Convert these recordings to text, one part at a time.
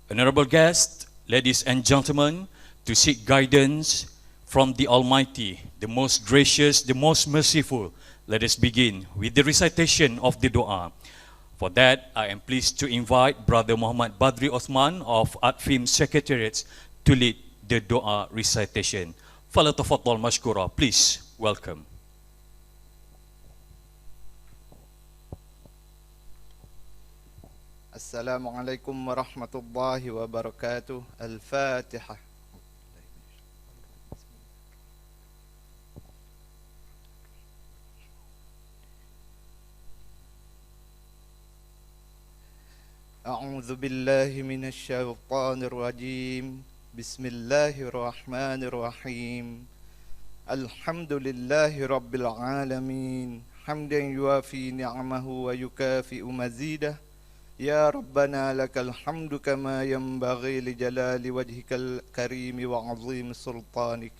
Honorable guests, ladies and gentlemen, to seek guidance from the Almighty, the most gracious, the most merciful, let us begin with the recitation of the dua. For that, I am pleased to invite Brother Muhammad Badri Osman of ADFIM Secretariat to lead the dua recitation. Falatafaddal mashkura, please welcome. Assalamualaikum warahmatullahi wabarakatuh. Al-Fatihah. A'udzu billahi minasy syaithanir rajim. Bismillahirrahmanirrahim. Alhamdulillahi rabbil alamin. Hamdan yuafi ni'amahu wa yukafi'u mazidah. Ya Rabbana lakal hamdu kama yanbaghi li jalali wajhikal karimi wa azim sultanik.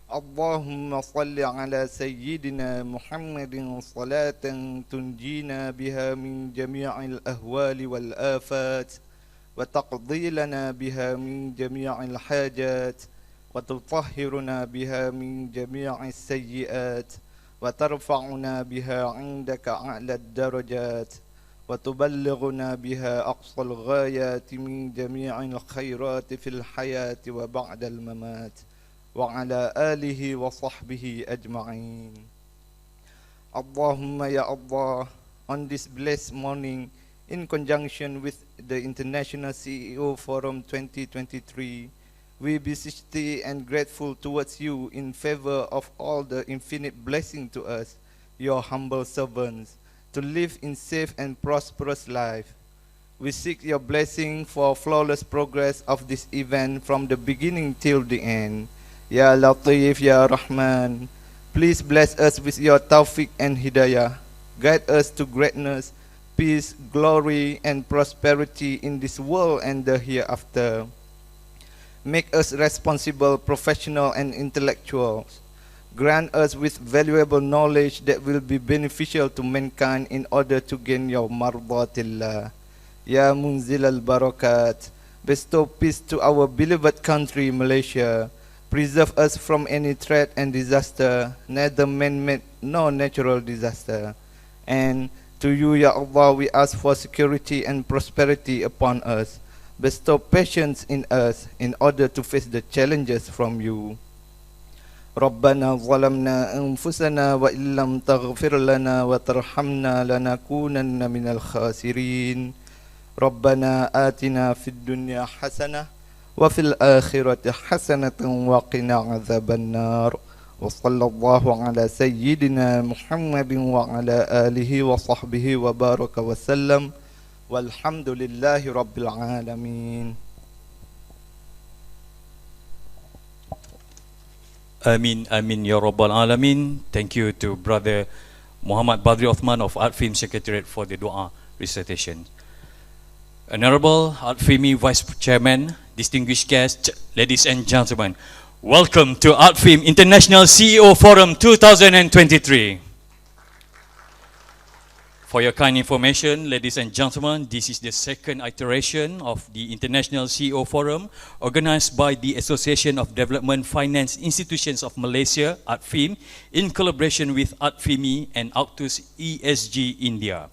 Allahumma salli ala sayyidina Muhammadin salatan tunjina biha min jami'il ahwali wal afat wa taqdi lana biha min jami'il hajat wa tutahhiruna biha min jami'is sayyi'at wa tarfa'una biha 'indaka a'la ad-darajat وتبلغنا بها أقصى الغايات من جميع الخيرات في الحياة وبعد الممات وعلى آله وصحبه أجمعين. Allahumma ya Allah, on this blessed morning, in conjunction with the International CEO Forum 2023, we beseech Thee and grateful towards You in favor of all the infinite blessing to us, Your humble servants, to live in safe and prosperous life. We seek Your blessing for flawless progress of this event from the beginning till the end. Ya Latif, Ya Rahman, please bless us with Your tawfiq and hidayah. Guide us to greatness, peace, glory, and prosperity in this world and the hereafter. Make us responsible, professional, and intellectuals. Grant us with valuable knowledge that will be beneficial to mankind in order to gain Your mardatillah. Ya Munzil al-Barakat, bestow peace to our beloved country, Malaysia. Preserve us from any threat and disaster, neither man-made nor natural disaster. And to You, Ya Allah, we ask for security and prosperity upon us. Bestow patience in us in order to face the challenges from You. ربنا ظلمنا أنفسنا وإن لم تغفر لنا وترحمنا لنكونن من الخاسرين ربنا آتنا في الدنيا حسنة وفي الآخرة حسنة وقنا عذاب النار وصلى الله على سيدنا محمد وعلى آله وصحبه وبارك وسلم والحمد لله رب العالمين. Amin, amin, ya Rabbal Alamin. Thank you to Brother Muhammad Badri Osman of ADFIM Secretariat for the dua recitation. Honorable ADFIMI Vice Chairman, distinguished guests, ladies and gentlemen, welcome to ADFIM International CEO Forum 2023. For your kind information, ladies and gentlemen, this is the second iteration of the International CEO Forum organized by the Association of Development Finance Institutions of Malaysia, ADFIM, in collaboration with ADFIMI and Auctus ESG India.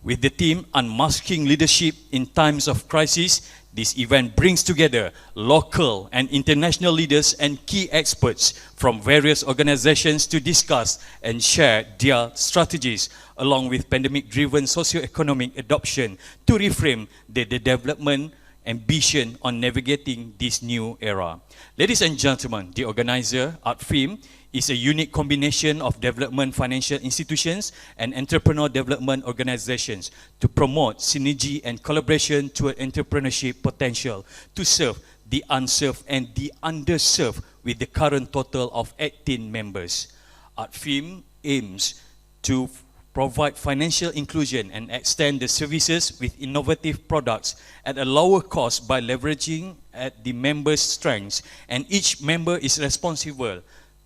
With the theme Unmasking Leadership in Times of Crisis, this event brings together local and international leaders and key experts from various organizations to discuss and share their strategies along with pandemic-driven socio-economic adoption to reframe the development ambition on navigating this new era. Ladies and gentlemen, the organizer, ADFIM, is a unique combination of development financial institutions and entrepreneur development organizations to promote synergy and collaboration toward entrepreneurship potential to serve the unserved and the underserved with the current total of 18 members. ADFIM aims to provide financial inclusion and extend the services with innovative products at a lower cost by leveraging at the members' strengths, and each member is responsible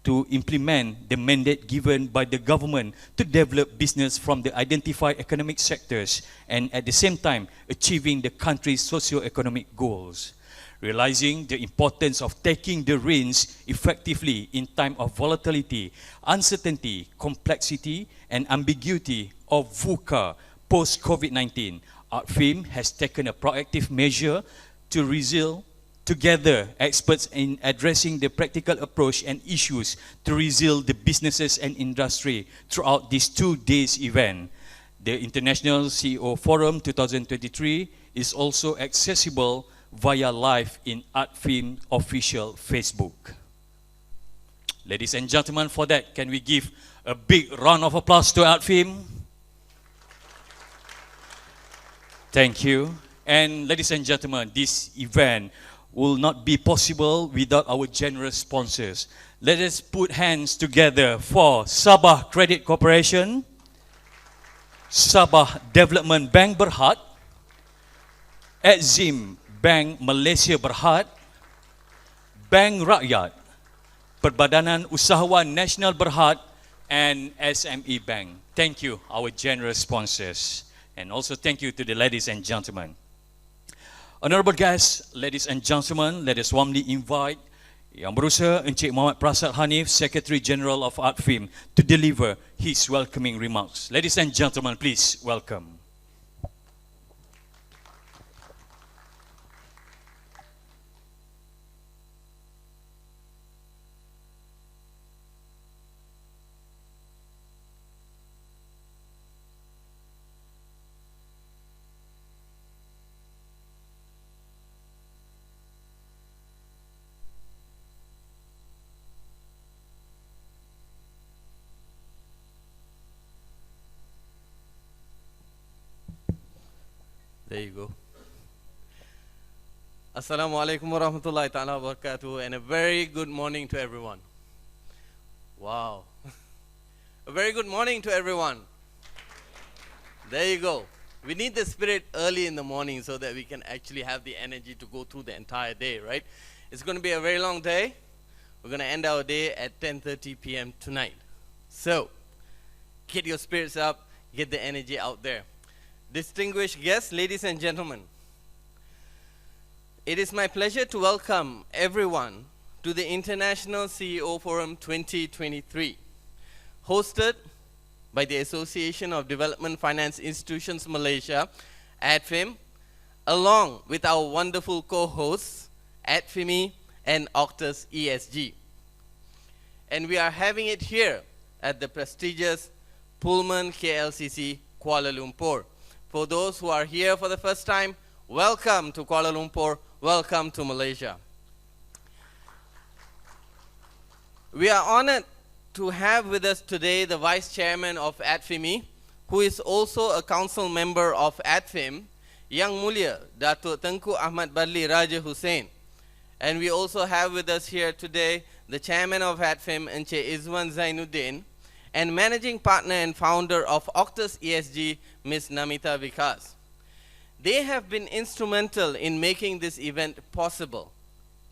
to implement the mandate given by the government to develop business from the identified economic sectors and at the same time achieving the country's socio-economic goals. Realizing the importance of taking the reins effectively in time of volatility, uncertainty, complexity, and ambiguity of VUCA post-COVID-19, ArtFIM has taken a proactive measure to together experts in addressing the practical approach and issues to resile the businesses and industry throughout this 2 days event. The International CEO Forum 2023 is also accessible via live in ArtFIM official Facebook. Ladies and gentlemen, for that, can we give a big round of applause to ArtFIM? Thank you. And ladies and gentlemen, this event will not be possible without our generous sponsors. Let us put hands together for Sabah Credit Corporation, Sabah Development Bank Berhad, Exim Bank Malaysia Berhad, Bank Rakyat, Perbadanan Usahawan Nasional Berhad, and SME Bank. Thank you, our generous sponsors. And also thank you to the ladies and gentlemen. Honorable guests, ladies and gentlemen, let us warmly invite Yang Berusaha Encik Muhammad Prasad Hanif, Secretary General of ArtFIM, to deliver his welcoming remarks. Ladies and gentlemen, please welcome. There you go. Assalamu alaikum wa rahmatullahi ta'ala wa barakatuh, and a very good morning to everyone. Wow. A very good morning to everyone. There you go. We need the spirit early in the morning so that we can actually have the energy to go through the entire day, right? It's going to be a very long day. We're going to end our day at 10:30 p.m. tonight. So, get your spirits up, get the energy out there. Distinguished guests, ladies and gentlemen, it is my pleasure to welcome everyone to the International CEO Forum 2023, hosted by the Association of Development Finance Institutions Malaysia, ADFIM, along with our wonderful co-hosts, ADFIMI and Octus ESG. And we are having it here at the prestigious Pullman KLCC Kuala Lumpur. For those who are here for the first time, welcome to Kuala Lumpur, welcome to Malaysia. We are honored to have with us today the Vice Chairman of ADFIMI, who is also a council member of ADFIM, Yang Mulia Datuk Tengku Ahmad Badli Raja Hussein. And we also have with us here today the Chairman of ADFIM, Encik Izwan Zainuddin, and Managing Partner and Founder of Octus ESG, Ms. Namita Vikas. They have been instrumental in making this event possible.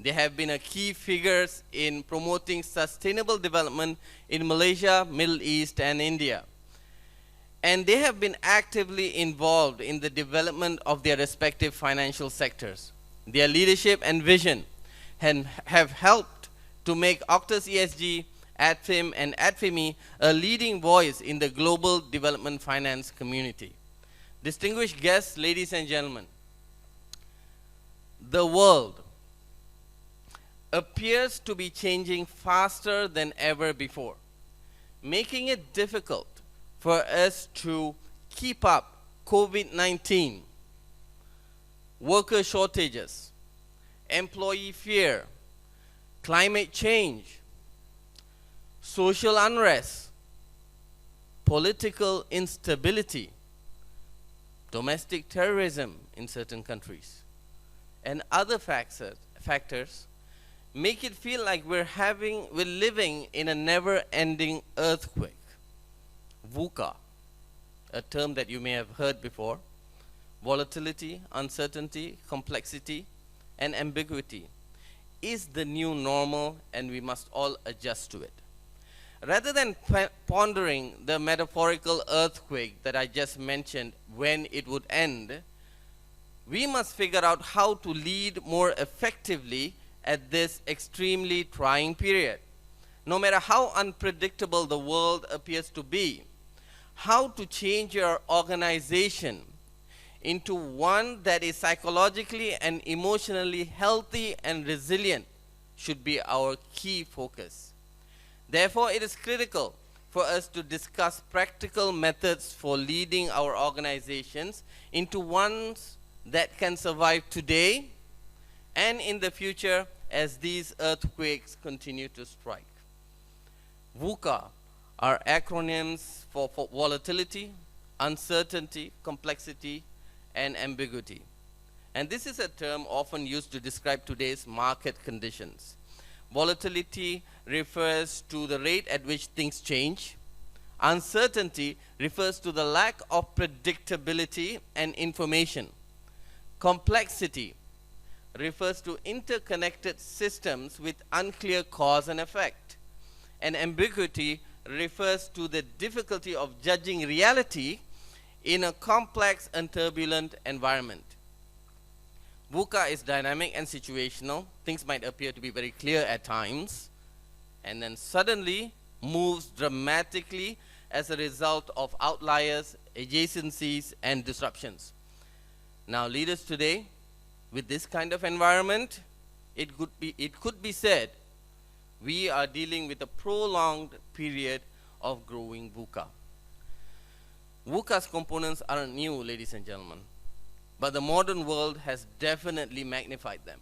They have been a key figures in promoting sustainable development in Malaysia, Middle East, and India. And they have been actively involved in the development of their respective financial sectors. Their leadership and vision have helped to make Octus ESG, ADFIM, and ADFIMI a leading voice in the global development finance community. Distinguished guests, ladies and gentlemen, the world appears to be changing faster than ever before, making it difficult for us to keep up COVID-19, worker shortages, employee fear, climate change, social unrest, political instability, domestic terrorism in certain countries, and other factors make it feel like we're living in a never-ending earthquake. VUCA, a term that you may have heard before. Volatility, uncertainty, complexity, and ambiguity is the new normal, and we must all adjust to it. Rather than pondering the metaphorical earthquake that I just mentioned when it would end, we must figure out how to lead more effectively at this extremely trying period. No matter how unpredictable the world appears to be, how to change your organization into one that is psychologically and emotionally healthy and resilient should be our key focus. Therefore, it is critical for us to discuss practical methods for leading our organizations into ones that can survive today and in the future as these earthquakes continue to strike. VUCA are acronyms for volatility, uncertainty, complexity, and ambiguity. And this is a term often used to describe today's market conditions. Volatility refers to the rate at which things change. Uncertainty refers to the lack of predictability and information. Complexity refers to interconnected systems with unclear cause and effect. And ambiguity refers to the difficulty of judging reality in a complex and turbulent environment. VUCA is dynamic and situational. Things might appear to be very clear at times, and then suddenly moves dramatically as a result of outliers, adjacencies, and disruptions. Now, leaders today, with this kind of environment, it could be said we are dealing with a prolonged period of growing VUCA. VUCA's components aren't new, ladies and gentlemen, but the modern world has definitely magnified them.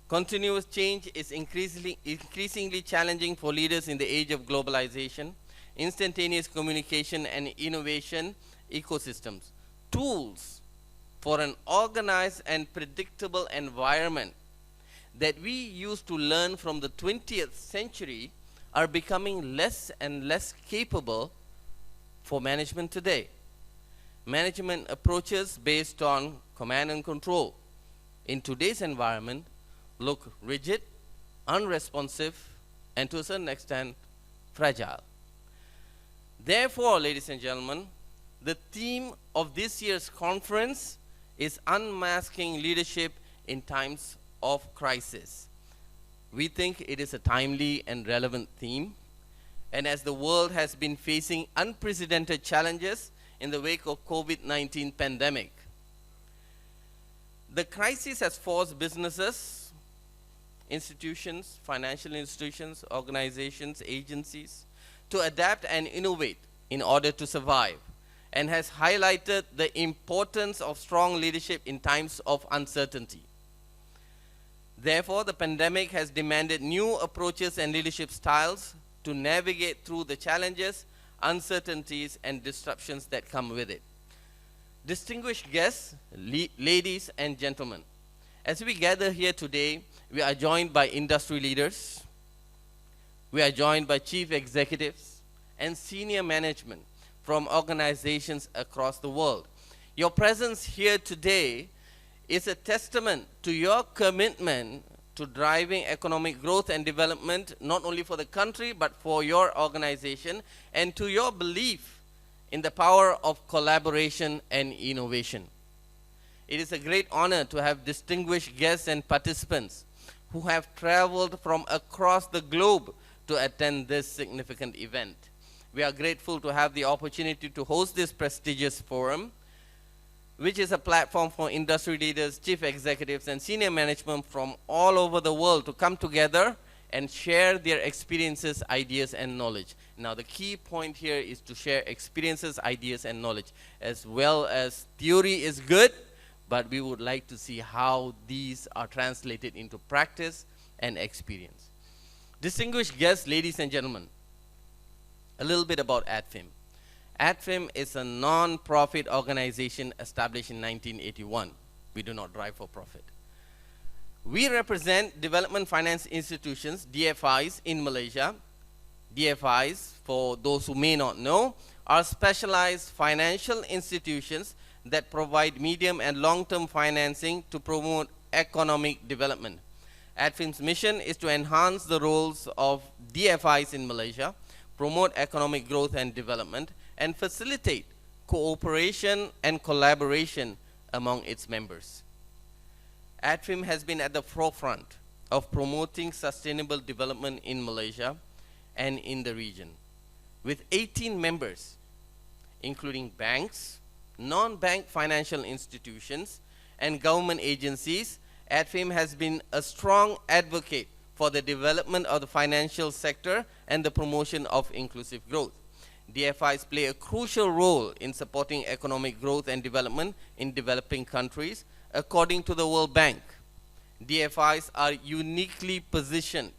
Continuous change is increasingly challenging for leaders in the age of globalization, instantaneous communication, and innovation ecosystems. Tools for an organized and predictable environment that we used to learn from the 20th century are becoming less and less capable for management today. Management approaches based on command and control in today's environment look rigid, unresponsive, and to a certain extent, fragile. Therefore, ladies and gentlemen, the theme of this year's conference is unmasking leadership in times of crisis. We think it is a timely and relevant theme. And as the world has been facing unprecedented challenges in the wake of COVID-19 pandemic, the crisis has forced businesses, institutions, financial institutions, organizations, agencies to adapt and innovate in order to survive, and has highlighted the importance of strong leadership in times of uncertainty. Therefore, the pandemic has demanded new approaches and leadership styles to navigate through the challenges, uncertainties, and disruptions that come with it. Distinguished guests, ladies and gentlemen, as we gather here today, we are joined by industry leaders, we are joined by chief executives and senior management from organizations across the world. Your presence here today is a testament to your commitment to driving economic growth and development, not only for the country, but for your organization, and to your belief in the power of collaboration and innovation. It is a great honor to have distinguished guests and participants who have traveled from across the globe to attend this significant event. We are grateful to have the opportunity to host this prestigious forum, which is a platform for industry leaders, chief executives, and senior management from all over the world to come together and share their experiences, ideas, and knowledge. Now, the key point here is to share experiences, ideas, and knowledge, as well as theory is good, but we would like to see how these are translated into practice and experience. Distinguished guests, ladies and gentlemen, a little bit about ADFIM. ADFIM is a non-profit organization established in 1981. We do not drive for profit. We represent development finance institutions, DFIs, in Malaysia. DFIs, for those who may not know, are specialized financial institutions that provide medium and long-term financing to promote economic development. ADFIM's mission is to enhance the roles of DFIs in Malaysia, promote economic growth and development, and facilitate cooperation and collaboration among its members. ADFIM has been at the forefront of promoting sustainable development in Malaysia and in the region. With 18 members, including banks, non-bank financial institutions, and government agencies, ADFIM has been a strong advocate for the development of the financial sector and the promotion of inclusive growth. DFIs play a crucial role in supporting economic growth and development in developing countries. According to the World Bank, DFIs are uniquely positioned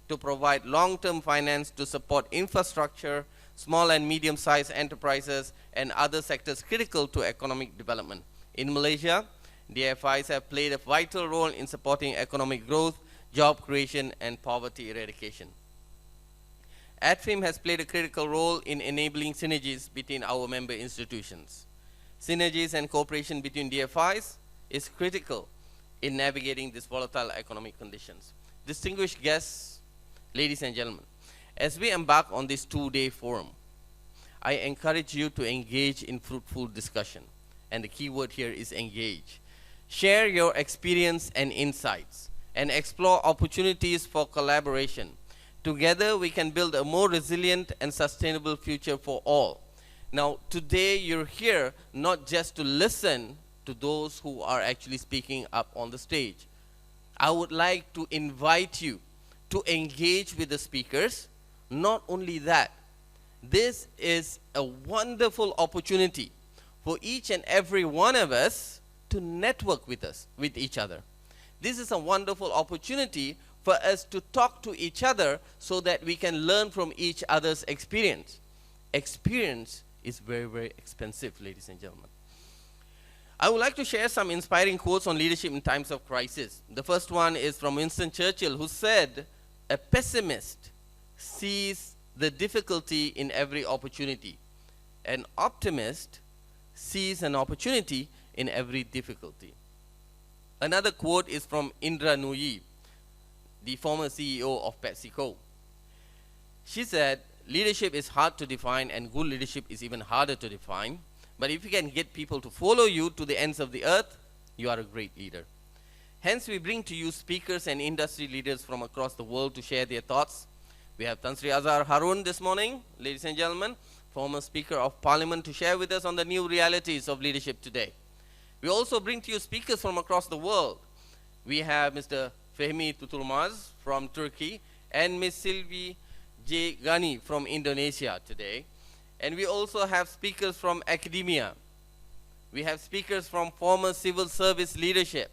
to provide long-term finance to support infrastructure, small and medium-sized enterprises, and other sectors critical to economic development. In Malaysia, DFIs have played a vital role in supporting economic growth, job creation, and poverty eradication. ADFIM has played a critical role in enabling synergies between our member institutions. Synergies and cooperation between DFIs is critical in navigating these volatile economic conditions. Distinguished guests, ladies and gentlemen, as we embark on this two-day forum, I encourage you to engage in fruitful discussion. And the key word here is engage. Share your experience and insights and explore opportunities for collaboration. Together, we can build a more resilient and sustainable future for all. Now, today you're here not just to listen to those who are actually speaking up on the stage. I would like to invite you to engage with the speakers. Not only that, this is a wonderful opportunity for each and every one of us to network with each other. This is a wonderful opportunity for us to talk to each other so that we can learn from each other's experience. Experience is very, very expensive, ladies and gentlemen. I would like to share some inspiring quotes on leadership in times of crisis. The first one is from Winston Churchill, who said, "A pessimist sees the difficulty in every opportunity. An optimist sees an opportunity in every difficulty." Another quote is from Indra Nooyi, the former CEO of PepsiCo. She said, "Leadership is hard to define and good leadership is even harder to define. But if you can get people to follow you to the ends of the earth, you are a great leader." Hence, we bring to you speakers and industry leaders from across the world to share their thoughts. We have Tan Sri Azhar Harun this morning, ladies and gentlemen, former Speaker of Parliament, to share with us on the new realities of leadership today. We also bring to you speakers from across the world. We have Mr. Fehmi Tutulmaz from Turkey and Ms. Sylvie J. Ghani from Indonesia today. And we also have speakers from academia. We have speakers from former civil service leadership.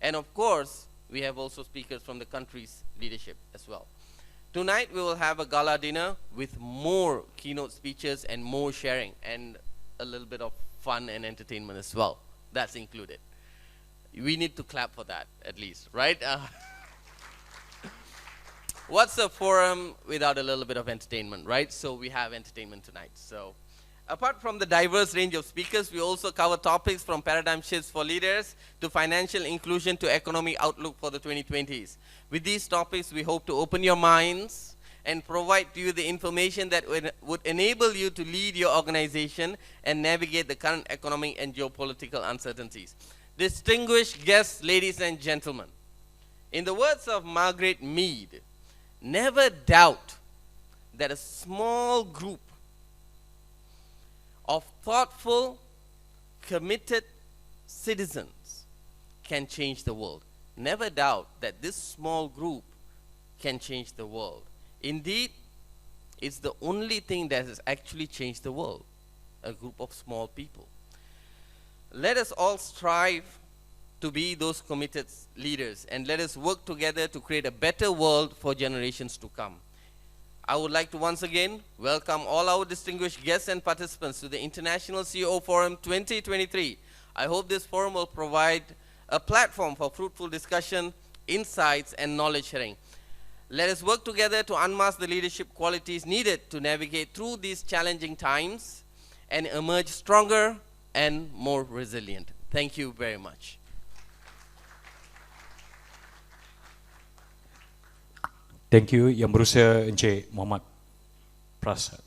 And of course, we have also speakers from the country's leadership as well. Tonight, we will have a gala dinner with more keynote speeches and more sharing and a little bit of fun and entertainment as well. That's included. We need to clap for that, at least, right? What's a forum without a little bit of entertainment, right? So we have entertainment tonight. So apart from the diverse range of speakers, we also cover topics from paradigm shifts for leaders to financial inclusion to economic outlook for the 2020s. With these topics, we hope to open your minds and provide to you the information that would enable you to lead your organization and navigate the current economic and geopolitical uncertainties. Distinguished guests, ladies and gentlemen, in the words of Margaret Mead, never doubt that a small group of thoughtful, committed citizens can change the world. Never doubt that this small group can change the world. Indeed, it's the only thing that has actually changed the world, a group of small people. Let us all strive to be those committed leaders, and let us work together to create a better world for generations to come. I would like to once again welcome all our distinguished guests and participants to the International CEO Forum 2023. I hope this forum will provide a platform for fruitful discussion, insights, and knowledge sharing. Let us work together to unmask the leadership qualities needed to navigate through these challenging times and emerge stronger and more resilient. Thank you very much. Thank you, Yang Berusaha Encik Muhammad Prasad.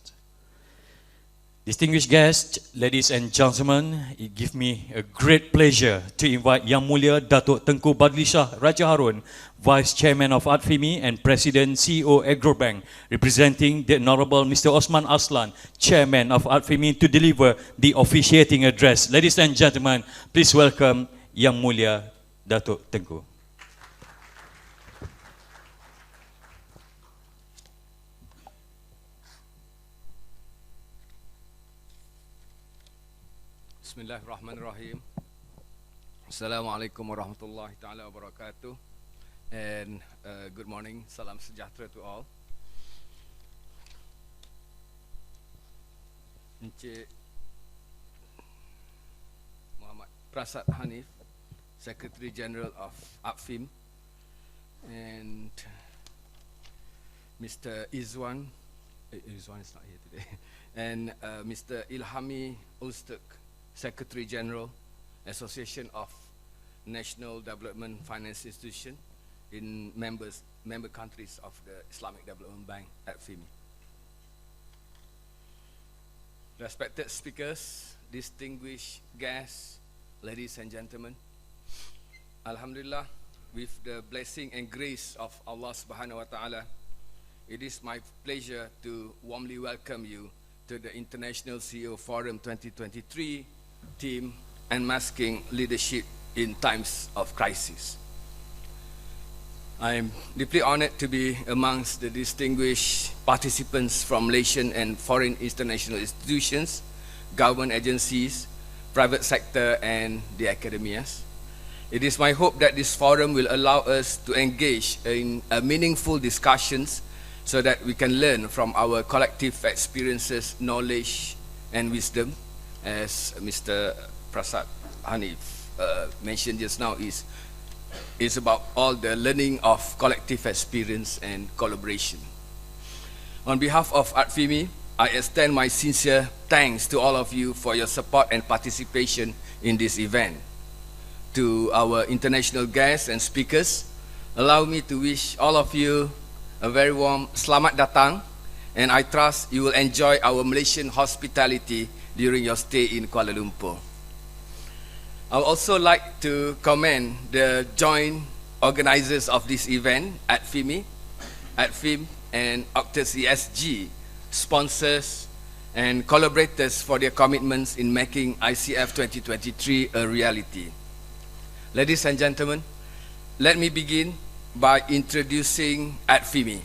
Distinguished guests, ladies and gentlemen, it gives me a great pleasure to invite Yang Mulia Datuk Tengku Badlishah Raja Harun, Vice Chairman of ADFIMI and President CEO Agrobank, representing the Honorable Mr. Osman Aslan, Chairman of ADFIMI, to deliver the officiating address. Ladies and gentlemen, please welcome Yang Mulia Datuk Tengku. Bismillahirrahmanirrahim. Assalamualaikum warahmatullahi taala wabarakatuh. And good morning, salam sejahtera to all. Encik Muhammad Prasad Hanif, Secretary General of ADFIM, and Mr. Izwan is not here today, and Mr. Ilhami Ulstuk, Secretary General, Association of National Development Finance Institution in member countries of the Islamic Development Bank at ADFIMI. Respected speakers, distinguished guests, ladies and gentlemen, Alhamdulillah, with the blessing and grace of Allah Subhanahu wa Ta'ala, it is my pleasure to warmly welcome you to the International CEO Forum 2023 team Unmasking Leadership in Times of Crisis. I am deeply honored to be amongst the distinguished participants from Malaysian and foreign international institutions, government agencies, private sector, and the academias. It is my hope that this forum will allow us to engage in meaningful discussions so that we can learn from our collective experiences, knowledge, and wisdom. As Mr. Prasad Hanif mentioned just now, is about all the learning of collective experience and collaboration. On behalf of ADFIMI, I extend my sincere thanks to all of you for your support and participation in this event. To our international guests and speakers, allow me to wish all of you a very warm Selamat Datang, and I trust you will enjoy our Malaysian hospitality during your stay in Kuala Lumpur. I would also like to commend the joint organizers of this event, ADFIMI, ADFIM, and Octus ESG, sponsors and collaborators for their commitments in making ICF 2023 a reality. Ladies and gentlemen, let me begin by introducing ADFIMI.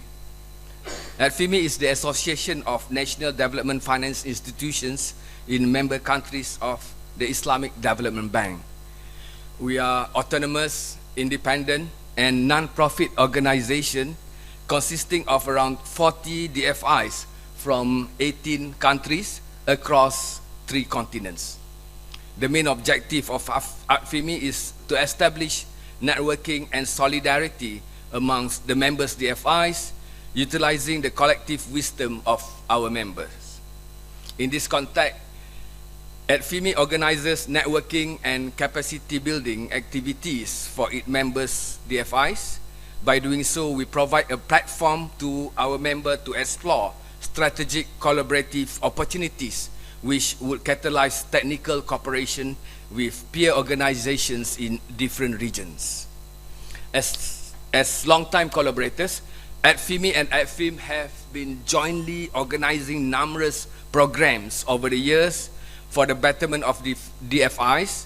ADFIMI is the Association of National Development Finance Institutions in member countries of the Islamic Development Bank. We are autonomous, independent, and non-profit organization consisting of around 40 DFIs from 18 countries across 3 continents. The main objective of ADFIMI is to establish networking and solidarity amongst the members' DFIs, utilizing the collective wisdom of our members. In this context, ADFIMI organizes networking and capacity building activities for its members' DFIs. By doing so, we provide a platform to our members to explore strategic collaborative opportunities which would catalyze technical cooperation with peer organizations in different regions. As long-time collaborators, ADFIMI and ADFIM have been jointly organizing numerous programs over the years for the betterment of the DFIs.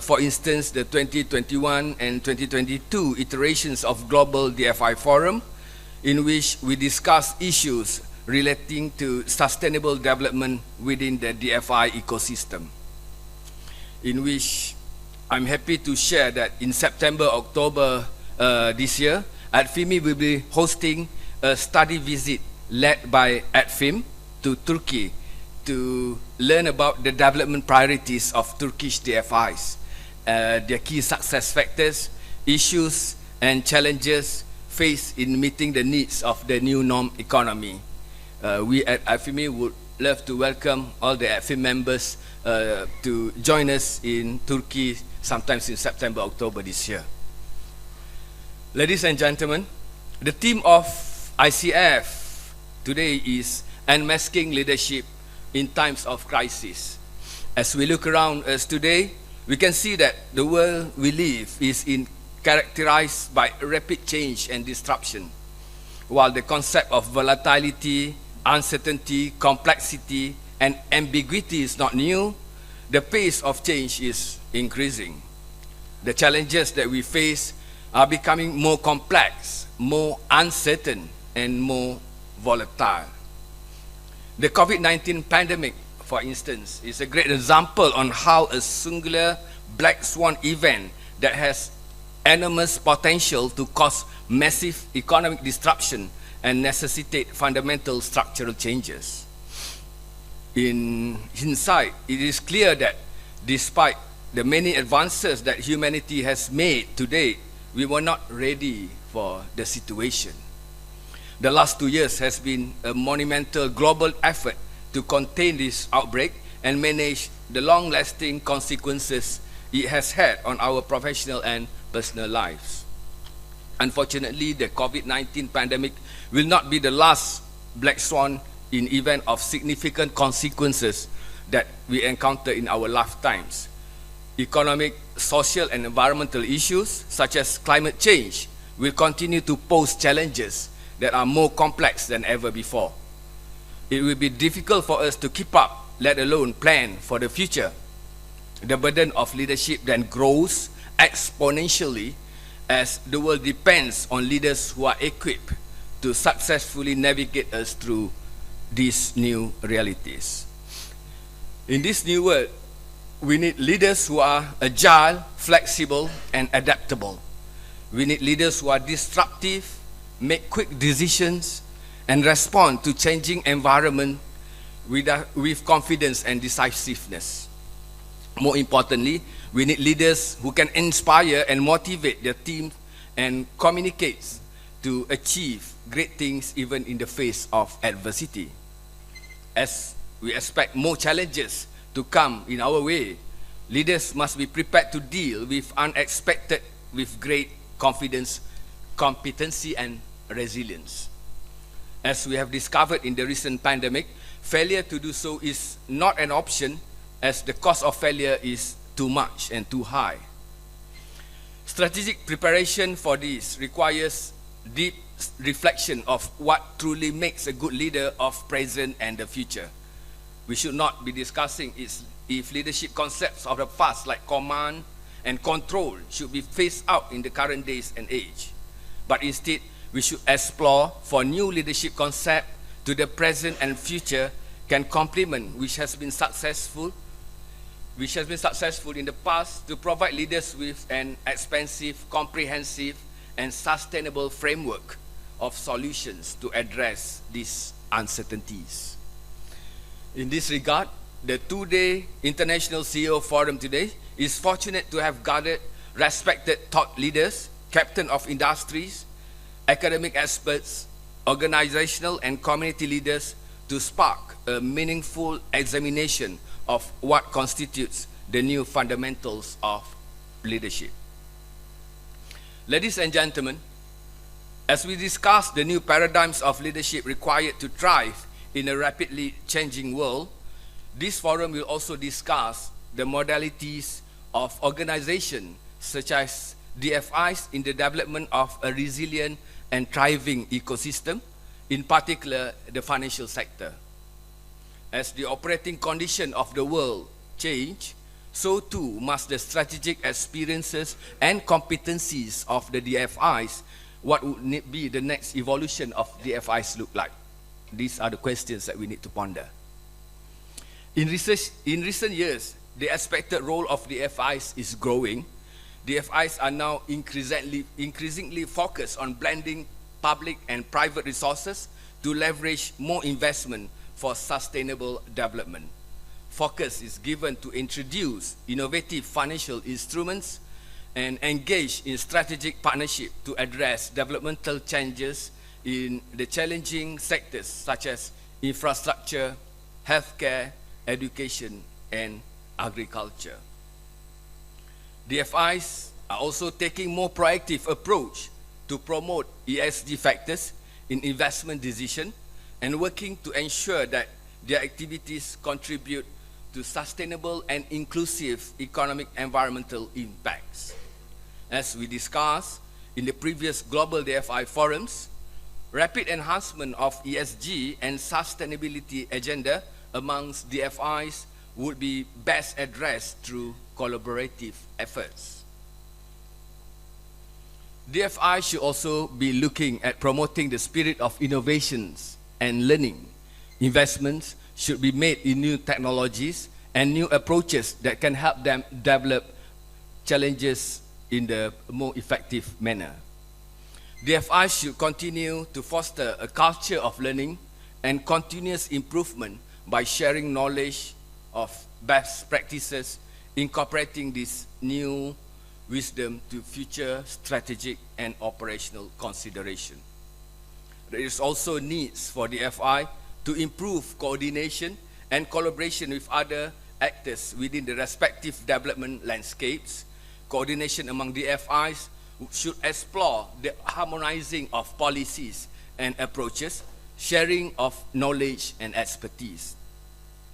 For instance, the 2021 and 2022 iterations of Global DFI Forum, in which we discuss issues relating to sustainable development within the DFI ecosystem, in which I'm happy to share that in September, October this year, ADFIMI will be hosting a study visit led by ADFIM to Turkey to learn about the development priorities of Turkish DFIs, their key success factors, issues and challenges faced in meeting the needs of the new norm economy. We at ADFIMI would love to welcome all the ADFIM members to join us in Turkey sometimes in September, October this year. Ladies and gentlemen, the theme of ICF today is unmasking leadership in times of crisis. As we look around us today, we can see that the world we live is characterized by rapid change and disruption. While the concept of volatility, uncertainty, complexity, and ambiguity is not new, the pace of change is increasing. The challenges that we face are becoming more complex, more uncertain, and more volatile. The COVID-19 pandemic, for instance, is a great example on how a singular black swan event that has enormous potential to cause massive economic disruption and necessitate fundamental structural changes. In hindsight, it is clear that despite the many advances that humanity has made to date, we were not ready for the situation. The last 2 years has been a monumental global effort to contain this outbreak and manage the long-lasting consequences it has had on our professional and personal lives. Unfortunately, the COVID-19 pandemic will not be the last black swan in event of significant consequences that we encounter in our lifetimes. Economic, social, and environmental issues such as climate change will continue to pose challenges that are more complex than ever before. It will be difficult for us to keep up, let alone plan for the future. The burden of leadership then grows exponentially as the world depends on leaders who are equipped to successfully navigate us through these new realities. In this new world, we need leaders who are agile, flexible, and adaptable. We need leaders who are disruptive, make quick decisions, and respond to changing environment with confidence and decisiveness. More importantly, we need leaders who can inspire and motivate their team and communicate to achieve great things even in the face of adversity. As we expect more challenges to come in our way, leaders must be prepared to deal with unexpected with great confidence, competency, and resilience. As we have discovered in the recent pandemic, failure to do so is not an option, as the cost of failure is too much and too high. Strategic preparation for this requires deep reflection of what truly makes a good leader of present and the future. We should not be discussing if leadership concepts of the past like command and control should be phased out in the current days and age. But instead, we should explore for new leadership concept to the present and future can complement which has been successful in the past to provide leaders with an expansive, comprehensive, and sustainable framework of solutions to address these uncertainties. In this regard, the two-day International CEO Forum today is fortunate to have gathered respected thought leaders, captain of industries, academic experts, organizational and community leaders to spark a meaningful examination of what constitutes the new fundamentals of leadership. Ladies and gentlemen, as we discuss the new paradigms of leadership required to thrive in a rapidly changing world, this forum will also discuss the modalities of organization such as DFIs in the development of a resilient and thriving ecosystem, in particular the financial sector. As the operating condition of the world change, so too must the strategic experiences and competencies of the DFIs. What would be the next evolution of DFIs look like? These are the questions that we need to ponder. In recent years, the expected role of DFIs is growing. DFIs are now increasingly focused on blending public and private resources to leverage more investment for sustainable development. Focus is given to introduce innovative financial instruments and engage in strategic partnership to address developmental changes in the challenging sectors such as infrastructure, healthcare, education, and agriculture. DFIs are also taking more proactive approach to promote ESG factors in investment decision and working to ensure that their activities contribute to sustainable and inclusive economic environmental impacts. As we discussed in the previous Global DFI forums, rapid enhancement of ESG and sustainability agenda amongst DFIs would be best addressed through collaborative efforts. DFI should also be looking at promoting the spirit of innovations and learning. Investments should be made in new technologies and new approaches that can help them develop challenges in the more effective manner. DFI should continue to foster a culture of learning and continuous improvement by sharing knowledge of best practices, incorporating this new wisdom to future strategic and operational consideration. There is also needs for DFI to improve coordination and collaboration with other actors within the respective development landscapes. Coordination among DFIs should explore the harmonizing of policies and approaches, sharing of knowledge and expertise.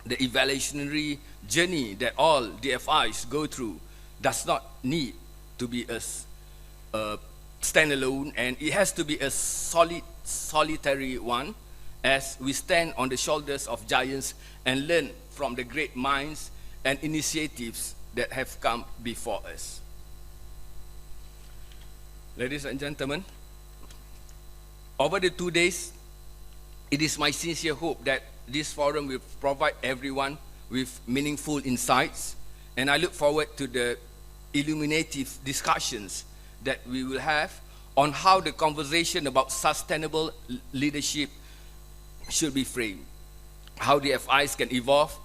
The evaluationary journey that all DFIs go through does not need to be a standalone, and it has to be a solitary one, as we stand on the shoulders of giants and learn from the great minds and initiatives that have come before us. Ladies and gentlemen, over the 2 days, it is my sincere hope that this forum will provide everyone with meaningful insights, and I look forward to the illuminative discussions that we will have on how the conversation about sustainable leadership should be framed, how the FIs can evolve,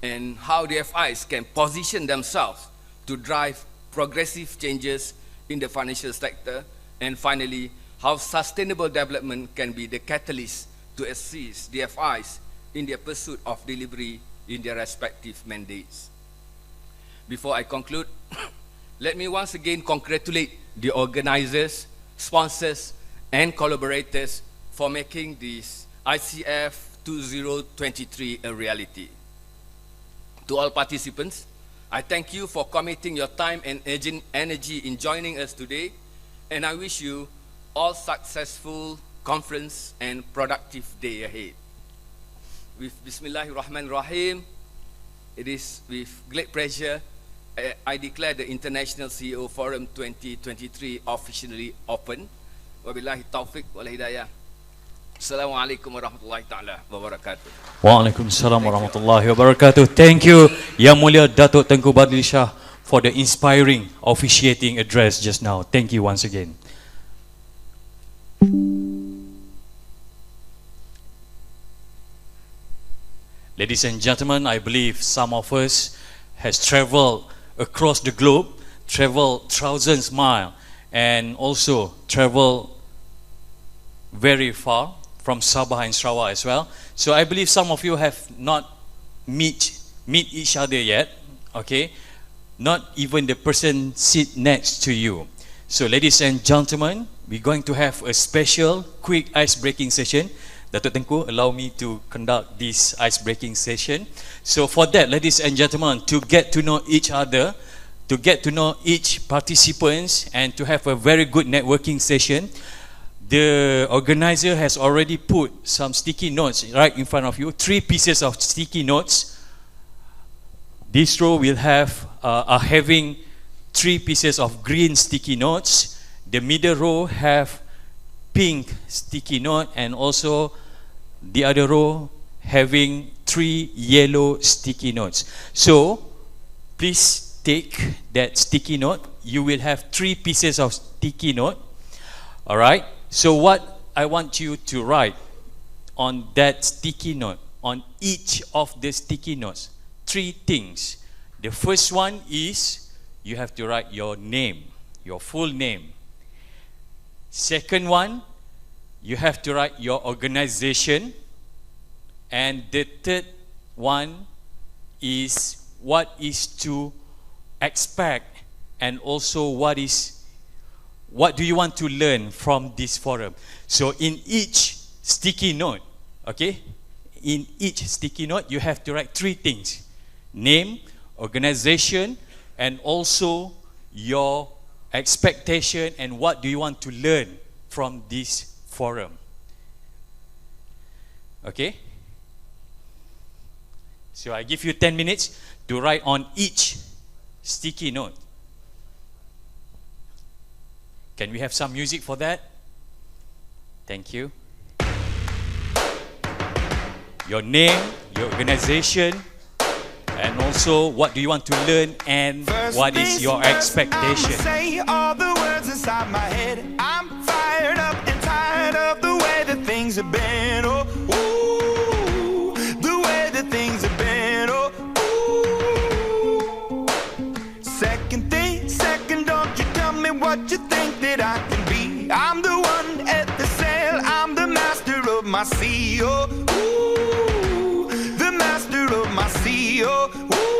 and how the FIs can position themselves to drive progressive changes in the financial sector, and finally, how sustainable development can be the catalyst to assist the FIs in their pursuit of delivery in their respective mandates. Before I conclude, let me once again congratulate the organizers, sponsors, and collaborators for making this ICF 2023 a reality. To all participants, I thank you for committing your time and energy in joining us today, and I wish you all successful conference and productive day ahead. With Bismillahirrahmanirrahim, it is with great pleasure I declare the International CEO Forum 2023 officially open. Wabillahi taufiq wal hidayah. Assalamualaikum warahmatullahi taala wabarakatuh. Waalaikumsalam warahmatullahi wabarakatuh. Thank you, Yang Mulia Datuk Tengku Badri Shah, for the inspiring officiating address just now. Thank you once again. Ladies and gentlemen, I believe some of us has traveled across the globe, traveled thousands of miles, and also traveled very far from Sabah and Sarawak as well. So I believe some of you have not meet each other yet, okay? Not even the person sit next to you. So ladies and gentlemen, we're going to have a special quick ice-breaking session. Datuk Tengku, allow me to conduct this ice-breaking session. So for that, ladies and gentlemen, to get to know each other, to get to know each participants, and to have a very good networking session, the organizer has already put some sticky notes right in front of you, 3 pieces of sticky notes. This row will have are having 3 pieces of green sticky notes. The middle row have pink sticky note, and also the other row having 3 yellow sticky notes. So please take that sticky note. You will have 3 pieces of sticky note. All right. So what I want you to write on that sticky note, on each of the sticky notes, 3 things. The first one is you have to write your name, your full name. Second one, you have to write your organization. And the third one is what is to expect, and also what do you want to learn from this forum. So in each sticky note, Okay? In each sticky note, you have to write 3 things: name, organization, and also your expectation and what do you want to learn from this forum. Okay? So I give you 10 minutes to write on each sticky note. Can we have some music for that? Thank you. Your name, your organization, and also what do you want to learn and what is your expectation. Say all the words inside my head. I'm fired up and tired of the way that things have been. Oh, ooh, the way that things have been. Oh, ooh. Second, don't you tell me what you think that I can be. I'm the one at the sail. I'm the master of my sea. Oh, ooh, the master of my sea. Oh, ooh.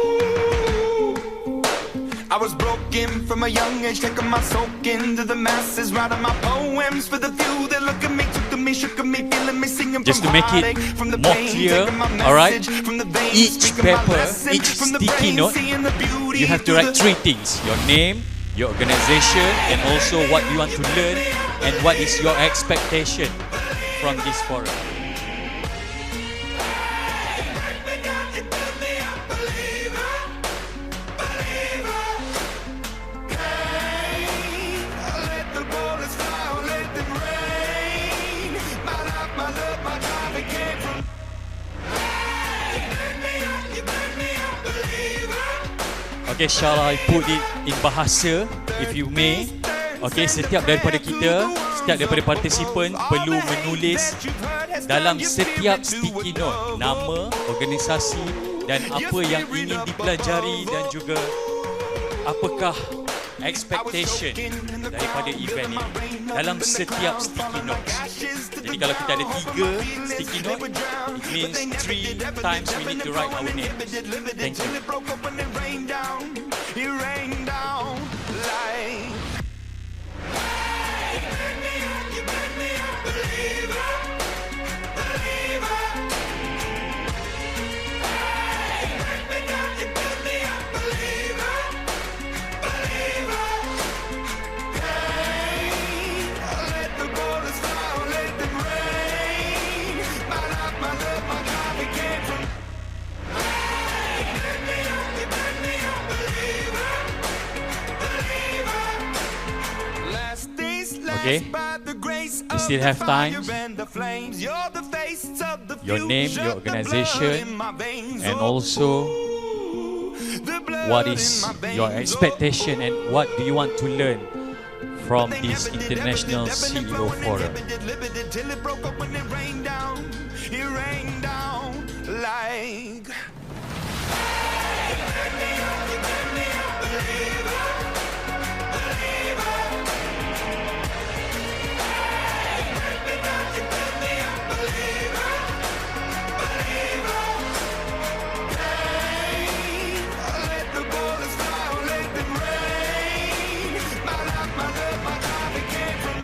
I was broken from a young age, taking my soak into the masses, writing my poems for the few that look at me, took to me, shook at me, feeling me, singing Just from to make it heartache, from the more pain, clear, taking my alright? message from the veins, Each speaking my paper, lesson, each from the sticky brain, note, seeing the beauty you have to through write the- 3 things: your name, your organization, and also what you want to learn and what is your expectation from this forum. Let the bullets fly, let them rain. My life, my love, my drive, it came from. You burn me up, believer. Okay, shall I put it in bahasa, if you may? Okay, setiap daripada kita, setiap daripada partisipan perlu menulis dalam setiap sticky note nama, organisasi dan apa yang ingin dipelajari dan juga apakah expectation daripada event ini dalam setiap sticky notes. Jadi kalau kita ada 3 sticky note, it means 3 times we need to write our name. Thank you. It broke open and rained down. It rained down like. You burn me up, believer, believer. You burn me up, believer, believer. Let the bullets fly, let them rain. My life, my love, my drive, it came from. You burn me up, believer, believer. Last days Okay. last by the grace We still have of the fire time. and the flames. You're the face of the Your name, future, your the blood organization, in my veins. and Oh, also the blood what in is my veins. your expectation and what do you want to learn from They this never did, International never did, CEO Forum. never did, till it broke up when it rained down. It rained down like. Let the bullets fly, let them rain. My life, my love, my drive, it came from.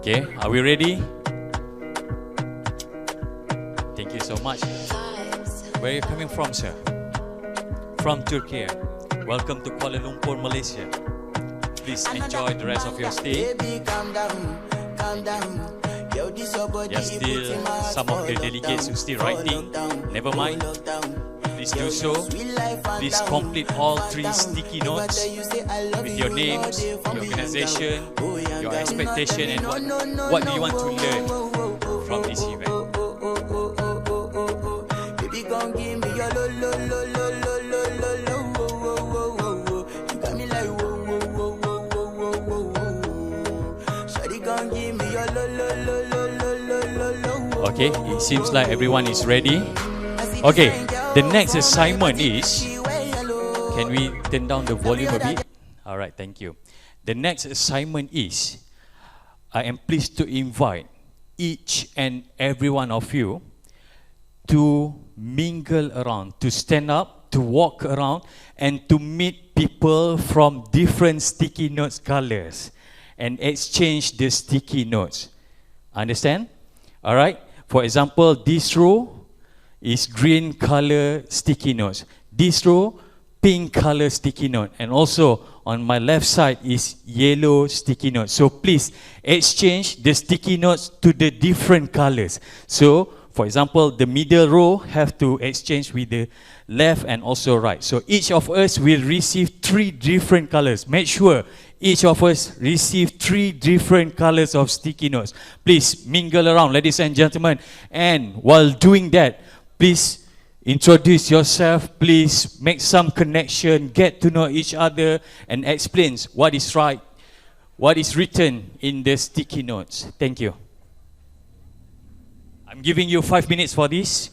Okay, are we ready? Thank you so much. Where are you coming from, sir? From Turkey. Welcome to Kuala Lumpur, Malaysia. Please enjoy the rest of your stay. Baby, calm down, calm down. Yo, this your body, There are still some of the delegates who still writing. Never mind. Please do so. Please complete all 3 sticky notes with your names, your organization, your expectation, and what do you want to learn from this event. Baby, gon' give me your lo lo lo lo lo lo lo lo wo wo wo wo wo. You got me like wo wo wo wo wo wo wo wo. Shawty gon' give me your lo lo lo lo lo lo lo lo wo. Okay, it seems like everyone is ready. Okay, the next assignment is, can we turn down the volume a bit? Alright, thank you. The next assignment is, I am pleased to invite each and every one of you to mingle around, to stand up, to walk around, and to meet people from different sticky notes colors and exchange the sticky notes. Understand? All right. For example, this row is green color sticky notes. This row, pink color sticky note. And also on my left side is yellow sticky note. So please exchange the sticky notes to the different colors. So for example, the middle row have to exchange with the left and also right. So each of us will receive 3 different colors. Make sure each of us receive 3 different colors of sticky notes. Please mingle around, ladies and gentlemen. And while doing that, please introduce yourself. Please make some connection, get to know each other, and explain what is right, what is written in the sticky notes. Thank you. I'm giving you 5 minutes for this.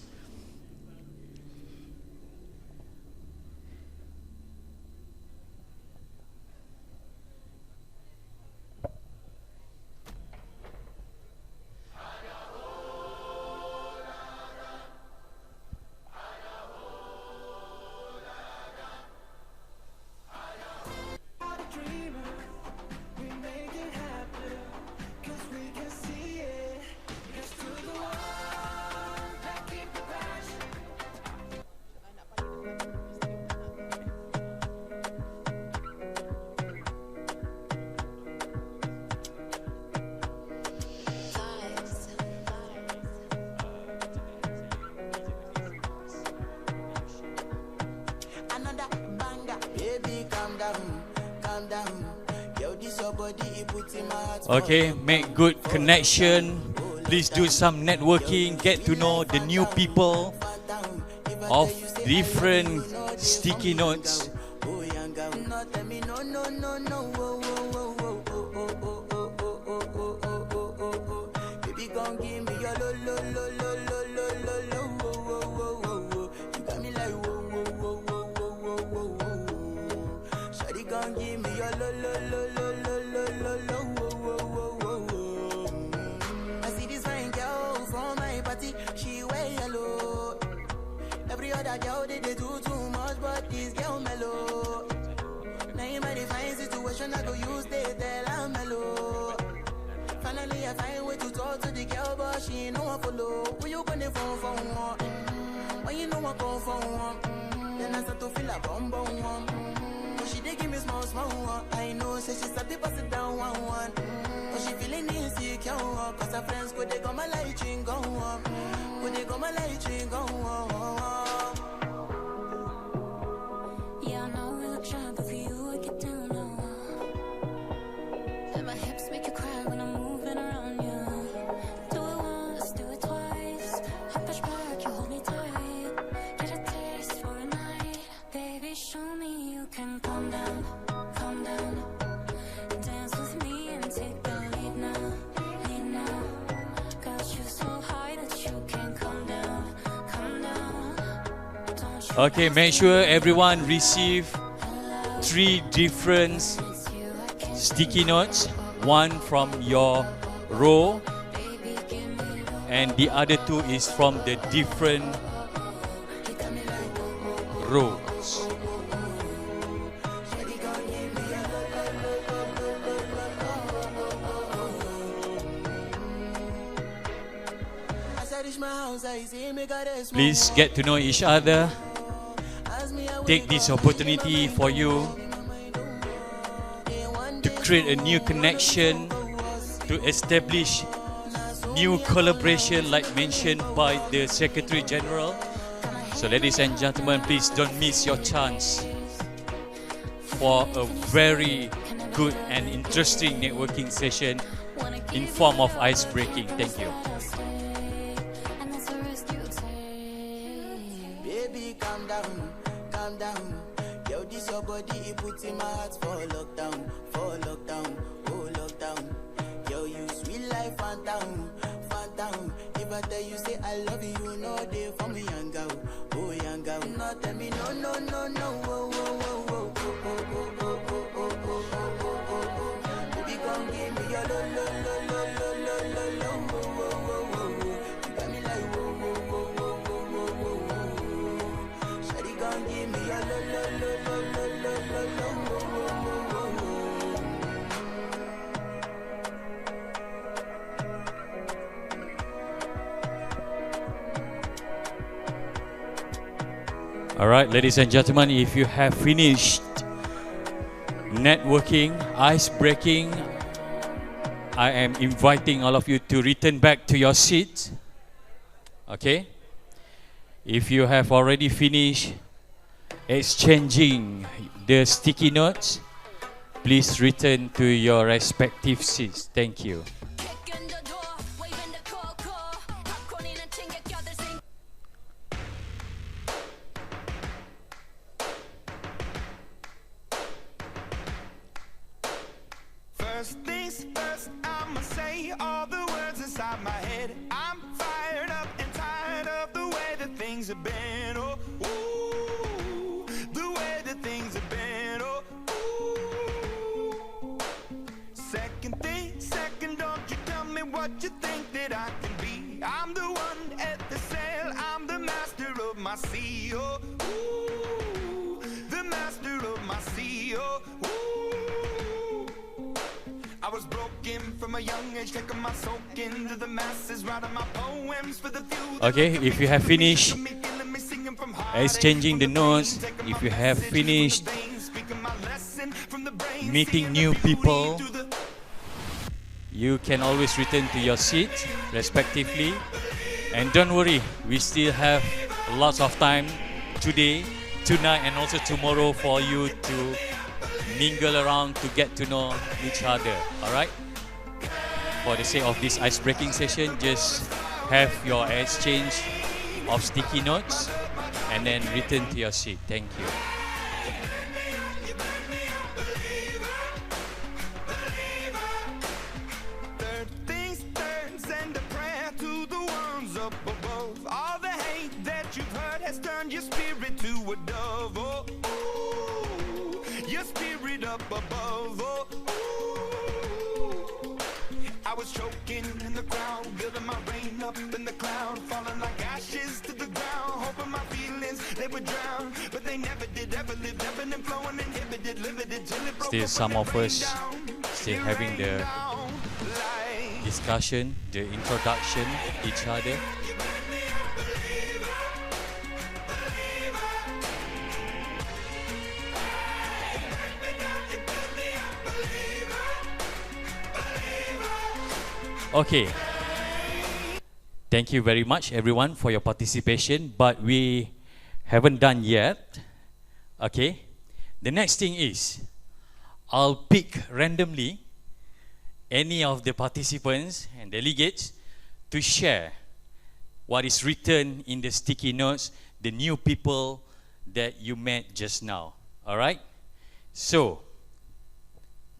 Another banger, baby, calm down, calm down. Yo, this your body, it puts in my heart. Okay, make good connection. Please do some networking, get to know the new people of different sticky notes. Oh, young girl, no, tell me no, no, no, no. Oh, oh, oh, oh, oh, oh, oh, oh, oh, oh, oh, oh, oh. Baby, gon' give me your lo, lo, lo, lo, lo, lo, lo, lo. Oh, oh, oh, oh, oh. You got me like whoa, whoa, whoa, whoa, whoa, whoa, whoa, whoa. Shawty gon' give me your lo, lo, lo, lo, lo, lo, lo, lo. Oh, oh, oh, oh, oh. I see this fine girl from my party, she wear yellow. Every other girl they do too much, but this girl mellow. Now in my fine situation, I go use they tell I'm mellow. Finally I find way to talk to the girl, but she ain't no one follow. Who you gonna phone for one? When you know I go for one, then I start to feel a bum bum one. But she dey give me small small one. I know say she start to pass it down one one. But she feeling insecure, cause her friends go they go my light ring go on. Go they go my light ring go on. Yeah, I know we look shy, but for you I get down low. And my hips make you cry when I'm moving around you. Do it once, do it twice. I push back, you hold me tight. Get a taste for a night. Baby, show me you can calm down, calm down. Dance with me and take the lead now, lead now. Got you so high that you can't come down, come down. Don't you Okay, make sure everyone receive 3 different sticky notes. One from your row and the other 2 is from the different rows. As I reach my house, I see me got a small. Please get to know each other. As me I Take this opportunity for you to create a new connection, to establish new collaboration like mentioned by the Secretary General. So ladies and gentlemen, please don't miss your chance for a very good and interesting networking session in form of ice breaking. Thank you. and that's a risk you take. Baby, calm down, calm down. Yo, this your body, it puts in my heart for lockdown, oh lockdown. Yo, you sweet life, phantom, phantom. If I tell you say I love you, you know they for me, young girl, oh young girl. No, tell me no, no, no, no, oh, oh, oh, oh, oh, oh, oh, oh, oh, oh, oh, oh, oh, oh. Baby, come give me your lo, lo, lo, lo. All right, ladies and gentlemen, if you have finished networking, ice breaking, I am inviting all of you to return back to your seats. Okay? If you have already finished exchanging the sticky notes, please return to your respective seats. Thank you. First things first, I'ma say all the words inside my head. I'm fired up and tired of the way that things have been. Oh, ooh, the way that things have been. Oh, ooh. Second thing, second, don't you tell me what you think that I can be. I'm the one at the sail, I'm the master of my sea. Oh, ooh, the master of my sea. Oh, ooh. I was broken from a young age, taking my soak into the masses, writing my poems for the few. Okay, if you have finished exchanging the notes, if you have finished meeting new people, you can always return to your seat respectively. And don't worry, we still have lots of time today, tonight, and also tomorrow for you to mingle around, to get to know each other. Alright? For the sake of this ice-breaking session, just have your exchange of sticky notes and then return to your seat. Thank you. Third things third, send a prayer to the ones up above. All the hate that you've heard has turned your spirit to a dove. Oh, ooh, your spirit up above. Oh, ooh. I was choking in the crowd, building my rain up in the cloud, falling like ashes to the ground, hoping my feelings they would drown, but they never did. Ever lived, ebbing and flowing, inhibited, limited till it broke. Still some of us still having the discussion, the introduction, each other. Okay. Thank you very much everyone for your participation, but we haven't done yet. Okay. The next thing is, I'll pick randomly any of the participants and delegates to share what is written in the sticky notes, the new people that you met just now. All right? So,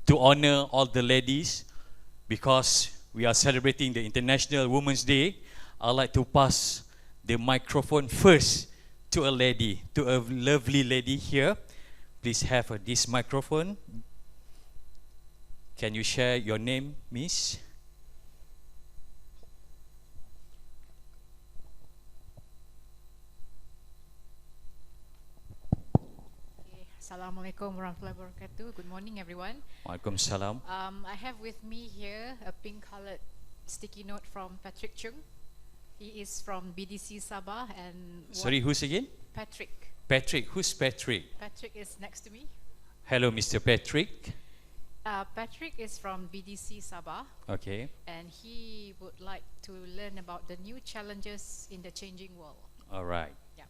to honor all the ladies, because we are celebrating the International Women's Day, I'd like to pass the microphone first to a lady, to a lovely lady here. Please have this microphone. Can you share your name, Miss? Assalamualaikum warahmatullahi wabarakatuh. Good morning, everyone. Waalaikumsalam. I have with me here a pink-colored sticky note from Patrick Chung. He is from BDC Sabah and... Sorry, who's again? Patrick. Patrick. Who's Patrick? Patrick is next to me. Hello, Mr. Patrick. Patrick is from BDC Sabah. Okay. And he would like to learn about the new challenges in the changing world. All right. Yeah.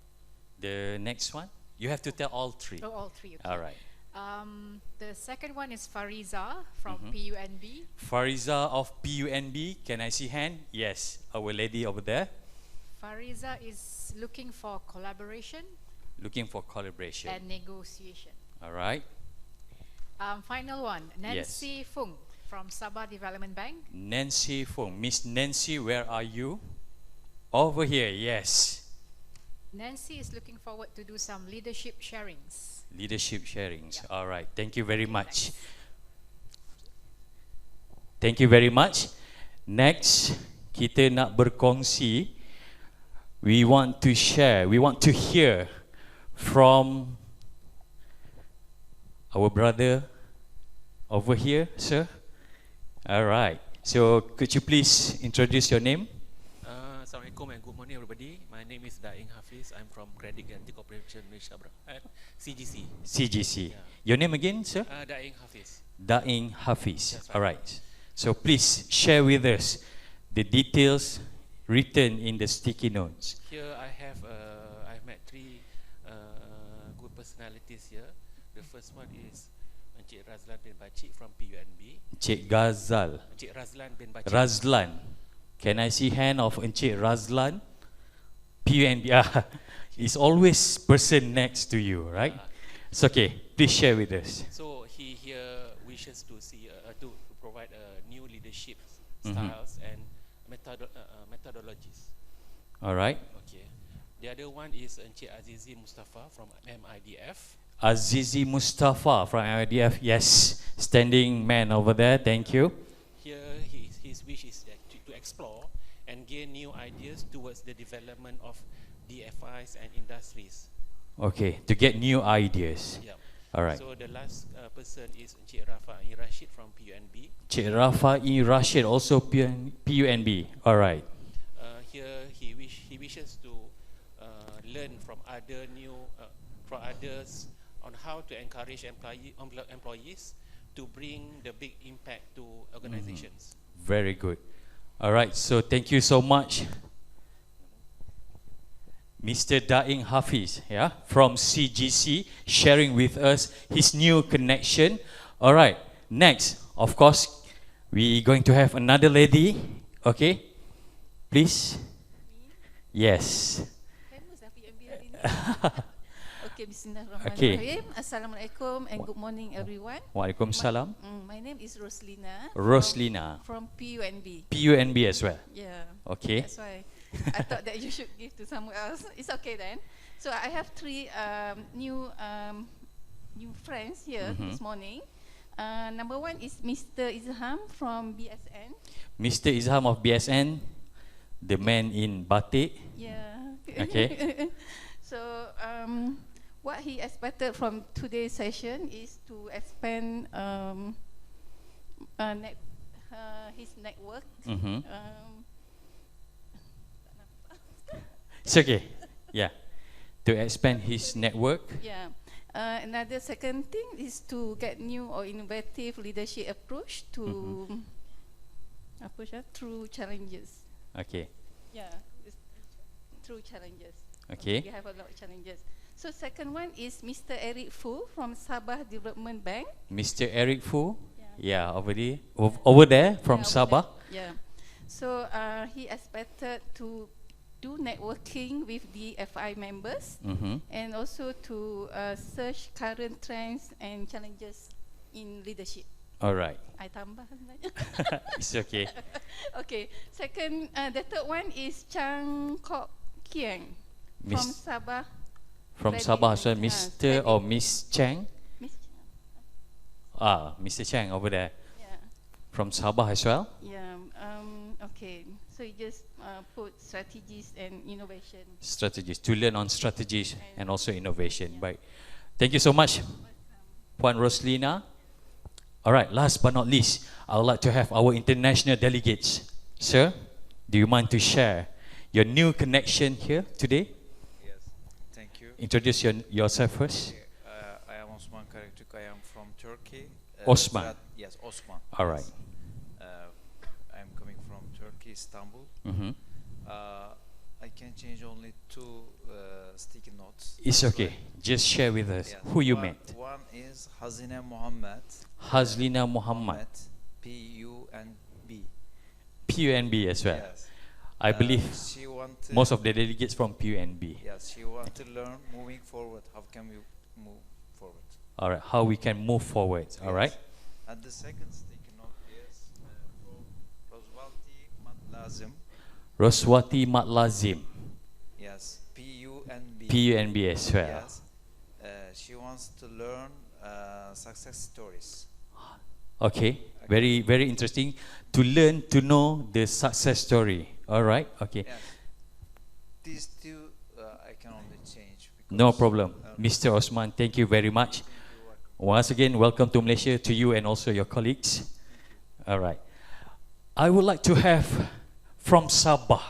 The next one? You have to tell all three. Oh, all three. Okay. All right. The second one is Fariza from PUNB. Fariza of PUNB. Can I see hand? Yes. Our lady over there. Fariza is looking for collaboration. Looking for collaboration. And negotiation. All right. Final one, Nancy Fung from Sabah Development Bank. Nancy Fung. Miss Nancy, where are you? Over here, yes. Nancy is looking forward to do some leadership sharings. Leadership sharings. Yeah. All right. Thank you very much. Thanks. Thank you very much. Next, kita nak berkongsi. We want to share. We want to hear from our brother over here, sir. All right. So, could you please introduce your name? Assalamualaikum Assalamualaikum and good morning everybody. My name is Daing Hafiz. I'm from Credit Guarantee Corporation Malaysia CGC. CGC. Yeah. Your name again, sir? Daing Hafiz. Daing Hafiz. That's right. All right. So please share with us the details written in the sticky notes. Here I've met three good personalities here. The first one is Encik Razlan bin Bacik from PUNB. Encik Ghazal. Encik Razlan bin Bacik. Razlan. Can I see hand of Encik Razlan? PUNB. Ah, it's always person next to you, right? It's okay. Please share with us. So he here wishes to see to provide new leadership Mhm. styles and methodologies. All right. Okay. The other one is Encik Azizi Mustafa from MIDF. Azizi Mustafa from IDF. Yes, standing man over there. Thank you. Here his wish is to explore and gain new ideas towards the development of DFIs and industries. Okay, to get new ideas. Yeah. All right. So the last person is Encik Rafa'i Rashid from PUNB. Encik Rafa'i Rashid, also PUNB. All right. Here he wishes to learn from others on how to encourage employees to bring the big impact to organizations. Very good. All right, so thank you so much, Mr. Daing Hafiz, yeah, from CGC, sharing with us his new connection. All right, next, of course, we going to have another lady. Okay, please. Yes. Famous lah PMB hari ni. Okay, Okay. bismillahirrahmanirrahim. Assalamualaikum and good morning everyone. Waalaikumsalam. My name is Roslina. Roslina. From PUNB. PUNB as well. Yeah. Okay. That's why I thought that you should give to someone else. It's okay then. So I have three new friends here this morning. Number one is Mr. Izham from BSN. Mr. Izham of BSN, the man in batik. Yeah. Okay. So what he expected from today's session is to expand his network. Mhm. It's okay. Yeah. To expand his network. Yeah. Another second thing is to get new or innovative leadership approach to through challenges. Okay. Yeah, through challenges. Okay. We have a lot of challenges. So second one is Mr. Eric Fu from Sabah Development Bank. Mr. Eric Fu. Yeah, over there from Yeah, over Sabah. there. Yeah. So he expected to do networking with the FI members and also to search current trends and challenges in leadership. All right. I tambah sebenarnya. It's okay. Okay. Second, the third one is Chang Kok Kieng from Miss- Sabah. From Credit Sabah, so Union. Mr. or Miss Chang. Miss Mr. Chang over there. Yeah. From Sabah as well. Yeah. Okay. So you just put strategies and innovation. Strategies, to learn on strategies and also innovation. Right. Thank you so much, Puan Roslina. All right, last but not least, I would like to have our international delegates. Sir, do you mind to share your new connection here today? Yes, thank you. Introduce yourself first. I am Osman Karaktuk. I am from Turkey. Osman. Yes, Osman. All right. I am coming from Turkey, Istanbul. Mhm. I can change only two sticky notes. It's okay. Just share with us Yes. who you One- met. One is Hazine Muhammad. Hazlina Muhammad, PUNB. PUNB as well. Yes. I believe she wanted- most of the delegates from PUNB. Yes, she wants to learn moving forward. How can we move forward? All right, how we can move forward. All right. And the second sticky note is from Roswalti Matlazim. Roswati Matlazim, Yes, PUNB. PUNB as well. Yes, she wants to learn success stories. Okay, very very interesting to learn to know the success story. All right. Okay. Yes. These two I can only change. No because, problem. Mr. Osman, thank you very much. Once again, welcome to Malaysia, to you and also your colleagues. All right. I would like to have from Sabah.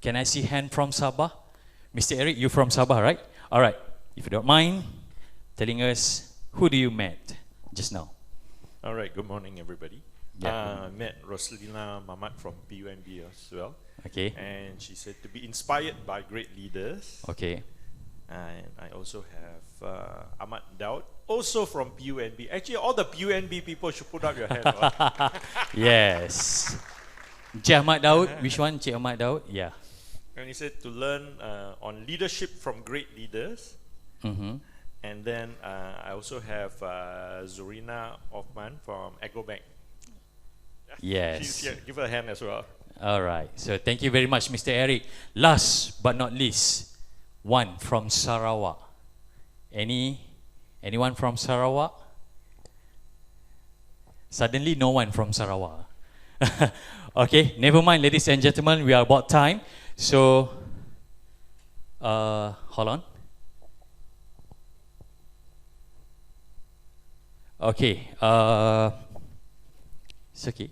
Can I see hand from Sabah? Mr. Eric, you from Sabah, right? All right. If you don't mind telling us, who do you met just now? All right, good morning, everybody. Yeah. I met Rosalina Mamat from PUNB as well. Okay. And she said to be inspired by great leaders. Okay. And I also have Ahmad Daud, also from PUNB. Actually, all the PUNB people should put up your hand. Right? Yes. Cik Ahmad Daud, which one? Cik Ahmad Daud? Yeah. And he said to learn on leadership from great leaders. Mm-hmm. And then I also have Zorina Othman from Agrobank. Yes. She's here. Give her a hand as well. All right. So thank you very much, Mr. Eric. Last but not least, one from Sarawak. Anyone from Sarawak? Suddenly, no one from Sarawak. Okay, never mind, ladies and gentlemen. We are about time. So, hold on. Okay. It's okay.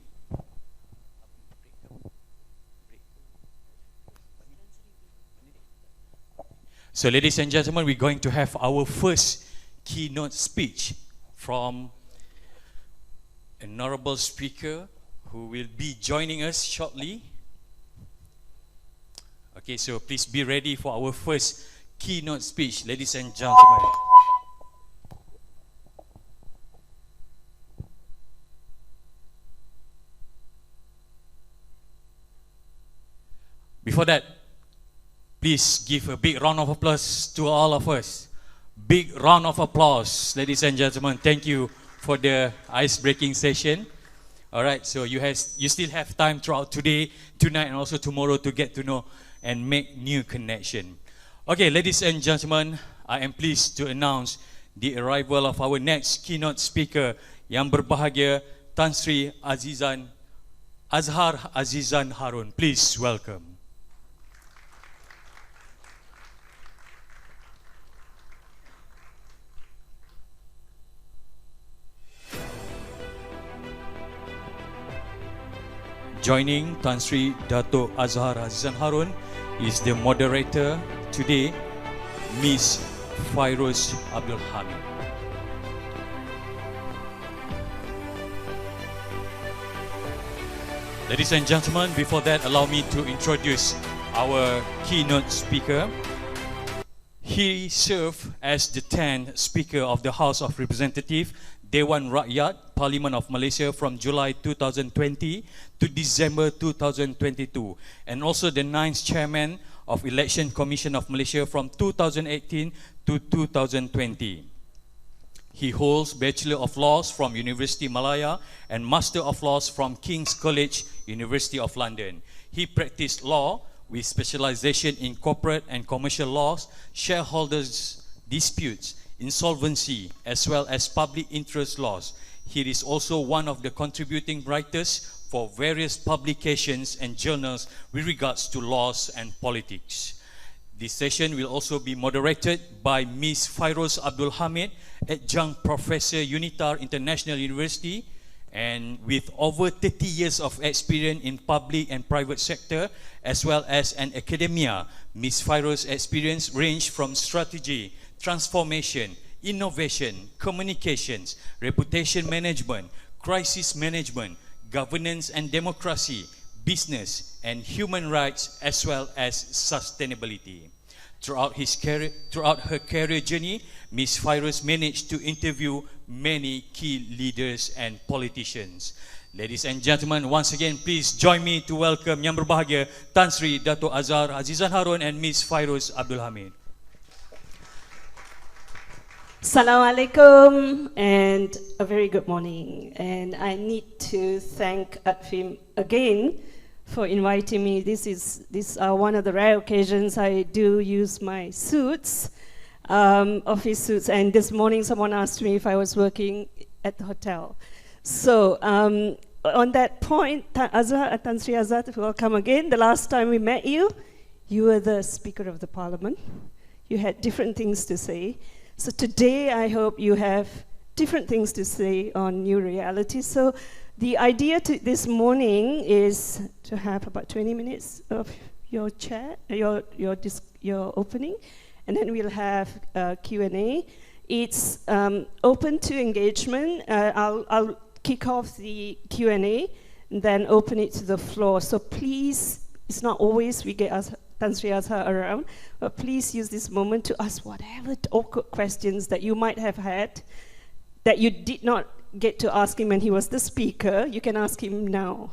So, ladies and gentlemen, we're going to have our first keynote speech from an honorable speaker who will be joining us shortly. Okay, so please be ready for our first keynote speech, ladies and gentlemen. Before that, please give a big round of applause to all of us. Big round of applause, ladies and gentlemen. Thank you for the ice-breaking session. All right, so you still have time throughout today, tonight, and also tomorrow to get to know and make new connection. Okay, ladies and gentlemen, I am pleased to announce the arrival of our next keynote speaker, yang berbahagia Tan Sri Azhar Azizan Harun. Please welcome. Joining Tan Sri Dato' Azhar Azizan Harun is the moderator today, Ms. Fairuz Abdul Hamid. Ladies and gentlemen, before that, allow me to introduce our keynote speaker. He served as the 10th Speaker of the House of Representatives, Dewan Rakyat, Parliament of Malaysia from July 2020 to December 2022, and also the 9th Chairman of Election Commission of Malaysia from 2018 to 2020. He holds Bachelor of Laws from University Malaya and Master of Laws from King's College, University of London. He practiced law with specialization in corporate and commercial laws, shareholders disputes, insolvency, as well as public interest laws. He is also one of the contributing writers for various publications and journals with regards to laws and politics. This session will also be moderated by Ms. Fairuz Abdul Hamid, Adjunct Professor, UNITAR International University, and with over 30 years of experience in public and private sector, as well as an academia. Ms. Fairuz's experience range from strategy, transformation, innovation, communications, reputation management, crisis management, governance and democracy, business and human rights, as well as sustainability. Throughout her career journey, Ms. Fairuz managed to interview many key leaders and politicians. Ladies and gentlemen, once again, please join me to welcome Yang Berbahagia Tan Sri Dato' Azhar Azizan Harun and Ms. Fairuz Abdul Hamid. Assalamualaikum and a very good morning. And I need to thank ADFIM again for inviting me. This is one of the rare occasions I do use my suits, office suits. And this morning someone asked me if I was working at the hotel. So on that point, Tan Sri Azhar, welcome again. The last time we met you, you were the Speaker of the Parliament. You had different things to say. So today I hope you have different things to say on new realities. So the idea this morning is to have about 20 minutes of your chat, your opening, and then we'll have Q&A. It's open to engagement. I'll kick off the Q&A and then open it to the floor. So please, it's not always we get Tan Sri Azhar around, but please use this moment to ask whatever awkward questions that you might have had that you did not get to ask him when he was the speaker. You can ask him now.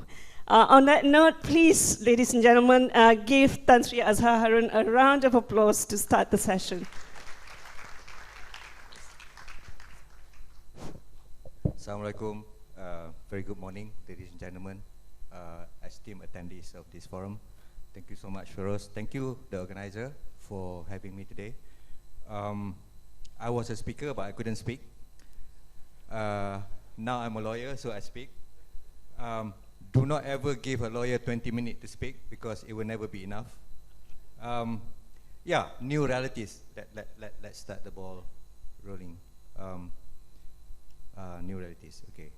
On that note, please, ladies and gentlemen, give Tan Sri Azhar Harun a round of applause to start the session. Assalamualaikum. Very good morning, ladies and gentlemen, esteemed attendees of this forum. Thank you so much, Feroz. Thank you, the organizer, for having me today. I was a speaker, but I couldn't speak. Now I'm a lawyer, so I speak. Do not ever give a lawyer 20 minutes to speak, because it will never be enough. Yeah, new realities. Let's start the ball rolling. New realities, okay.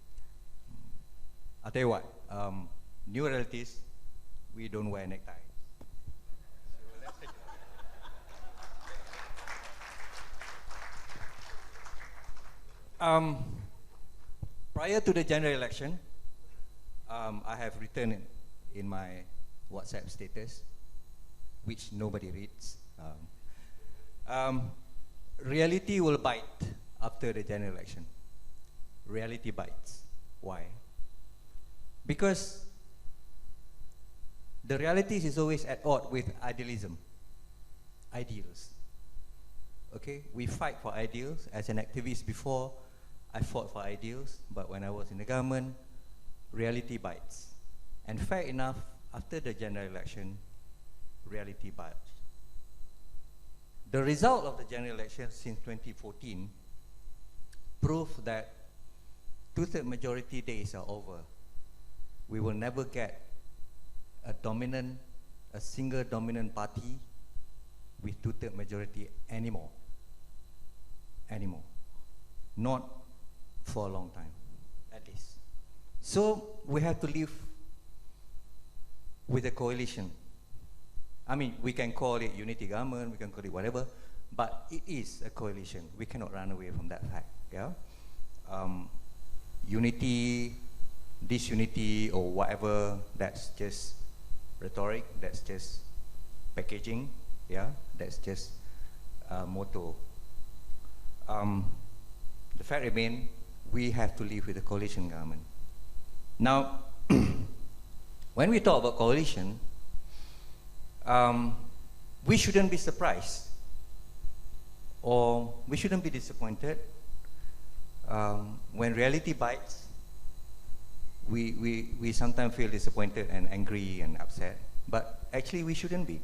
I'll tell you what, new realities, we don't wear neckties. So let's take it. Prior to the general election, I have written in my WhatsApp status, which nobody reads. Reality will bite after the general election. Reality bites. Why? Because the realities is always at odds with idealism. Ideals. Okay? We fight for ideals. As an activist before, I fought for ideals, but when I was in the government, reality bites. And fair enough, after the general election, reality bites. The result of the general election since 2014 proved that two-thirds majority days are over. We will never get a single dominant party with two-thirds majority anymore. Not for a long time, at least. So we have to live with a coalition. I mean, we can call it unity government, we can call it whatever, but it is a coalition. We cannot run away from that fact. Yeah. Unity, disunity, or whatever, that's just rhetoric, that's just packaging, yeah, that's just motto. The fact remains, we have to live with a coalition government. Now, when we talk about coalition, we shouldn't be surprised, or we shouldn't be disappointed. When reality bites, we sometimes feel disappointed and angry and upset, but actually we shouldn't be.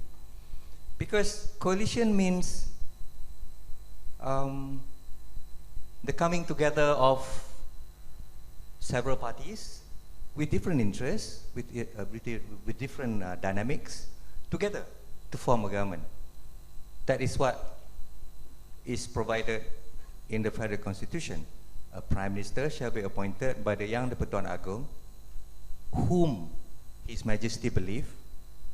Because coalition means the coming together of several parties with different interests, with different dynamics, together to form a government. That is what is provided in the Federal Constitution. A Prime Minister shall be appointed by the Yang di-Pertuan Agong, whom His Majesty believes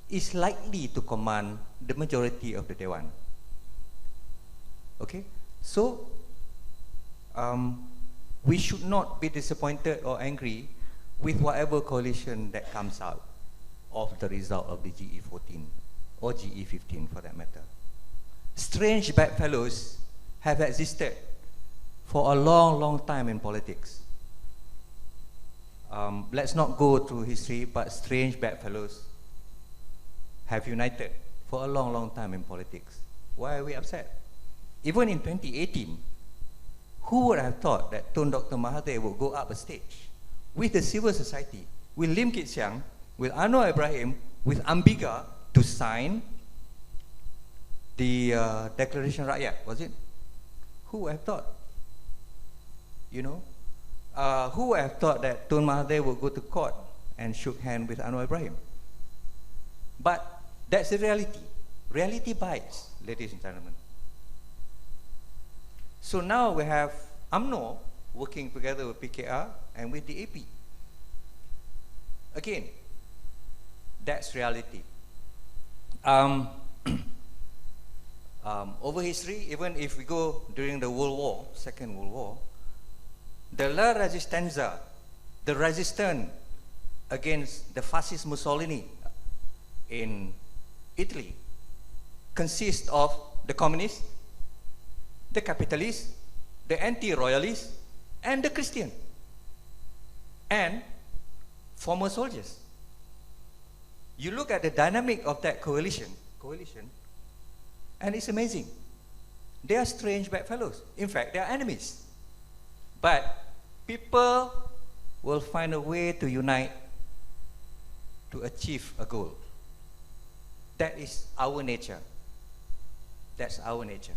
is likely to command the majority of the Dewan. Okay? So, we should not be disappointed or angry with whatever coalition that comes out of the result of the GE14 or GE15 for that matter. Strange bedfellows have existed for a long time in politics. Let's not go through history, but strange bedfellows have united for a long time in politics. Why are we upset? Even in 2018, who would have thought that Tun Dr. Mahathir would go up a stage with the civil society, with Lim Kit Siang, with Anwar Ibrahim, with Ambiga to sign the Declaration Rakyat, was it? Who would have thought? You know, who would have thought that Tun Mahathir would go to court and shook hands with Anwar Ibrahim? But that's the reality. Reality bites, ladies and gentlemen. So now we have UMNO working together with PKR and with the AP. Again, that's reality. um, over history, even if we go during the World War, Second World War, the La Resistenza, the resistance against the fascist Mussolini in Italy, consists of the communists, the capitalists, the anti-royalists, and the Christian, and former soldiers. You look at the dynamic of that coalition, and it's amazing. They are strange bedfellows. In fact, they are enemies. But people will find a way to unite to achieve a goal. That is our nature. That's our nature.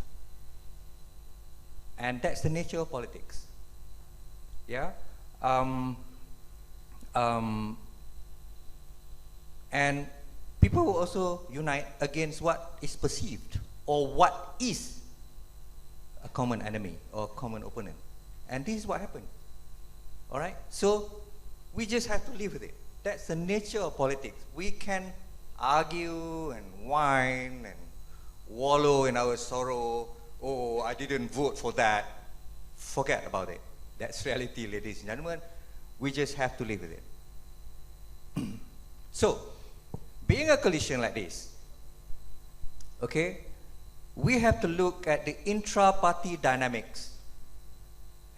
And that's the nature of politics. Yeah? And people will also unite against what is perceived or what is a common enemy or common opponent. And this is what happened. All right? So we just have to live with it. That's the nature of politics. We can argue and whine and wallow in our sorrow. Oh, I didn't vote for that. Forget about it. That's reality, ladies and gentlemen. We just have to live with it. So, being a coalition like this, okay, we have to look at the intra-party dynamics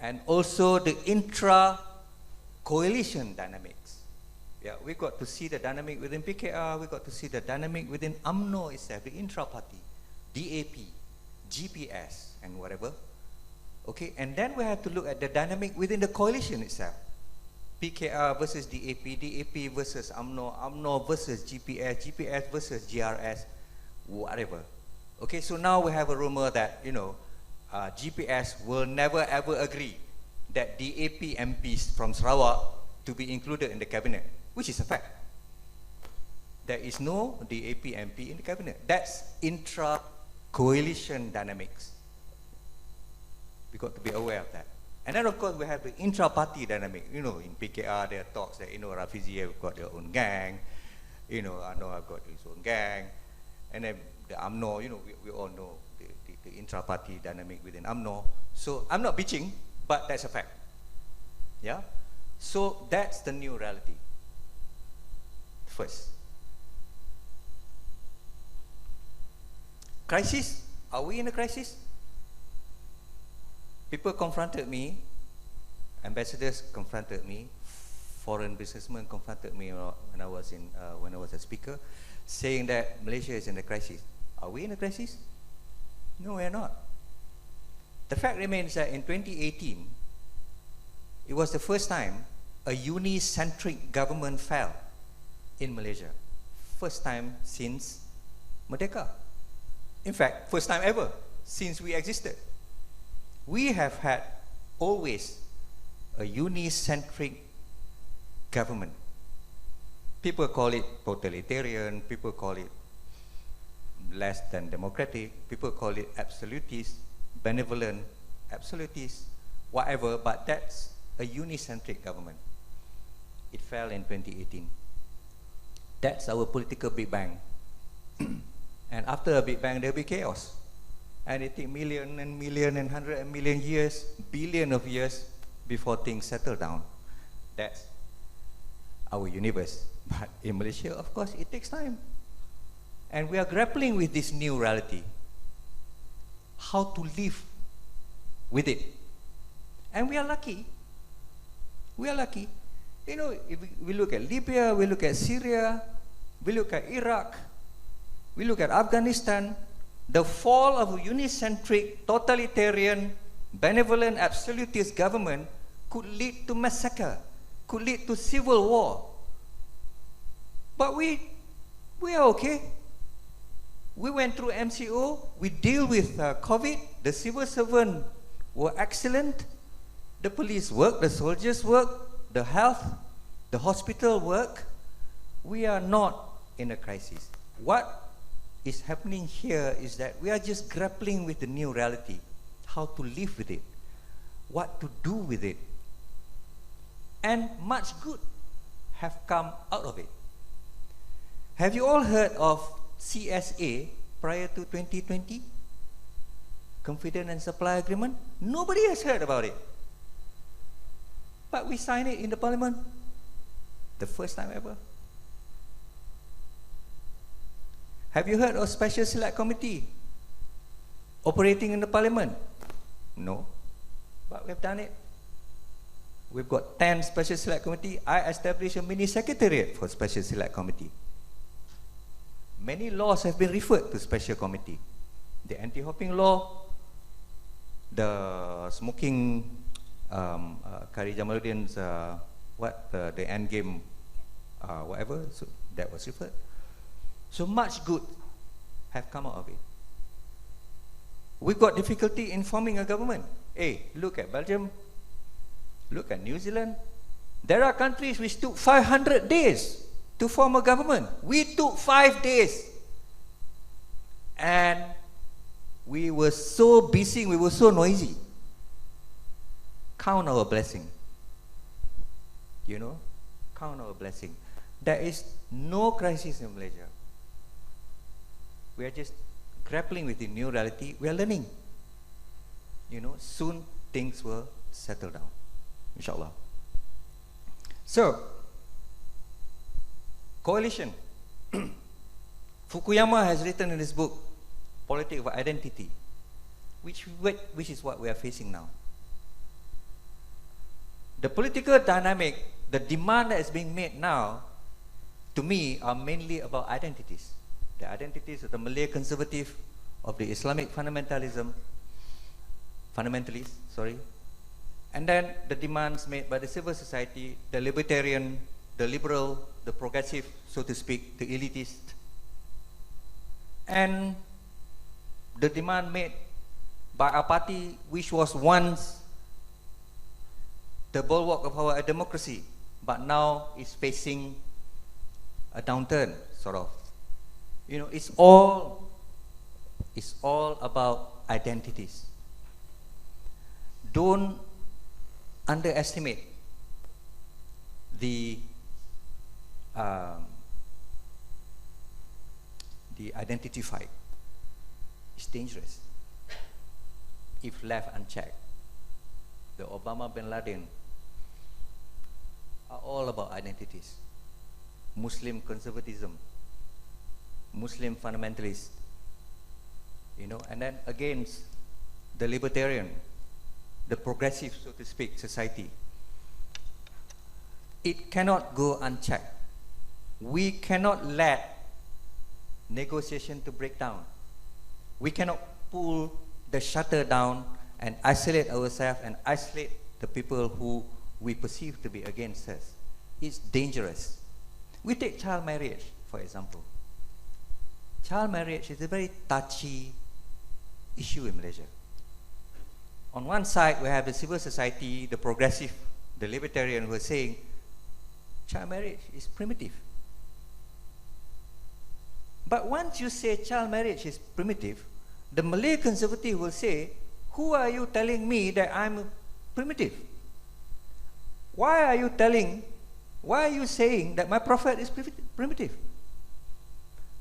and also the intra-coalition dynamics. Yeah, we got to see the dynamic within PKR, we got to see the dynamic within UMNO itself, the intra-party, DAP, GPS, and whatever. Okay, and then we have to look at the dynamic within the coalition itself. PKR versus DAP, DAP versus UMNO, UMNO versus GPS, GPS versus GRS, whatever. Okay, so now we have a rumor that, you know, GPS will never ever agree that DAP MPs from Sarawak to be included in the cabinet, which is a fact. There is no DAP MP in the cabinet. That's intra-coalition dynamics. We got to be aware of that. And then of course we have the intra-party dynamic. You know, in PKR there are talks that, you know, Rafizi have got their own gang, you know, Anwar have got his own gang, and then the UMNO, you know, we all know the intra-party dynamic within UMNO. So I'm not bitching, but that's a fact. Yeah? So that's the new reality. First. Crisis? Are we in a crisis? People confronted me, ambassadors confronted me, foreign businessmen confronted me when I was a speaker, saying that Malaysia is in a crisis. Are we in a crisis? No, we are not. The fact remains that in 2018, it was the first time a uni-centric government fell in Malaysia. First time since Merdeka. In fact, first time ever since we existed. We have had always a uni-centric government. People call it totalitarian, people call it less than democratic, people call it absolutist, benevolent, absolutist, whatever, but that's a uni-centric government. It fell in 2018. That's our political Big Bang. And after a Big Bang, there'll be chaos. And it takes million and million and 100 million years, billion of years before things settle down. That's our universe. But in Malaysia, of course, it takes time. And we are grappling with this new reality. How to live with it. And we are lucky. We are lucky. You know, if we look at Libya, we look at Syria, we look at Iraq, we look at Afghanistan, the fall of a unicentric, totalitarian, benevolent, absolutist government could lead to massacre, could lead to civil war. But we are okay. We went through MCO, we deal with COVID, the civil servants were excellent, the police work, the soldiers work, the health, the hospital work. We are not in a crisis. What is happening here is that we are just grappling with the new reality, how to live with it, what to do with it. And much good have come out of it. Have you all heard of CSA prior to 2020? Confidence and Supply Agreement? Nobody has heard about it. But we signed it in the Parliament. The first time ever. Have you heard of Special Select Committee operating in the Parliament? No. But we've done it. We've got 10 Special Select Committee. I established a mini secretariat for Special Select Committee. Many laws have been referred to Special Committee. The anti-hopping law, the smoking, Kari Jamaluddin's, the end game, whatever, so that was referred. So much good have come out of it. We've got difficulty in forming a government. Hey, look at Belgium, look at New Zealand. There are countries which took 500 days to form a government. We took 5 days. And we were so busy, we were so noisy. Count our blessing. You know, count our blessing. There is no crisis in Malaysia. We are just grappling with the new reality. We are learning. You know, soon things will settle down, inshallah. So, coalition. Fukuyama has written in his book, Politics of Identity, which is what we are facing now. The political dynamic, the demand that is being made now, to me, are mainly about identities. The identities of the Malay conservative, of the Islamic fundamentalists, and then the demands made by the civil society, the libertarian, the liberal, the progressive, so to speak, the elitist, and the demand made by a party which was once the bulwark of our democracy, but now is facing a downturn, sort of. You know, it's all about identities. Don't underestimate the identity fight. It's dangerous if left unchecked. The Obama bin Laden are all about identities. Muslim conservatism, Muslim fundamentalists, you know, and then against the libertarian, the progressive, so to speak, society. It cannot go unchecked. We cannot let negotiation to break down. We cannot pull the shutter down and isolate ourselves and isolate the people who we perceive to be against us. It's dangerous. We take child marriage, for example. Child marriage is a very touchy issue in Malaysia. On one side, we have the civil society, the progressive, the libertarian, who are saying child marriage is primitive. But once you say child marriage is primitive, the Malay conservative will say, who are you telling me that I'm primitive? Why are you saying that my prophet is primitive?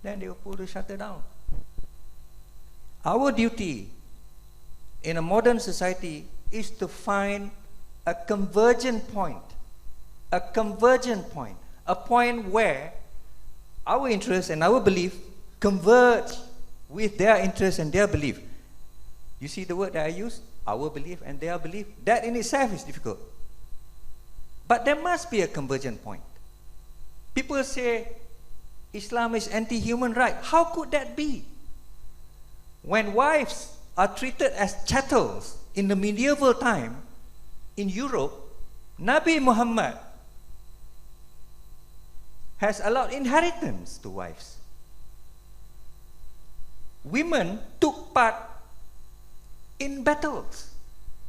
Then they will pull the shutter down. Our duty in a modern society is to find a convergent point, a point where our interests and our belief converge with their interests and their belief. You see the word that I use? Our belief and their belief. That in itself is difficult. But there must be a convergent point. People say Islam is anti-human right. How could that be? When wives are treated as chattels in the medieval time in Europe, Nabi Muhammad has allowed inheritance to wives. Women took part in battles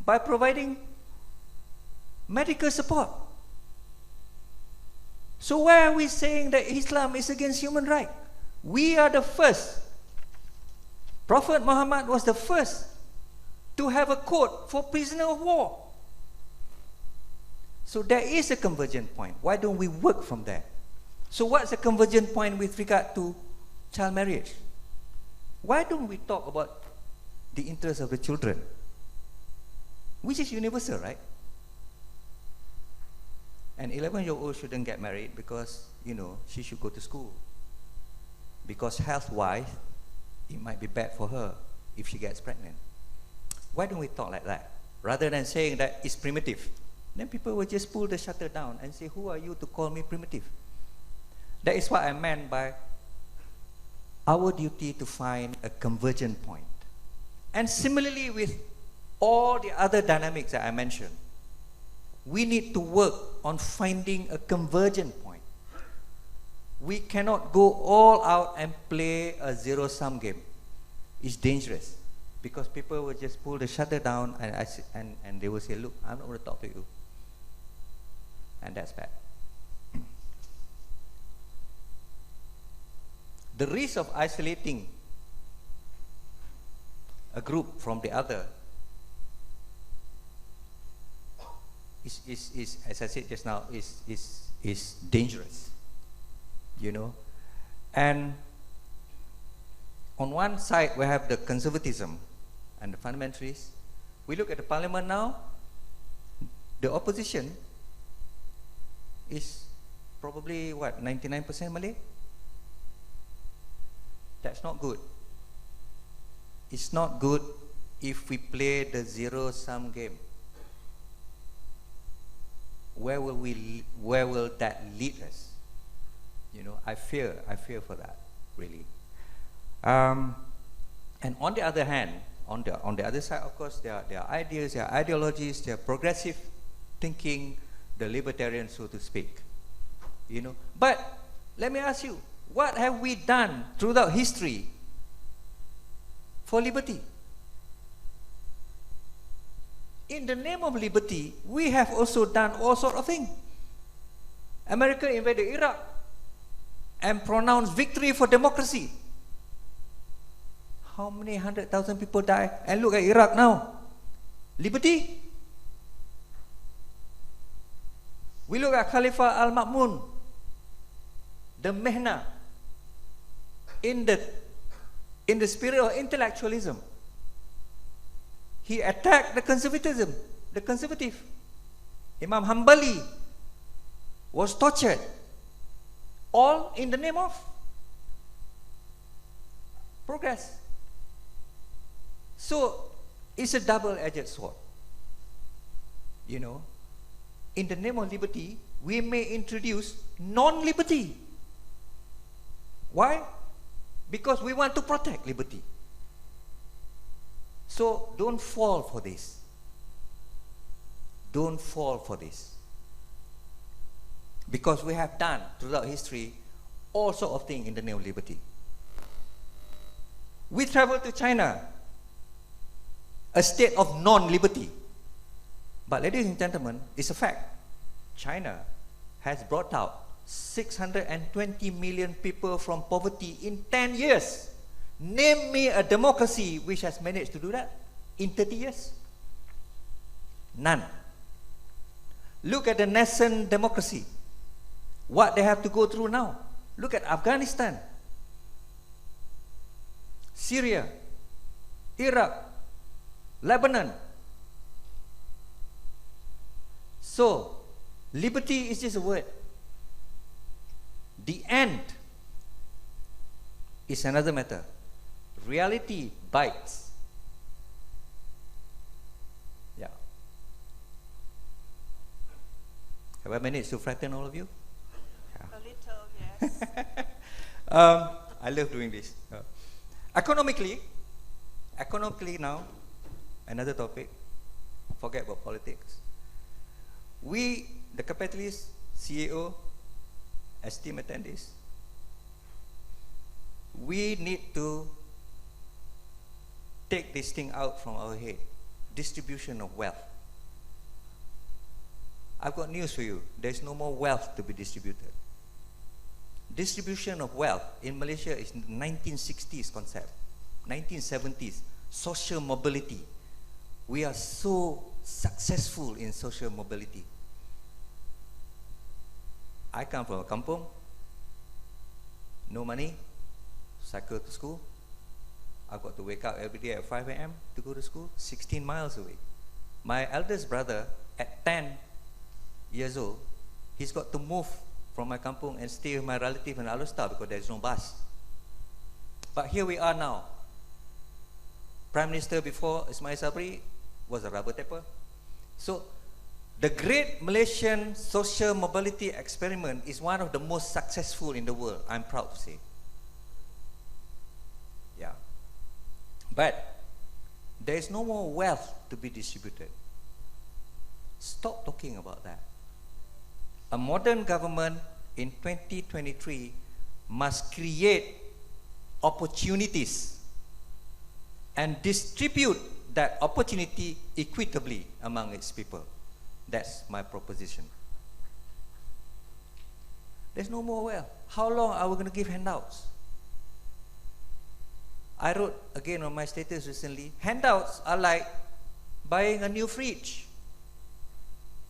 by providing medical support. So why are we saying that Islam is against human rights? We are the first. Prophet Muhammad was the first to have a court for prisoner of war. So there is a convergent point. Why don't we work from there? So what's the convergent point with regard to child marriage. Why don't we talk about the interests of the children, which is universal, right? An 11-year-old shouldn't get married because, you know, she should go to school. Because health-wise, it might be bad for her if she gets pregnant. Why don't we talk like that? Rather than saying that it's primitive. Then people will just pull the shutter down and say, who are you to call me primitive? That is what I meant by our duty to find a convergent point. And similarly with all the other dynamics that I mentioned, we need to work on finding a convergent point. We cannot go all out and play a zero-sum game. It's dangerous because people will just pull the shutter down and they will say, look, I'm not going to talk to you. And that's bad. The risk of isolating a group from the other is as I said just now, is dangerous, you know. And on one side we have the conservatism and the fundamentalists. We look at the parliament now, the opposition is probably what, 99% Malay? That's not good. It's not good if we play the zero-sum game. Where will that lead us? You know, I fear for that, really. And on the other hand, on the other side, of course, there are ideas, there are ideologies, there are progressive thinking, the libertarians, so to speak. You know, but let me ask you, what have we done throughout history for liberty? In the name of liberty, we have also done all sorts of things. America invaded Iraq and pronounced victory for democracy. How many 100,000 people died? And look at Iraq now. Liberty. We look at Khalifa al-Ma'mun, the Mehna, in the spirit of intellectualism. He attacked the conservative. Imam Hanbali was tortured, all in the name of progress. So it's a double-edged sword. You know, in the name of liberty, we may introduce non-liberty. Why? Because we want to protect liberty. So don't fall for this. Don't fall for this. Because we have done throughout history all sorts of things in the name of liberty. We traveled to China, a state of non-liberty. But ladies and gentlemen, it's a fact. China has brought out 620 million people from poverty in 10 years. Name me a democracy which has managed to do that in 30 years. None. Look at the nascent democracy. What they have to go through now. Look at Afghanistan, Syria, Iraq, Lebanon. So, liberty is just a word. The end is another matter. Reality bites. Yeah. Have I managed to frighten all of you? A little, yes. I love doing this. Economically now, another topic. Forget about politics. We, the capitalists, CEO, esteemed attendees, we need to take this thing out from our head. Distribution of wealth. I've got news for you. There's no more wealth to be distributed. Distribution of wealth in Malaysia is 1960s concept, 1970s, social mobility. We are so successful in social mobility. I come from a kampung, no money, cycle to school. I've got to wake up every day at 5 a.m. to go to school, 16 miles away. My eldest brother, at 10 years old, he's got to move from my kampung and stay with my relative in Alustar because there's no bus. But here we are now. Prime Minister before Ismail Sabri was a rubber tapper. So the Great Malaysian Social Mobility Experiment is one of the most successful in the world, I'm proud to say. Yeah. But there is no more wealth to be distributed. Stop talking about that. A modern government in 2023 must create opportunities and distribute that opportunity equitably among its people. That's my proposition. There's no more wealth. How long are we going to give handouts? I wrote again on my status recently, handouts are like buying a new fridge.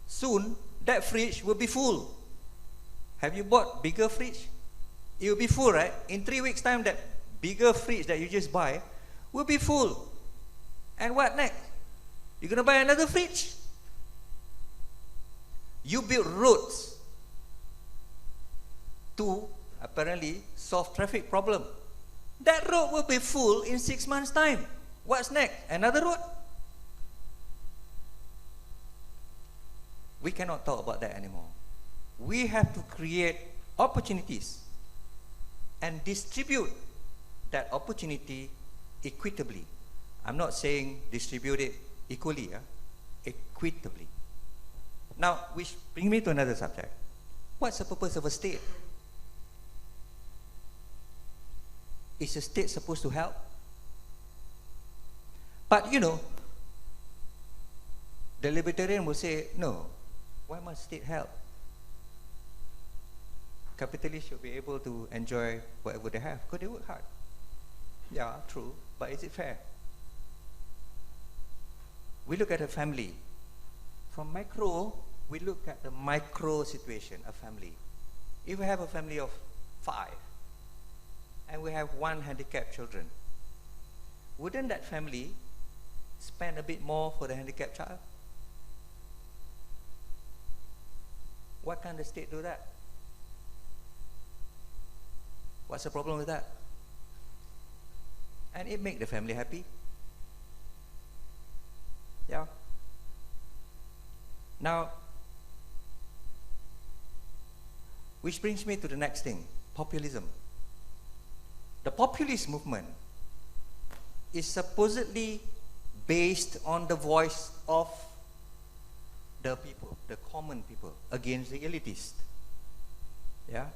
Soon, that fridge will be full. Have you bought bigger fridge? It will be full, right? In 3 weeks' time, that bigger fridge that you just buy will be full. And what next? You're going to buy another fridge? You build roads to apparently solve traffic problem. That road will be full in 6 months' time. What's next? Another road? We cannot talk about that anymore. We have to create opportunities and distribute that opportunity equitably. I'm not saying distribute it equally, equitably. Now, which brings me to another subject. What's the purpose of a state? Is a state supposed to help? But you know, the libertarian will say, no, why must state help? Capitalists should be able to enjoy whatever they have because they work hard. Yeah, true, but is it fair? We look at a family. From macro, we look at the micro situation, a family. If we have a family of 5 and we have 1 handicapped children, wouldn't that family spend a bit more for the handicapped child? Why can't the state do that? What's the problem with that? And it makes the family happy. Yeah. Now, which brings me to the next thing, populism. The populist movement is supposedly based on the voice of the people, the common people, against the elitist. Yeah?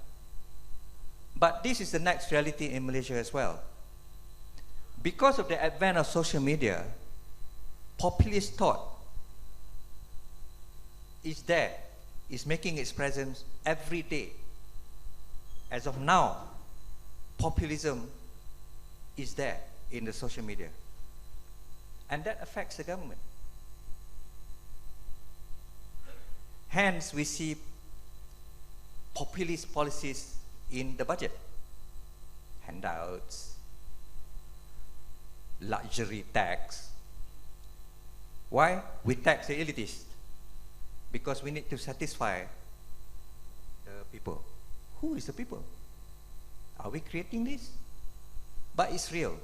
But this is the next reality in Malaysia as well. Because of the advent of social media, populist thought is there, is making its presence every day. As of now, populism is there in the social media. And that affects the government. Hence, we see populist policies in the budget. Handouts, luxury tax. Why? We tax the elitists. Because we need to satisfy the people. Who is the people? Are we creating this? But it's real.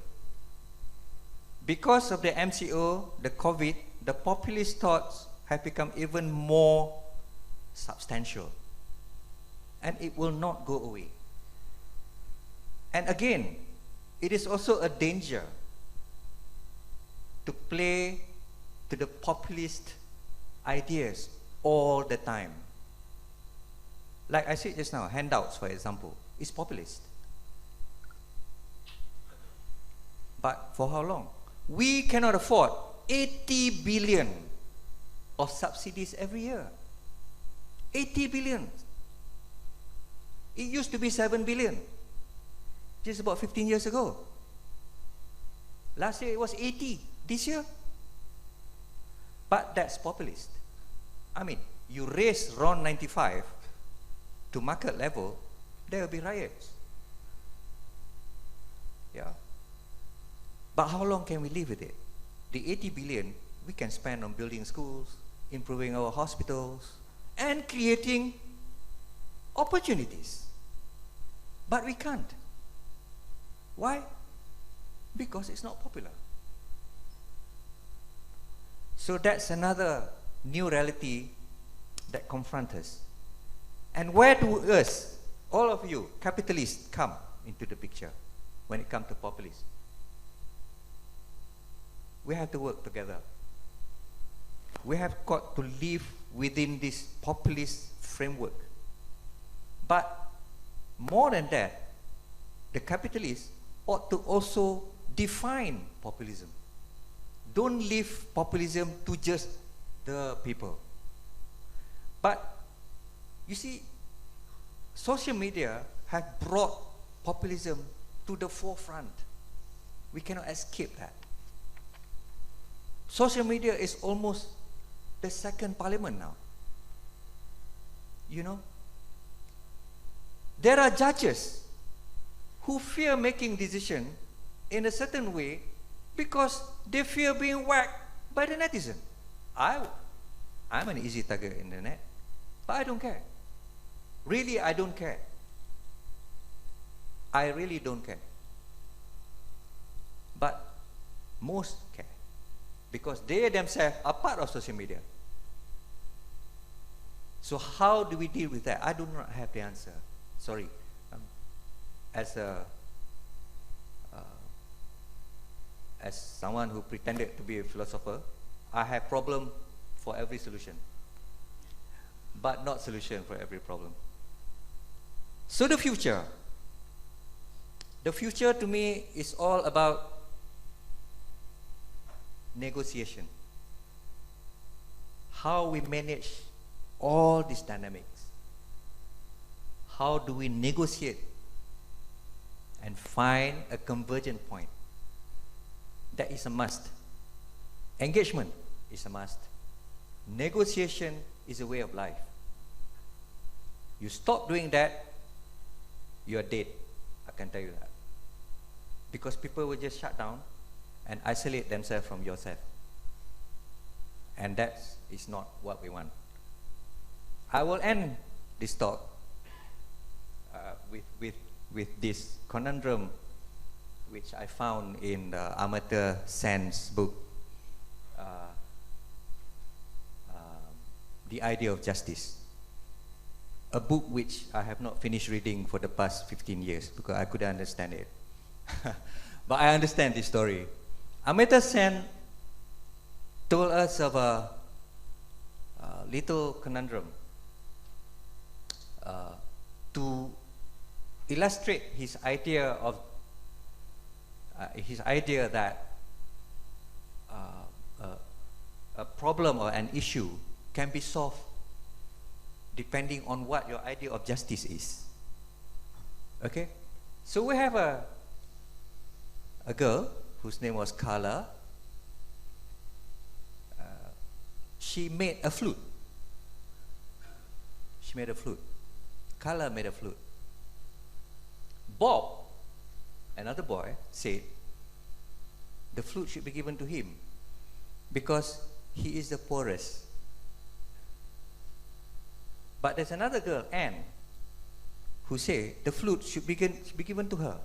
Because of the MCO, the COVID, the populist thoughts have become even more substantial. And it will not go away. And again, it is also a danger to play to the populist ideas all the time. Like I said just now, handouts, for example, is populist. But for how long? We cannot afford 80 billion of subsidies every year. 80 billion. It used to be 7 billion just about 15 years ago. Last year it was 80. This year? But that's populist. I mean, you raise RON 95 to market level, there will be riots. Yeah. But how long can we live with it? The 80 billion we can spend on building schools, improving our hospitals, and creating opportunities. But we can't. Why? Because it's not popular. So that's another new reality that confronts us. And where do us, all of you, capitalists, come into the picture when it comes to populism? We have to work together. We have got to live within this populist framework. But more than that, the capitalists ought to also define populism. Don't leave populism to just the people. But you see, social media have brought populism to the forefront. We cannot escape that. Social media is almost the second parliament now. You know? There are judges who fear making decisions in a certain way because they fear being whacked by the netizen. I'm an easy target in the net, but I don't care. Really, I don't care. I really don't care. But most care, because they themselves are part of social media. So how do we deal with that? I do not have the answer. Sorry. As someone who pretended to be a philosopher, I have problem for every solution, but not solution for every problem. So the future to me is all about negotiation. How we manage all these dynamics. How do we negotiate and find a convergent point? That is a must. Engagement is a must. Negotiation is a way of life. You stop doing that, you are dead. I can tell you that. Because people will just shut down and isolate themselves from yourself. And that is not what we want. I will end this talk with this conundrum which I found in Amartya Sen's book, The Idea of Justice. A book which I have not finished reading for the past 15 years because I couldn't understand it. But I understand this story. Amartya Sen told us of a little conundrum to illustrate his idea that a problem or an issue can be solved depending on what your idea of justice is. Okay? So we have a girl whose name was Carla. She made a flute. She made a flute. Carla made a flute. Bob, another boy, said the flute should be given to him because he is the poorest. But there's another girl, Anne, who said the flute should be given to her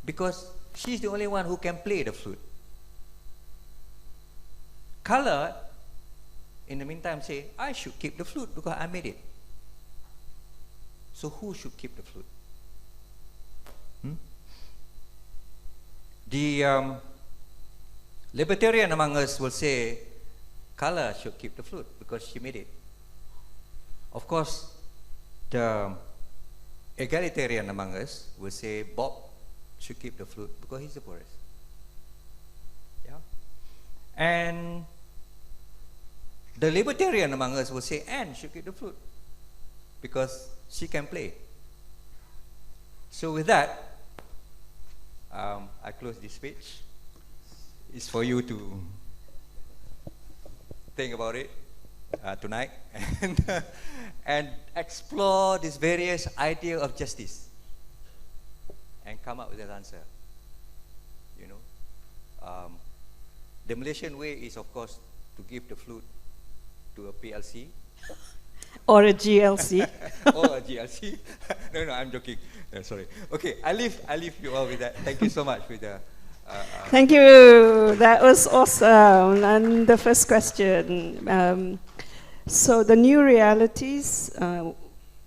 because she's the only one who can play the flute. Carla, in the meantime, say, I should keep the flute because I made it. So who should keep the flute? The libertarian among us will say, Carla should keep the flute because she made it. Of course, the egalitarian among us will say, Bob should keep the flute because he's the poorest. Yeah. And the libertarian among us will say, Anne should keep the flute because she can play. So with that, I close this speech. It's for you to think about it tonight and explore this various idea of justice and come come up with an answer. You know, the Malaysian way is, of course, to give the flute to a PLC. Or a GLC. Or a GLC. No, I'm joking. No, sorry. Okay, I leave you all with that. Thank you so much with the. Thank you. That was awesome. And the first question. So the new realities,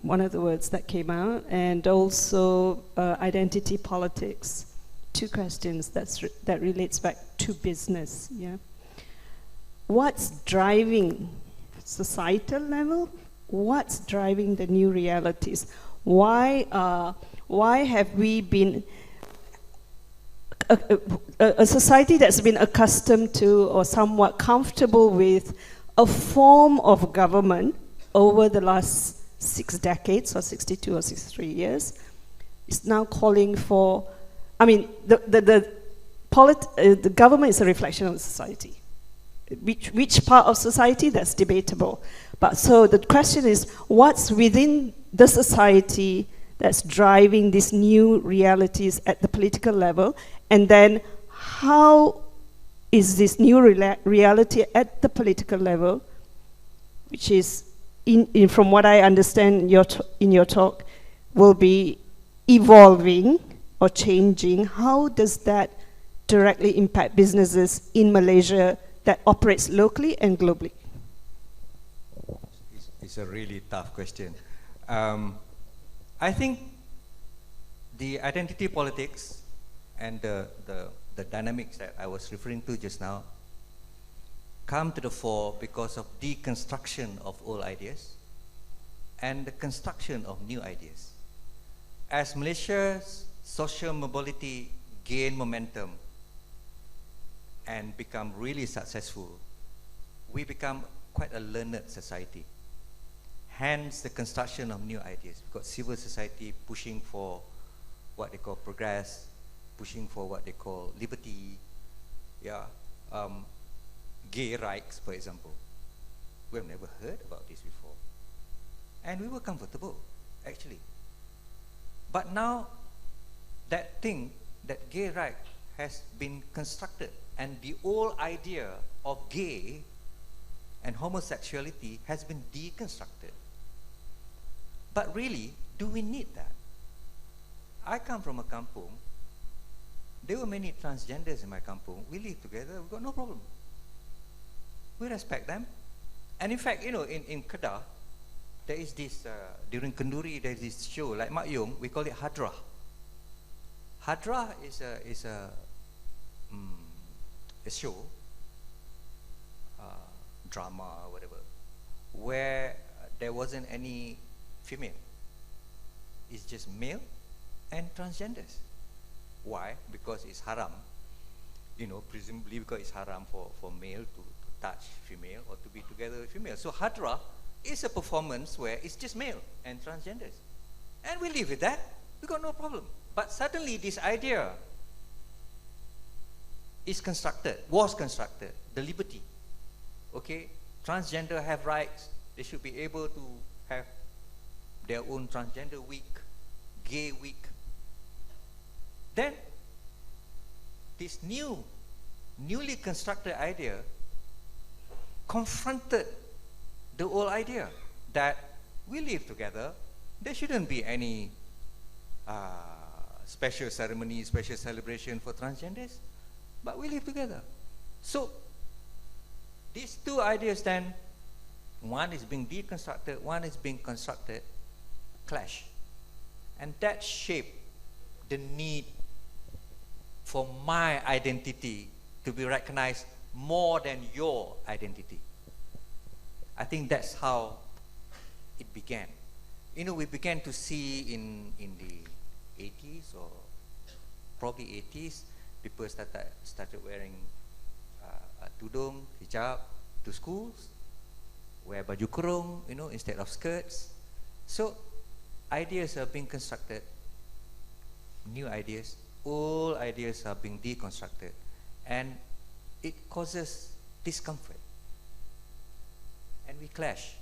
one of the words that came out, and also identity politics. Two questions that relates back to business. Yeah. What's driving societal level? What's driving the new realities? Why have we been a society that's been accustomed to or somewhat comfortable with a form of government over the last 6 decades or 62 or 63 years is now calling for, I mean, the government is a reflection of society. Which part of society, that's debatable. But so the question is, what's within the society that's driving these new realities at the political level? And then how is this new reality at the political level, which is, from what I understand in your talk, will be evolving or changing? How does that directly impact businesses in Malaysia that operates locally and globally? It's a really tough question. I think the identity politics and the dynamics that I was referring to just now come to the fore because of deconstruction of old ideas and the construction of new ideas. As Malaysia's social mobility gain momentum and become really successful, we become quite a learned society. Hence the construction of new ideas. We've got civil society pushing for what they call progress, pushing for what they call liberty, gay rights, for example. We've never heard about this before. And we were comfortable, actually. But now, that thing, that gay right, has been constructed, and the old idea of gay and homosexuality has been deconstructed. But really, do we need that? I come from a kampung. There were many transgenders in my kampung. We live together, we've got no problem. We respect them. And in fact, you know, in Kedah, there is this, during Kenduri, there is this show, like Mak Yong, we call it Hadrah. Hadrah is a show, drama or whatever, where there wasn't any female. It's just male and transgenders. Why? Because it's haram. You know, presumably because it's haram for male to touch female or to be together with female. So Hadrah is a performance where it's just male and transgenders. And we live with that. We got no problem. But suddenly this idea is constructed, was constructed, the liberty. Okay, transgender have rights. They should be able to have their own transgender week, gay week. Then this newly constructed idea confronted the old idea that we live together. There shouldn't be any special ceremony, special celebration for transgenders, but we live together. So these two ideas then, one is being deconstructed, one is being constructed, clash. And that shaped the need for my identity to be recognized more than your identity. I think that's how it began. You know, we began to see in the 80s or probably 80s, people started wearing tudung, hijab to schools, wear baju kurung, you know, instead of skirts. So ideas are being constructed, new ideas, old ideas are being deconstructed, and it causes discomfort. And we clash.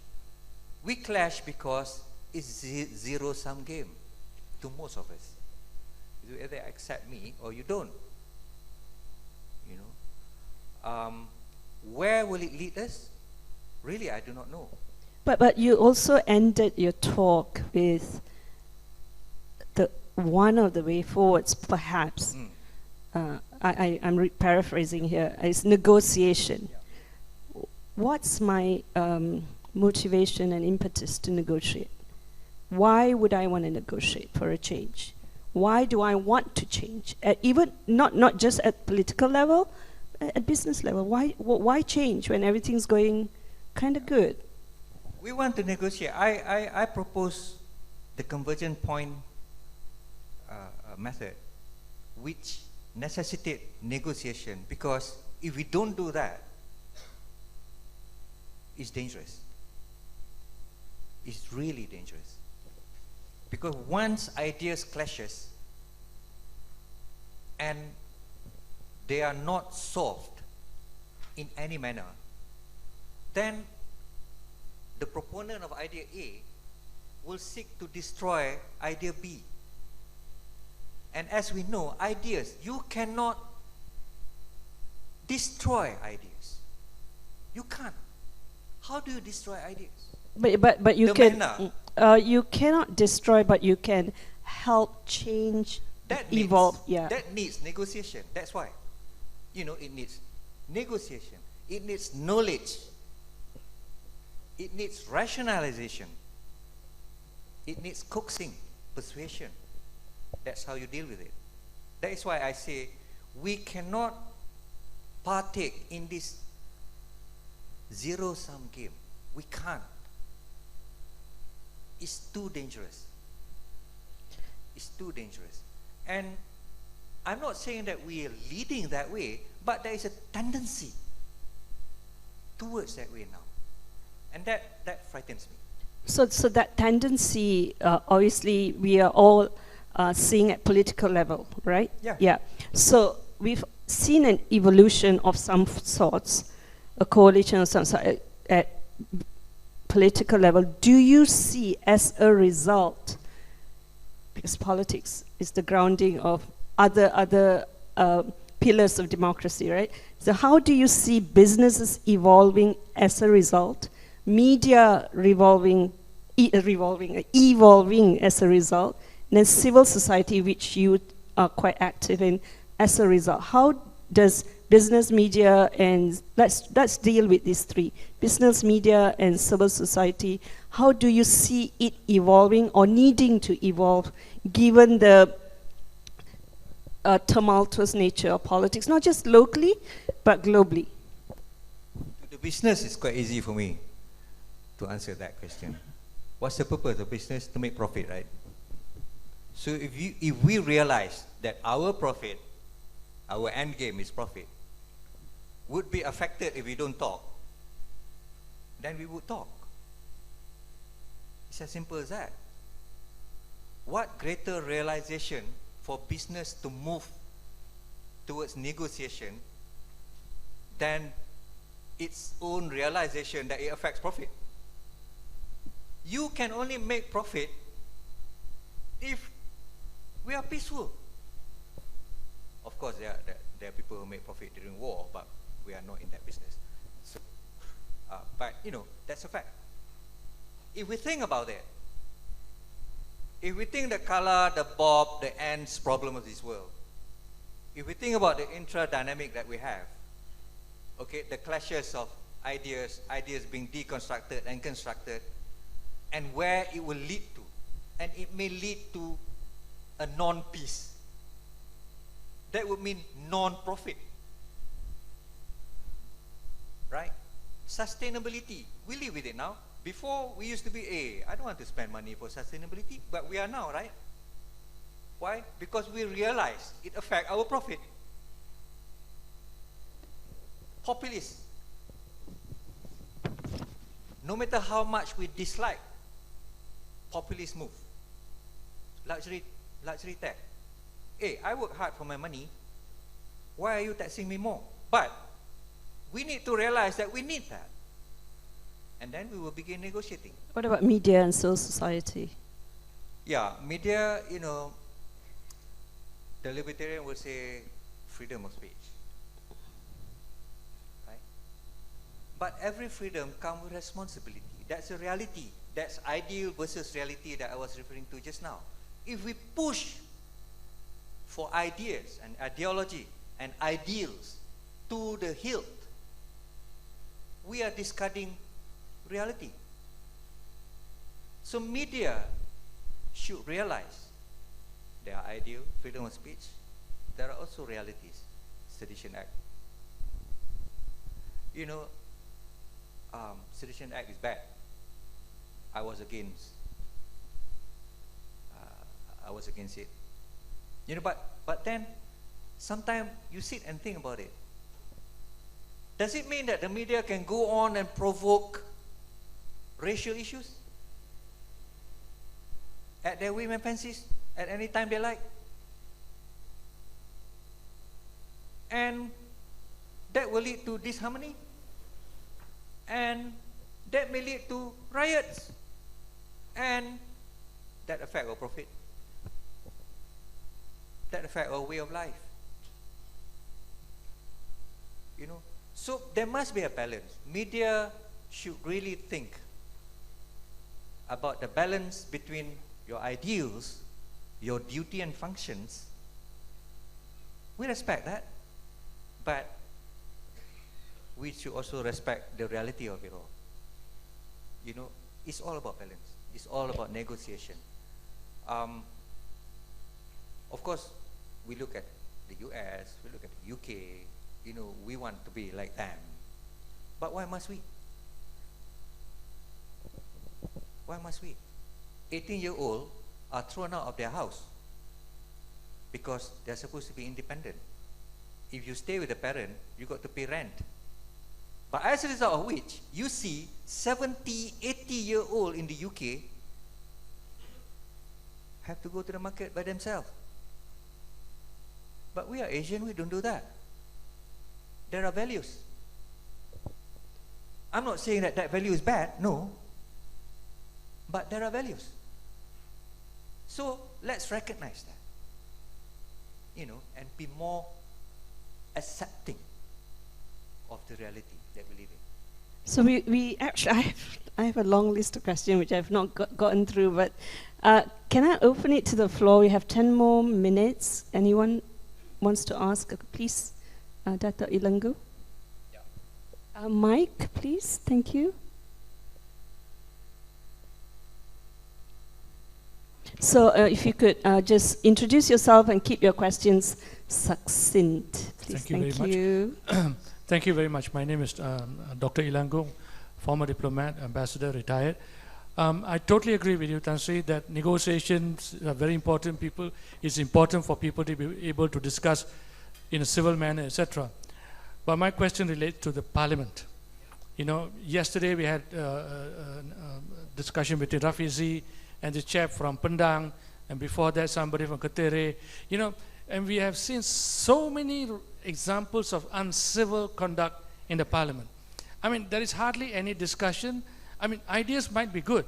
We clash because it's zero-sum game to most of us. You either accept me or you don't. You know, where will it lead us? Really, I do not know. But you also ended your talk with the one of the way forwards, perhaps. I'm paraphrasing here. Is negotiation. Yeah. What's my motivation and impetus to negotiate? Why would I want to negotiate for a change? Why do I want to change? Even not just at political level, at business level. Why change when everything's going kind of good? We want to negotiate. I propose the convergent point method, which necessitate negotiation, because if we don't do that, it's dangerous. It's really dangerous. Because once ideas clashes and they are not solved in any manner, then the proponent of idea A will seek to destroy idea B. And as we know, ideas, you cannot destroy ideas. You can't. How do you destroy ideas? But you The can manner. you cannot destroy, but you can help change, evolve. That needs negotiation. That's why, you know, it needs negotiation. It needs knowledge. It needs rationalization. It needs coaxing, persuasion. That's how you deal with it. That is why I say we cannot partake in this zero-sum game. We can't. It's too dangerous. It's too dangerous. And I'm not saying that we are leading that way, but there is a tendency towards that way now. And that frightens me. So that tendency, obviously, we are all seeing at political level, right? Yeah. So we've seen an evolution of some sorts, a coalition of some sort at political level. Do you see, as a result, because politics is the grounding of other pillars of democracy, right? So how do you see businesses evolving as a result? Media evolving as a result, and then civil society, which you are quite active in, as a result. How does business, media, and let's deal with these three: business, media, and civil society. How do you see it evolving or needing to evolve, given the tumultuous nature of politics, not just locally, but globally? The business is quite easy for me to answer that question. What's the purpose of business? To make profit, right? So if we realize that our profit, our end game is profit, would be affected if we don't talk, then we would talk. It's as simple as that. What greater realization for business to move towards negotiation than its own realization that it affects profit? You can only make profit if we are peaceful. Of course, there are people who make profit during war, but we are not in that business. So, but you know, that's a fact. If we think about it, if we think the color, the bob, the ants problem of this world, if we think about the intra-dynamic that we have, okay, the clashes of ideas being deconstructed and constructed, and where it will lead to, and it may lead to a non-peace. That would mean non-profit, right? Sustainability, we live with it now. Before, we used to be, I don't want to spend money for sustainability, but we are now, right? Why? Because we realize it affects our profit. Populist. No matter how much we dislike populist move, luxury tax. I work hard for my money. Why are you taxing me more? But we need to realize that we need that. And then we will begin negotiating. What about media and civil society? Yeah, media, you know, the libertarian will say freedom of speech. Right? But every freedom comes with responsibility. That's a reality. That's ideal versus reality that I was referring to just now. If we push for ideas and ideology and ideals to the hilt, we are discarding reality. So media should realize there are ideal, freedom of speech. There are also realities, Sedition Act. You know, Sedition Act is bad. I was against it. You know, but then sometimes you sit and think about it. Does it mean that the media can go on and provoke racial issues at their whim and fancies at any time they like? And that will lead to disharmony, and that may lead to riots, and that affect our profit, that affect our way of life. You know, so there must be a balance. Media should really think about the balance between your ideals, your duty and functions. We respect that, but we should also respect the reality of it all. You know, it's all about balance. It's all about negotiation. Of course, we look at the US, we look at the UK, you know, we want to be like them. But why must we? Why must we? 18-year-olds are thrown out of their house because they're supposed to be independent. If you stay with a parent, you got to pay rent. But as a result of which, you see 70, 80-year-old in the UK have to go to the market by themselves. But we are Asian, we don't do that. There are values. I'm not saying that that value is bad, no. But there are values. So let's recognize that, you know, and be more accepting of the reality that we live in. So we actually, I have a long list of questions which I've not gotten through, but can I open it to the floor? We have 10 more minutes. Anyone wants to ask? Please, Dr. Ilangu. Yeah. Mike, please. Thank you. So if you could just introduce yourself and keep your questions succinct, please. Thank you very much. Thank you very much. My name is Dr. Ilangu, former diplomat, ambassador, retired. I totally agree with you, Tan Sri, that negotiations are very important. It's important for people to be able to discuss in a civil manner, etc. But my question relates to the parliament. You know, yesterday we had a discussion between Rafizi and the chap from Pendang, and before that somebody from Ketere. You know, and we have seen so many examples of uncivil conduct in the parliament. I mean, there is hardly any discussion. I mean, ideas might be good,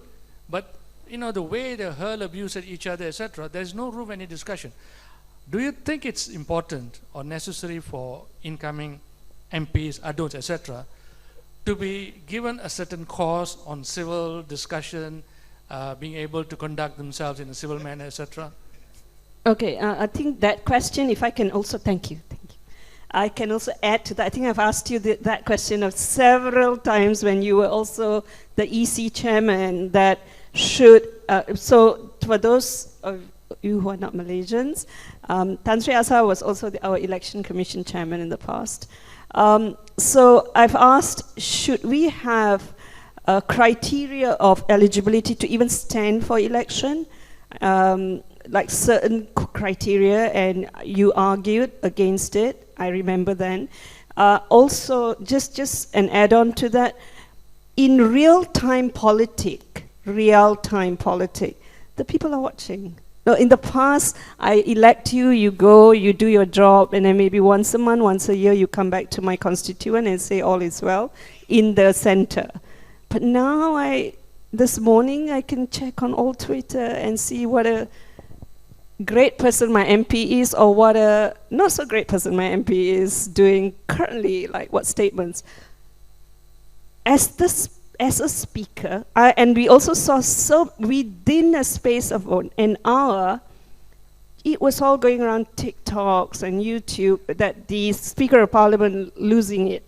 but you know, the way they hurl abuse at each other, etc., there is no room for any discussion. Do you think it's important or necessary for incoming MPs, adults, etc., to be given a certain course on civil discussion, being able to conduct themselves in a civil manner, etc.? Okay, I think that question, if I can also, thank you. I can also add to that. I think I've asked you that question of several times when you were also the EC chairman, that should, so for those of you who are not Malaysians, Tan Sri Azhar was also our election commission chairman in the past. So I've asked, should we have a criteria of eligibility to even stand for election? Like certain criteria, and you argued against it, I remember then. Also, just an add-on to that, in real-time politics, the people are watching. No, in the past, I elect you, you go, you do your job, and then maybe once a month, once a year, you come back to my constituent and say all is well in the center. But now this morning, I can check on all Twitter and see what a great person my MP is or what a not so great person my MP is doing currently, like what statements. As a speaker, and we also saw within a space of an hour, it was all going around TikToks and YouTube that the Speaker of Parliament losing it.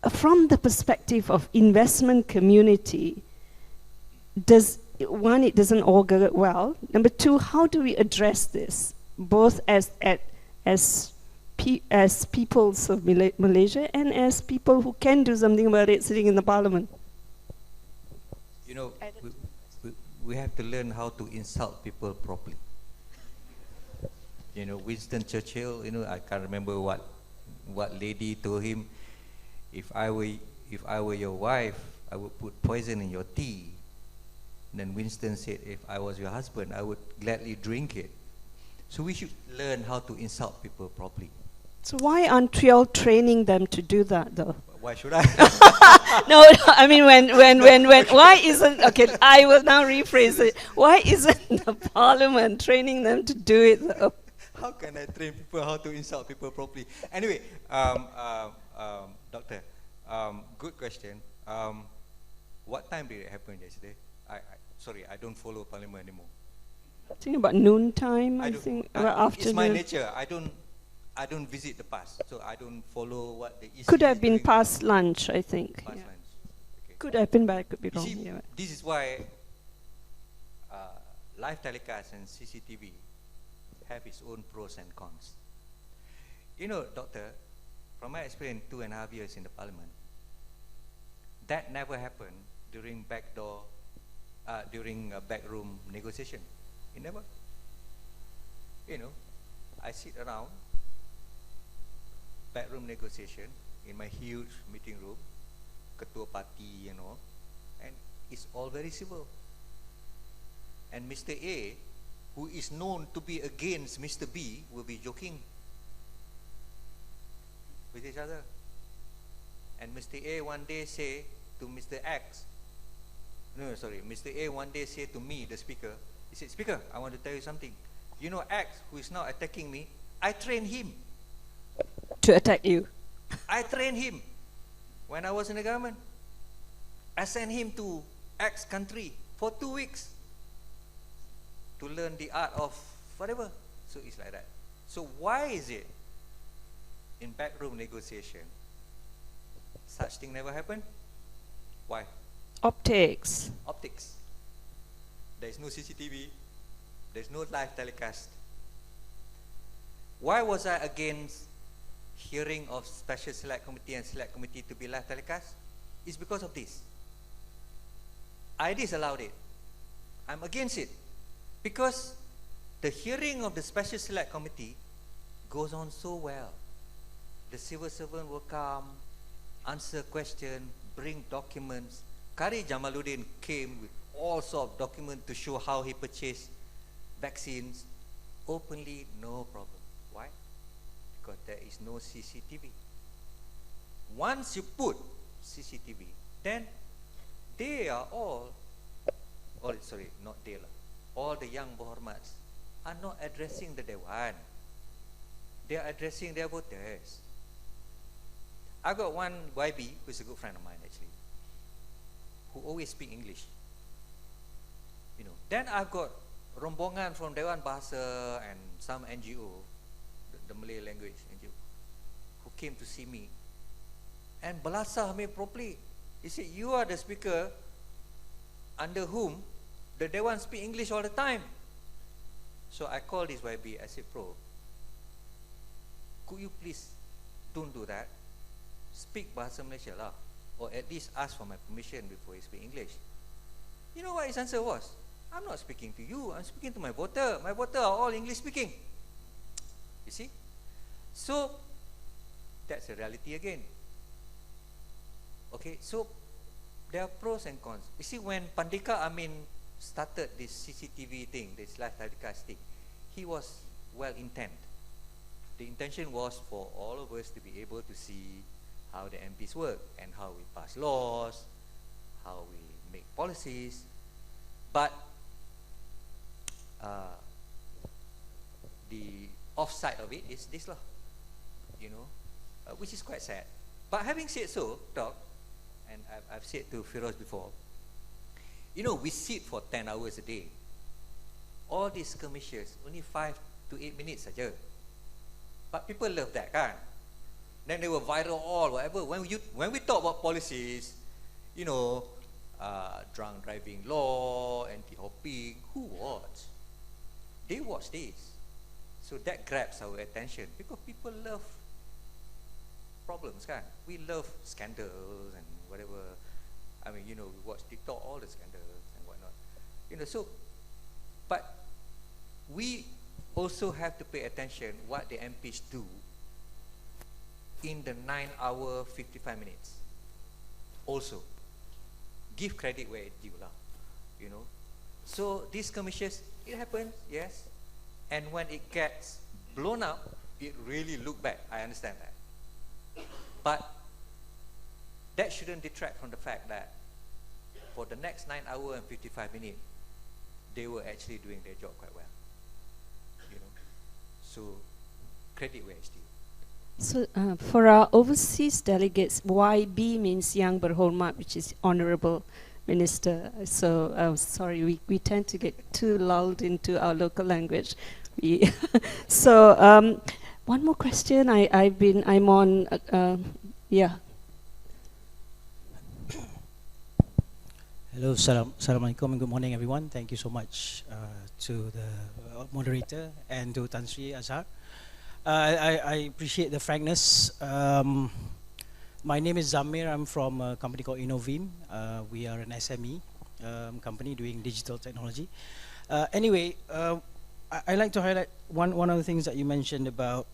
From the perspective of investment community, it doesn't augur well. Number two, how do we address this, both as peoples of Malaysia and as people who can do something about it sitting in the parliament? You know, we have to learn how to insult people properly. You know, Winston Churchill, you know, I can't remember what lady told him, if I were your wife, I would put poison in your tea. Then Winston said, if I was your husband, I would gladly drink it. So we should learn how to insult people properly. So why aren't we all training them to do that, though? Why should I? No, I mean, why isn't, okay, I will now rephrase it. Why isn't the parliament training them to do it, though? How can I train people how to insult people properly? Anyway, Doctor, good question. What time did it happen yesterday? Sorry, I don't follow parliament anymore. I think about noon time, I think, It's my afternoon. nature. I don't visit the past, so I don't follow what the EC Could have is been doing. past lunch, I think. Past yeah. lunch. Okay. Could have been, but I could be You wrong. see, Yeah. this is why live telecast and CCTV have its own pros and cons. You know, Doctor, from my experience, 2.5 years in the parliament, that never happened during backroom negotiation. It never. You know, I sit around backroom negotiation in my huge meeting room, ketua party, you know, and it's all very civil. And Mr. A, who is known to be against Mr. B, will be joking with each other. And Mr. A one day say to Mr. X, Mr. A one day say to me, the speaker, he said, Speaker, I want to tell you something. You know X, who is now attacking me, I trained him. To attack you. I trained him when I was in the government. I sent him to X country for 2 weeks to learn the art of whatever. So it's like that. So why is it in backroom negotiation such thing never happened? Why? Optics. Optics. There is no CCTV. There is no live telecast. Why was I against hearing of Special Select Committee and Select Committee to be live telecast? It's because of this. I disallowed it. I'm against it. Because the hearing of the Special Select Committee goes on so well. The civil servant will come, answer questions, bring documents. Kari Jamaluddin came with all sorts of documents to show how he purchased vaccines openly, no problem. Why? Because there is no CCTV. Once you put CCTV, then they are all the young Berhormats are not addressing the Dewan. They are addressing their voters. I got one YB who is a good friend of mine actually, who always speak English. You know. Then I've got rombongan from Dewan Bahasa and some NGO, the Malay language NGO, who came to see me and balasah me properly. He said, you are the speaker under whom the Dewan speak English all the time. So I called this YB, I said, Pro, could you please don't do that? Speak Bahasa Malaysia lah, or at least ask for my permission before you speak English. You know what his answer was? I'm not speaking to you, I'm speaking to my voter. My voter are all English speaking. You see? So, that's a reality again. Okay, so there are pros and cons. You see, when Pandika Amin started this CCTV thing, this live telecast thing, he was well intent. The intention was for all of us to be able to see how the MPs work and how we pass laws, how we make policies. But the offside of it is this lah, which is quite sad. But having said so, Doc, and I've said to Firoz before, we sit for 10 hours a day. All these skirmishes, only 5 to 8 minutes saja. But people love that, kan? Then they were viral all, whatever. When we talk about policies, drunk driving law, anti-hopping, who watch? They watch this. So that grabs our attention because people love problems, kan? We love scandals and whatever. I mean, we watch TikTok, all the scandals and whatnot. But we also have to pay attention what the MPs do in the 9-hour 55 minutes. Also, give credit where it's due lah, So these commissions, it happens, yes. And when it gets blown up, it really look bad. I understand that. But that shouldn't detract from the fact that for the next 9 hours and 55 minutes, they were actually doing their job quite well. So credit where it's due. So for our overseas delegates, YB means Yang Berhormat, which is Honorable Minister. So sorry, we tend to get too lulled into our local language. So one more question. I'm on. Yeah. Hello, Assalamualaikum, and good morning, everyone. Thank you so much to the moderator and to Tan Sri Azhar. I appreciate the frankness. My name is Zamir. I'm from a company called Innovim. We are an SME company doing digital technology. Anyway, I like to highlight one of the things that you mentioned about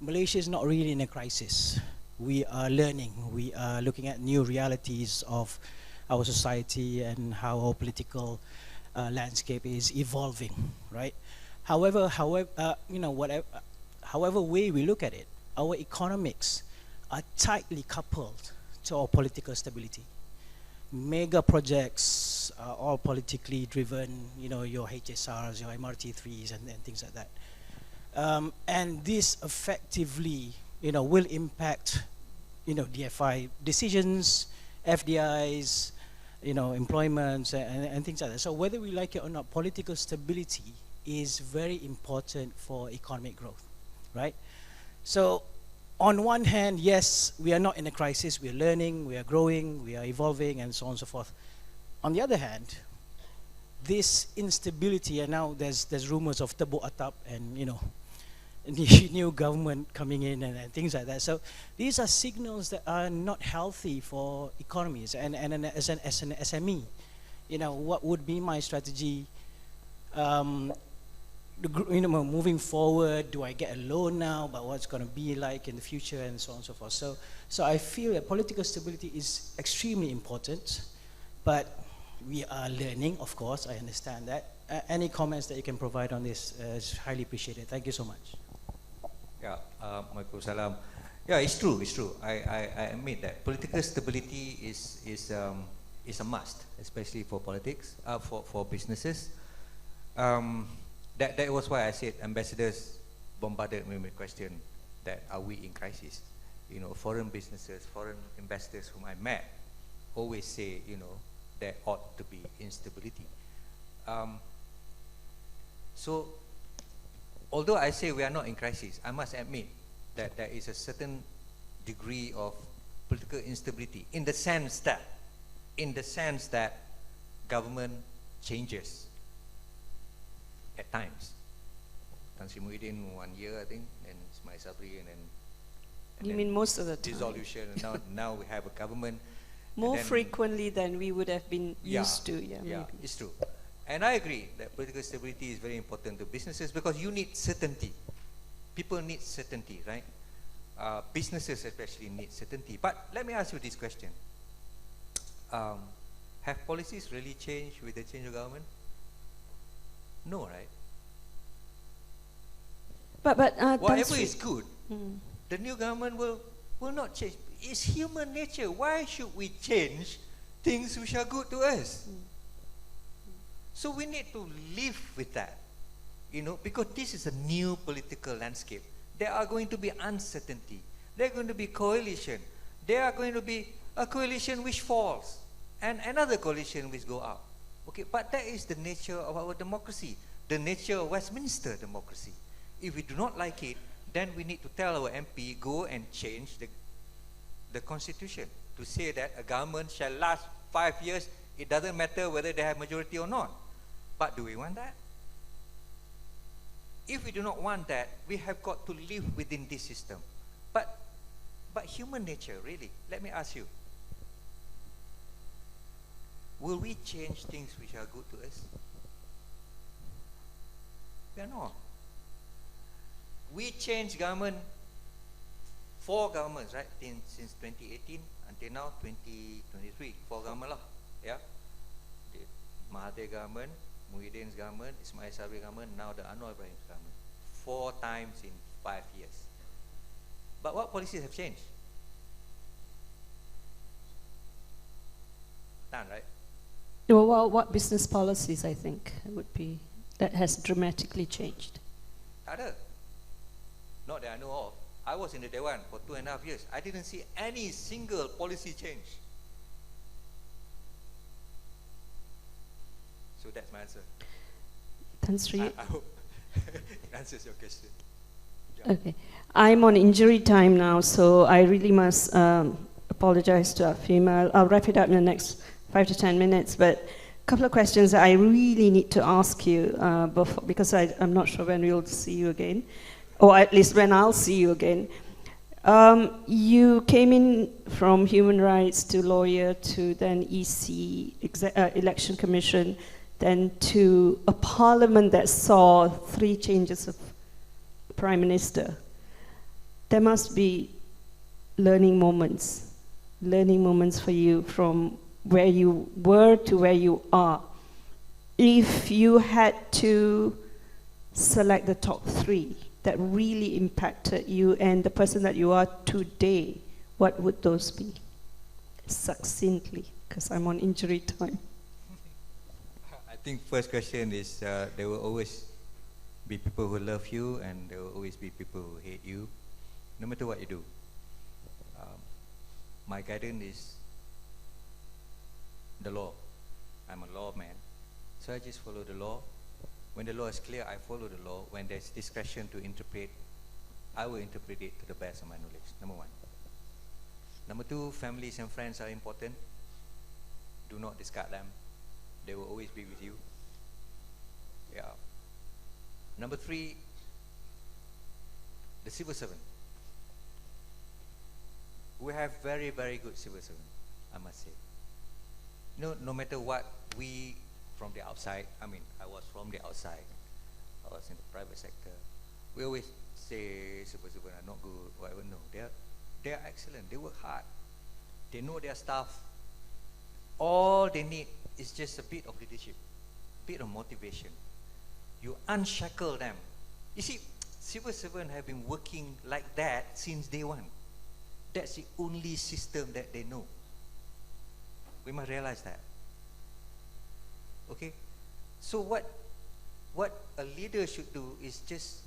Malaysia is not really in a crisis. We are learning. We are looking at new realities of our society and how our political landscape is evolving, right? However, however way we look at it, our economics are tightly coupled to our political stability. Mega projects are all politically driven, your HSRs, your MRT3s and things like that. And this effectively, will impact, DFI decisions, FDIs, employments and things like that. So whether we like it or not, political stability is very important for economic growth, right? So on one hand, yes, we are not in a crisis. We are learning, we are growing, we are evolving, and so on and so forth. On the other hand, this instability, and now there's rumors of Tebuk Atap and the new government coming in and things like that. So these are signals that are not healthy for economies. And as an SME, what would be my strategy? Moving forward, do I get a loan now, but what's going to be like in the future, and so on and so forth. So I feel that political stability is extremely important, but we are learning, of course, I understand that. Any comments that you can provide on this is highly appreciated. Thank you so much. Yeah, Waalaikumsalam. Yeah, it's true. I admit that political stability is a must, especially for politics, for businesses. That was why I said ambassadors bombarded me with a question that are we in crisis? Foreign businesses, foreign investors whom I met always say, there ought to be instability. So, although I say we are not in crisis, I must admit that there is a certain degree of political instability in the sense that government changes at times. Tan Sri Muhyiddin 1 year, I think, and Ismail Sabri, and then you mean most of the time? Dissolution, and now we have a government. More frequently than we would have been used to. Yeah, maybe. It's true. And I agree that political stability is very important to businesses because you need certainty. People need certainty, right? Businesses especially need certainty. But let me ask you this question. Have policies really changed with the change of government? No, right? But whatever is good, the new government will not change. It's human nature. Why should we change things which are good to us? So we need to live with that. you know, because this is a new political landscape. There are going to be uncertainty. There are going to be coalition. There are going to be a coalition which falls and another coalition which go up. Okay, but that is the nature of our democracy, the nature of Westminster democracy. If we do not like it, then we need to tell our MP, go and change the constitution to say that a government shall last 5 years. It doesn't matter whether they have majority or not. But do we want that? If we do not want that, we have got to live within this system. But human nature, really, let me ask you, will we change things which are good to us? We are not. We changed government, 4 governments, right? Since 2018 until now, 2023, 4 government lah, yeah? The Mahathir government, Muhyiddin's government, Ismail Sabri government, now the Anwar Ibrahim's government. 4 times in 5 years. But what policies have changed? None, right? Well, what business policies, I think, would be, that has dramatically changed? Tak ada. Not that I know of. I was in the Dewan for 2.5 years. I didn't see any single policy change. So that's my answer. Tan Sri. I hope it answers your question. Okay. I'm on injury time now, so I really must apologize to Afim. I'll wrap it up in the next 5 to 10 minutes, but a couple of questions that I really need to ask you because I'm not sure when we'll see you again, or at least when I'll see you again. You came in from human rights to lawyer to then EC, Election Commission, then to a parliament that saw 3 changes of Prime Minister. There must be learning moments for you from where you were to where you are. If you had to select the top 3 that really impacted you and the person that you are today, what would those be? Succinctly, because I'm on injury time. I think first question is there will always be people who love you and there will always be people who hate you, no matter what you do. My guidance is the law. I'm a lawman, so I just follow the law. When the law is clear, I follow the law. When there's discretion to interpret, I will interpret it to the best of my knowledge, number 1. Number 2, families and friends are important. Do not discard them. They will always be with you. Yeah. Number 3, the civil servant. We have very, very good civil servant, I must say. No matter what we from the outside, I mean, I was from the outside, I was in the private sector, we always say civil servant are not good, whatever. No, they are excellent, they work hard, they know their stuff. All they need is just a bit of leadership, a bit of motivation. You unshackle them. You see, civil servants have been working like that since day 1. That's the only system that they know. We must realize that. Okay? So what a leader should do is just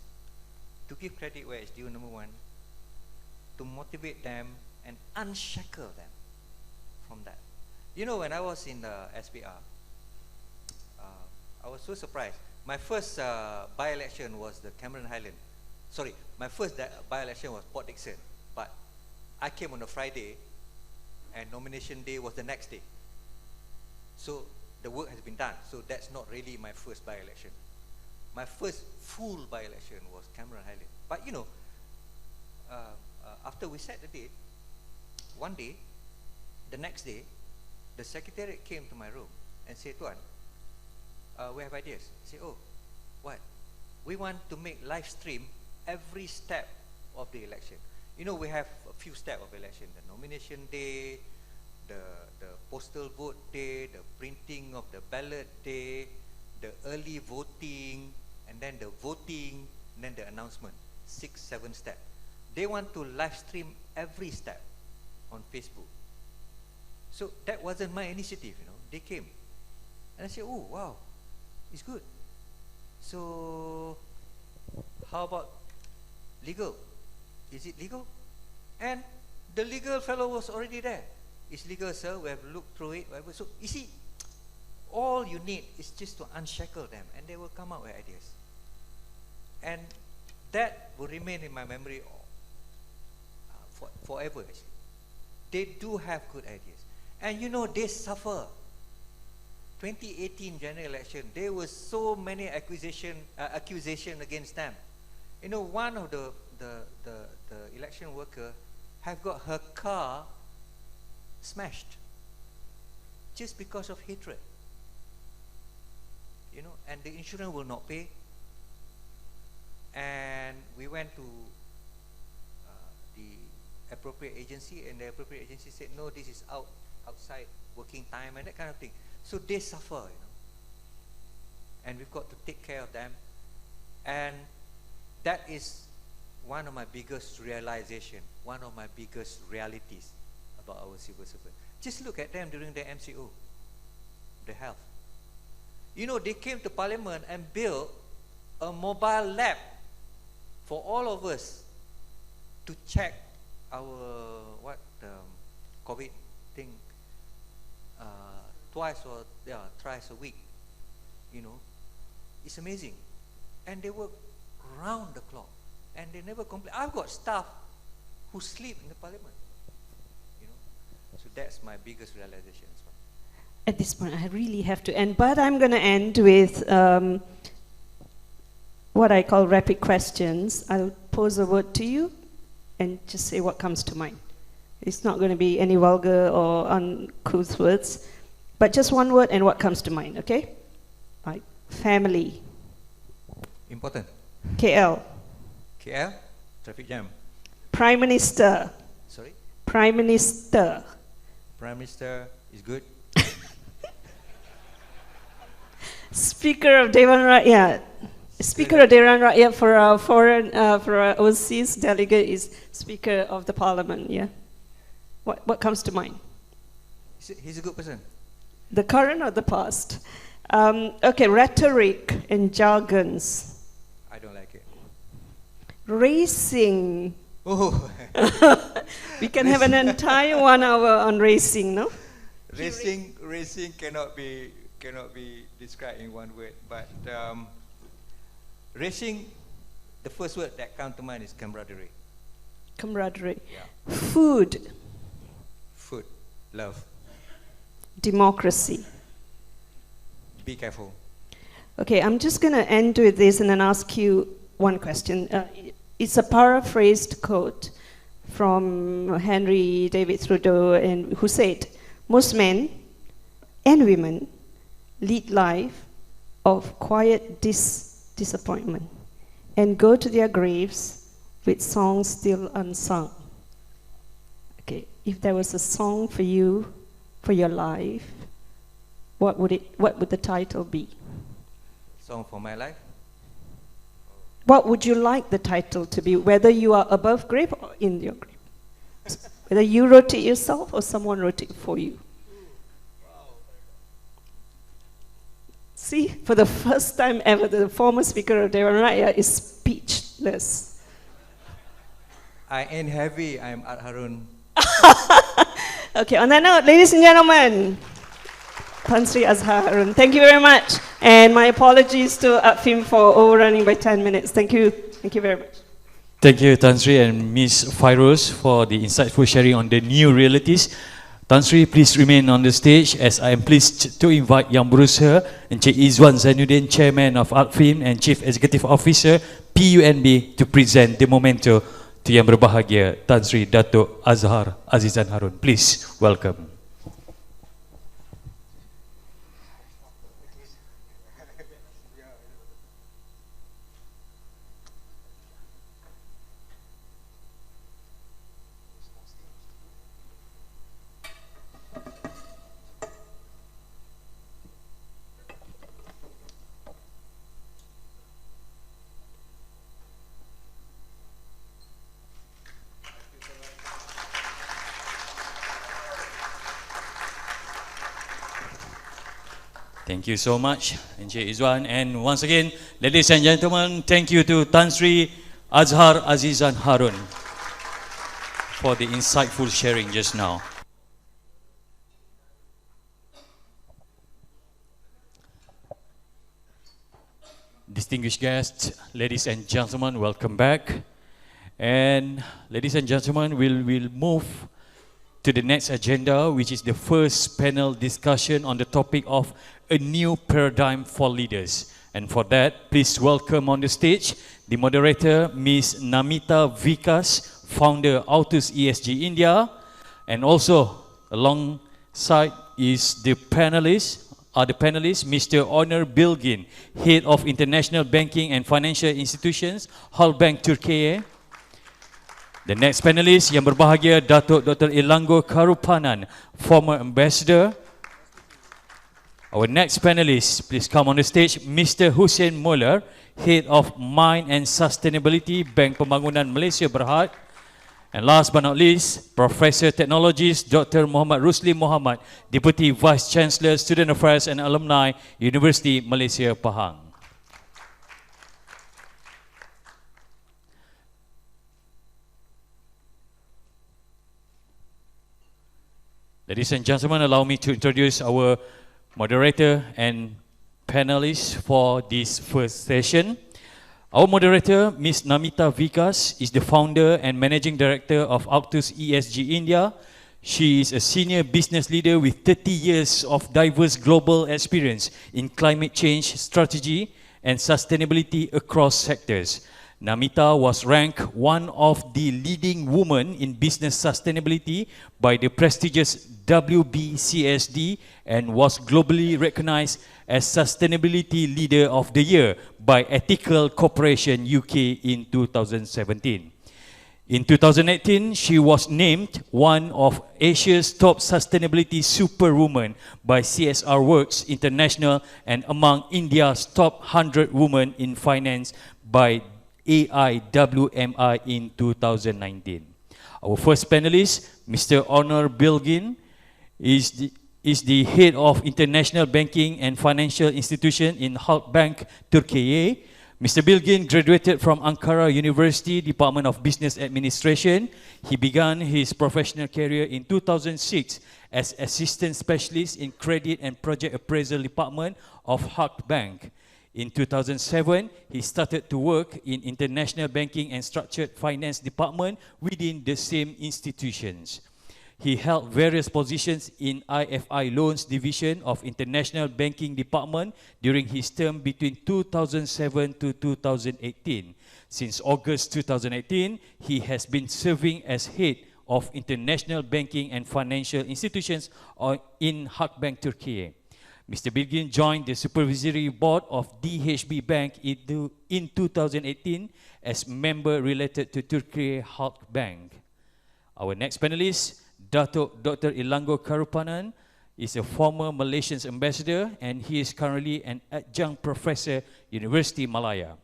to give credit where it's due, number 1, to motivate them and unshackle them from that. You know, when I was in the SPR, I was so surprised. My first by-election was the Cameron Highland. Sorry, my first by-election was Port Dickson, but I came on a Friday and nomination day was the next day. So the work has been done. So that's not really my first by-election. My first full by-election was Cameron Highland. But you know, after we set the date, one day, the next day, the secretariat came to my room and said, Tuan, we have ideas. I said, oh, what? We want to make live stream every step of the election. You know, we have a few steps of election: the nomination day, the postal vote day, the printing of the ballot day, the early voting, and then the voting, and then the announcement. 6, 7 steps. They want to live stream every step on Facebook. So that wasn't my initiative, you know. They came. And I said, oh, wow, it's good. So, how about legal? Is it legal? And the legal fellow was already there. It's legal, sir. We have looked through it. Whatever. So, you see, all you need is just to unshackle them, and they will come out with ideas. And that will remain in my memory forever, actually. They do have good ideas. And you know, they suffer. 2018 general election, there was so many accusation against them. You know, one of the election worker have got her car smashed just because of hatred. You know, and the insurance will not pay. And we went to the appropriate agency, and the appropriate agency said, no, this is outside working time and that kind of thing. So they suffer, you know. And we've got to take care of them. And that is one of my biggest realization, one of my biggest realities about our civil servant. Just look at them during the MCO, the health. You know, they came to Parliament and built a mobile lab for all of us to check our COVID thing thrice a week. You know, it's amazing. And they work round the clock, and they never complain. I've got staff who sleep in the Parliament. You know, so that's my biggest realization as well. At this point, I really have to end, but I'm going to end with what I call rapid questions. I'll pose a word to you and just say what comes to mind. It's not going to be any vulgar or uncouth words, but just one word and what comes to mind, okay? Right. Family. Important. KL. KL, traffic jam. Prime Minister. Sorry? Prime Minister. Prime Minister is good. Speaker of Dewan Rakyat. Speaker of Dewan Rakyat for our for our overseas delegate is Speaker of the Parliament, yeah? What comes to mind? He's a good person. The current or the past? Okay, rhetoric and jargons. I don't like it. Racing. Oh. We can have an entire 1 hour on racing, no? Racing cannot be described in one word, but racing, the first word that comes to mind is camaraderie. Camaraderie. Yeah. Food. Food, love. Democracy. Be careful. Okay, I'm just going to end with this and then ask you one question. It's a paraphrased quote from Henry David Thoreau, and who said, most men and women lead life of quiet disappointment and go to their graves with songs still unsung. Okay, if there was a song for you, for your life, what would the title be? Song for my life? What would you like the title to be, whether you are above grave or in your grave? Whether you wrote it yourself or someone wrote it for you? See, for the first time ever, the former Speaker of Dewan Rakyat is speechless. I ain't heavy, I'm Ad Harun. Okay, on that note, ladies and gentlemen, Tan Sri Azhar Harun, thank you very much. And my apologies to APFIM for overrunning by 10 minutes. Thank you. Thank you very much. Thank you, Tan Sri and Ms. Fairuz, for the insightful sharing on the new realities. Tan Sri, please remain on the stage as I am pleased to invite Yang Berusaha Encik Izwan Zainuddin, Chairman of APFIM and Chief Executive Officer, PUNB, to present the memento to Yang Berbahagia Tan Sri Dato' Azhar Azizan Harun. Please welcome. Thank you so much, Encik Izwan. And once again, ladies and gentlemen, thank you to Tan Sri Azhar Azizan Harun for the insightful sharing just now. Distinguished guests, ladies and gentlemen, welcome back. And ladies and gentlemen, we'll move to the next agenda, which is the first panel discussion on the topic of a new paradigm for leaders. And for that, please welcome on the stage the moderator, Ms. Namita Vikas, founder Altus ESG India, and also alongside is the panelists, Mr. Onur Bilgin, Head of International Banking and Financial Institutions, Halkbank Turkiye. The next panelist yang berbahagia, Datuk Dr. Ilango Karupanan, former ambassador. Our next panelist, please come on the stage, Mr. Hussein Muller, Head of Mine and Sustainability, Bank Pembangunan Malaysia Berhad. And last but not least, Professor Technologist Dr. Muhammad Rusli Muhammad, Deputy Vice Chancellor, Student Affairs and Alumni, University Malaysia Pahang. Ladies and gentlemen, allow me to introduce our moderator and panelists for this first session. Our moderator, Ms. Namita Vikas, is the founder and managing director of Altus ESG India. She is a senior business leader with 30 years of diverse global experience in climate change strategy and sustainability across sectors. Namita was ranked one of the leading women in business sustainability by the prestigious WBCSD and was globally recognized as Sustainability Leader of the Year by Ethical Corporation UK in 2017. In 2018, she was named one of Asia's top sustainability superwomen by CSR Works International and among India's top 100 women in finance by AIWMI in 2019. Our first panelist, Mr. Onur Bilgin, is the head of International Banking and Financial Institution in Halkbank Turkiye. Mr. Bilgin graduated from Ankara University, Department of Business Administration. He began his professional career in 2006 as Assistant Specialist in Credit and Project Appraisal Department of Halkbank. In 2007, he started to work in International Banking and Structured Finance Department within the same institutions. He held various positions in IFI Loans Division of International Banking Department during his term between 2007 to 2018. Since August 2018, he has been serving as head of International Banking and Financial Institutions in Halkbank Turkiye. Mr. Bilgin joined the supervisory board of DHB Bank in 2018 as member related to Turkiye Halkbank. Our next panelist, Datuk Dr. Ilango Karupanan, is a former Malaysian ambassador and he is currently an adjunct professor University Malaya.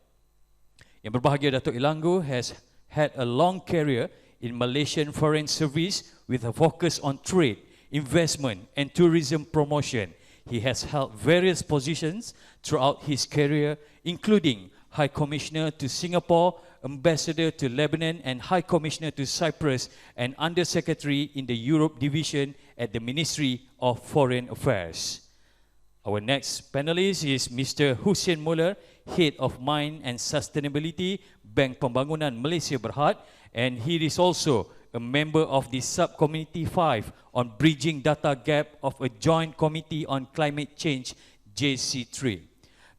Yang berbahagia, Datuk Ilango has had a long career in Malaysian Foreign Service with a focus on trade, investment and tourism promotion. He has held various positions throughout his career, including High Commissioner to Singapore, Ambassador to Lebanon and High Commissioner to Cyprus and Under Secretary in the Europe Division at the Ministry of Foreign Affairs. Our next panelist is Mr. Hussein Muller, Head of Mine and Sustainability, Bank Pembangunan Malaysia Berhad, and he is also a member of the Subcommittee 5 on Bridging Data Gap of a Joint Committee on Climate Change, JC3.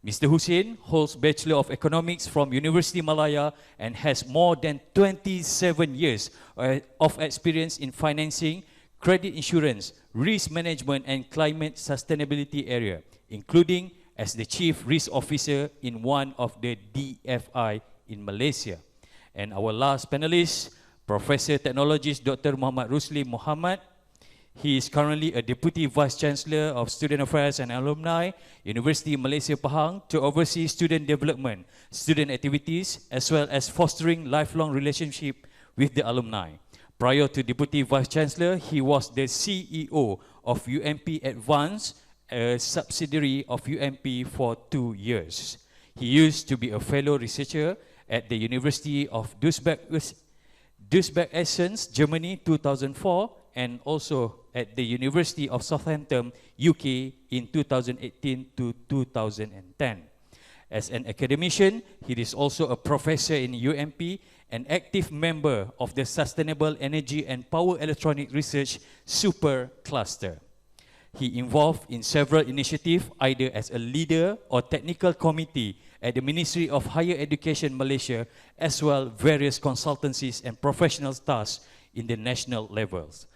Mr. Hussein holds Bachelor of Economics from University Malaya and has more than 27 years of experience in financing, credit insurance, risk management and climate sustainability area, including as the Chief Risk Officer in one of the DFI in Malaysia. And our last panelist, Professor Technologist Dr. Muhammad Rusli Muhammad. He is currently a Deputy Vice Chancellor of Student Affairs and Alumni, University Malaysia Pahang, to oversee student development, student activities, as well as fostering lifelong relationship with the alumni. Prior to Deputy Vice Chancellor, he was the CEO of UMP Advanced a subsidiary of UMP for 2 years. He used to be a fellow researcher at the University of Duisburg-Essen, Germany, 2004, and also at the University of Southampton, UK, in 2018 to 2010. As an academician, he is also a professor in UMP, an active member of the Sustainable Energy and Power Electronic Research Super Cluster. He involved in several initiatives, either as a leader or technical committee at the Ministry of Higher Education Malaysia, as well various consultancies and professional tasks in the national levels.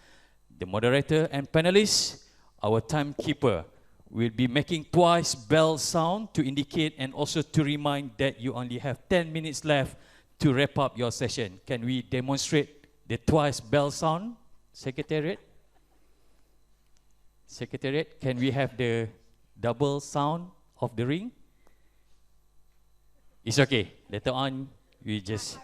The moderator and panelists, our timekeeper, will be making twice bell sound to indicate and also to remind that you only have 10 minutes left to wrap up your session. Can we demonstrate the twice bell sound, Secretariat? Secretariat, can we have the double sound of the ring? It's okay. Later on, we just,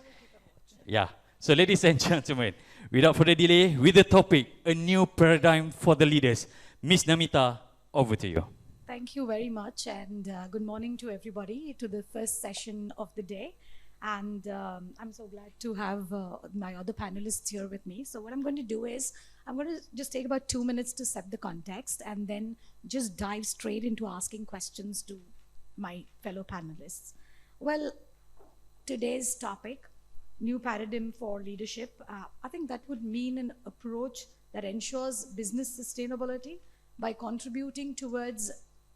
yeah. So ladies and gentlemen, without further delay, with the topic, a new paradigm for the leaders. Ms. Namita, over to you. Thank you very much, and good morning to everybody to the first session of the day. And I'm so glad to have my other panelists here with me. So what I'm going to do is, I'm going to just take about 2 minutes to set the context and then just dive straight into asking questions to my fellow panelists. Well, today's topic, new paradigm for leadership, I think that would mean an approach that ensures business sustainability by contributing towards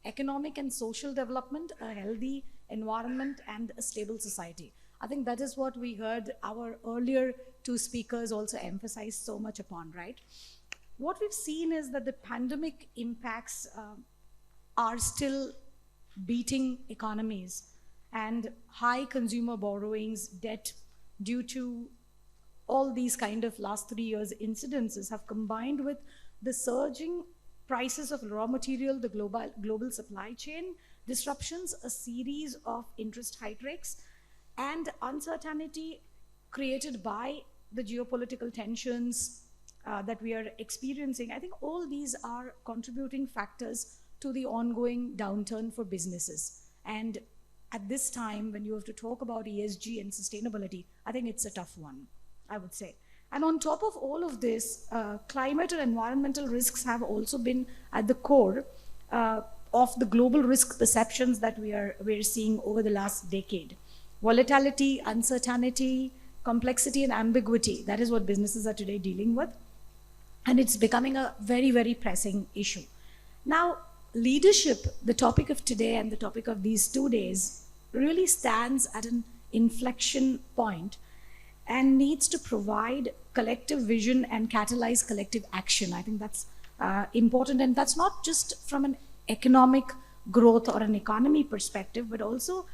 economic and social development, a healthy environment, and a stable society. I think that is what we heard our earlier two speakers also emphasize so much upon, right? What we've seen is that the pandemic impacts are still beating economies, and high consumer borrowings, debt due to all these kind of last 3 years incidences have combined with the surging prices of raw material, the global supply chain disruptions, a series of interest hikes, and uncertainty created by the geopolitical tensions that we are experiencing. I think all these are contributing factors to the ongoing downturn for businesses. And at this time, when you have to talk about ESG and sustainability, I think it's a tough one, I would say. And on top of all of this, climate and environmental risks have also been at the core of the global risk perceptions that we're seeing over the last decade. Volatility, uncertainty, complexity, and ambiguity, that is what businesses are today dealing with. And it's becoming a very, very pressing issue. Now, leadership, the topic of today and the topic of these 2 days, really stands at an inflection point and needs to provide collective vision and catalyze collective action. I think that's important, and that's not just from an economic growth or an economy perspective, but also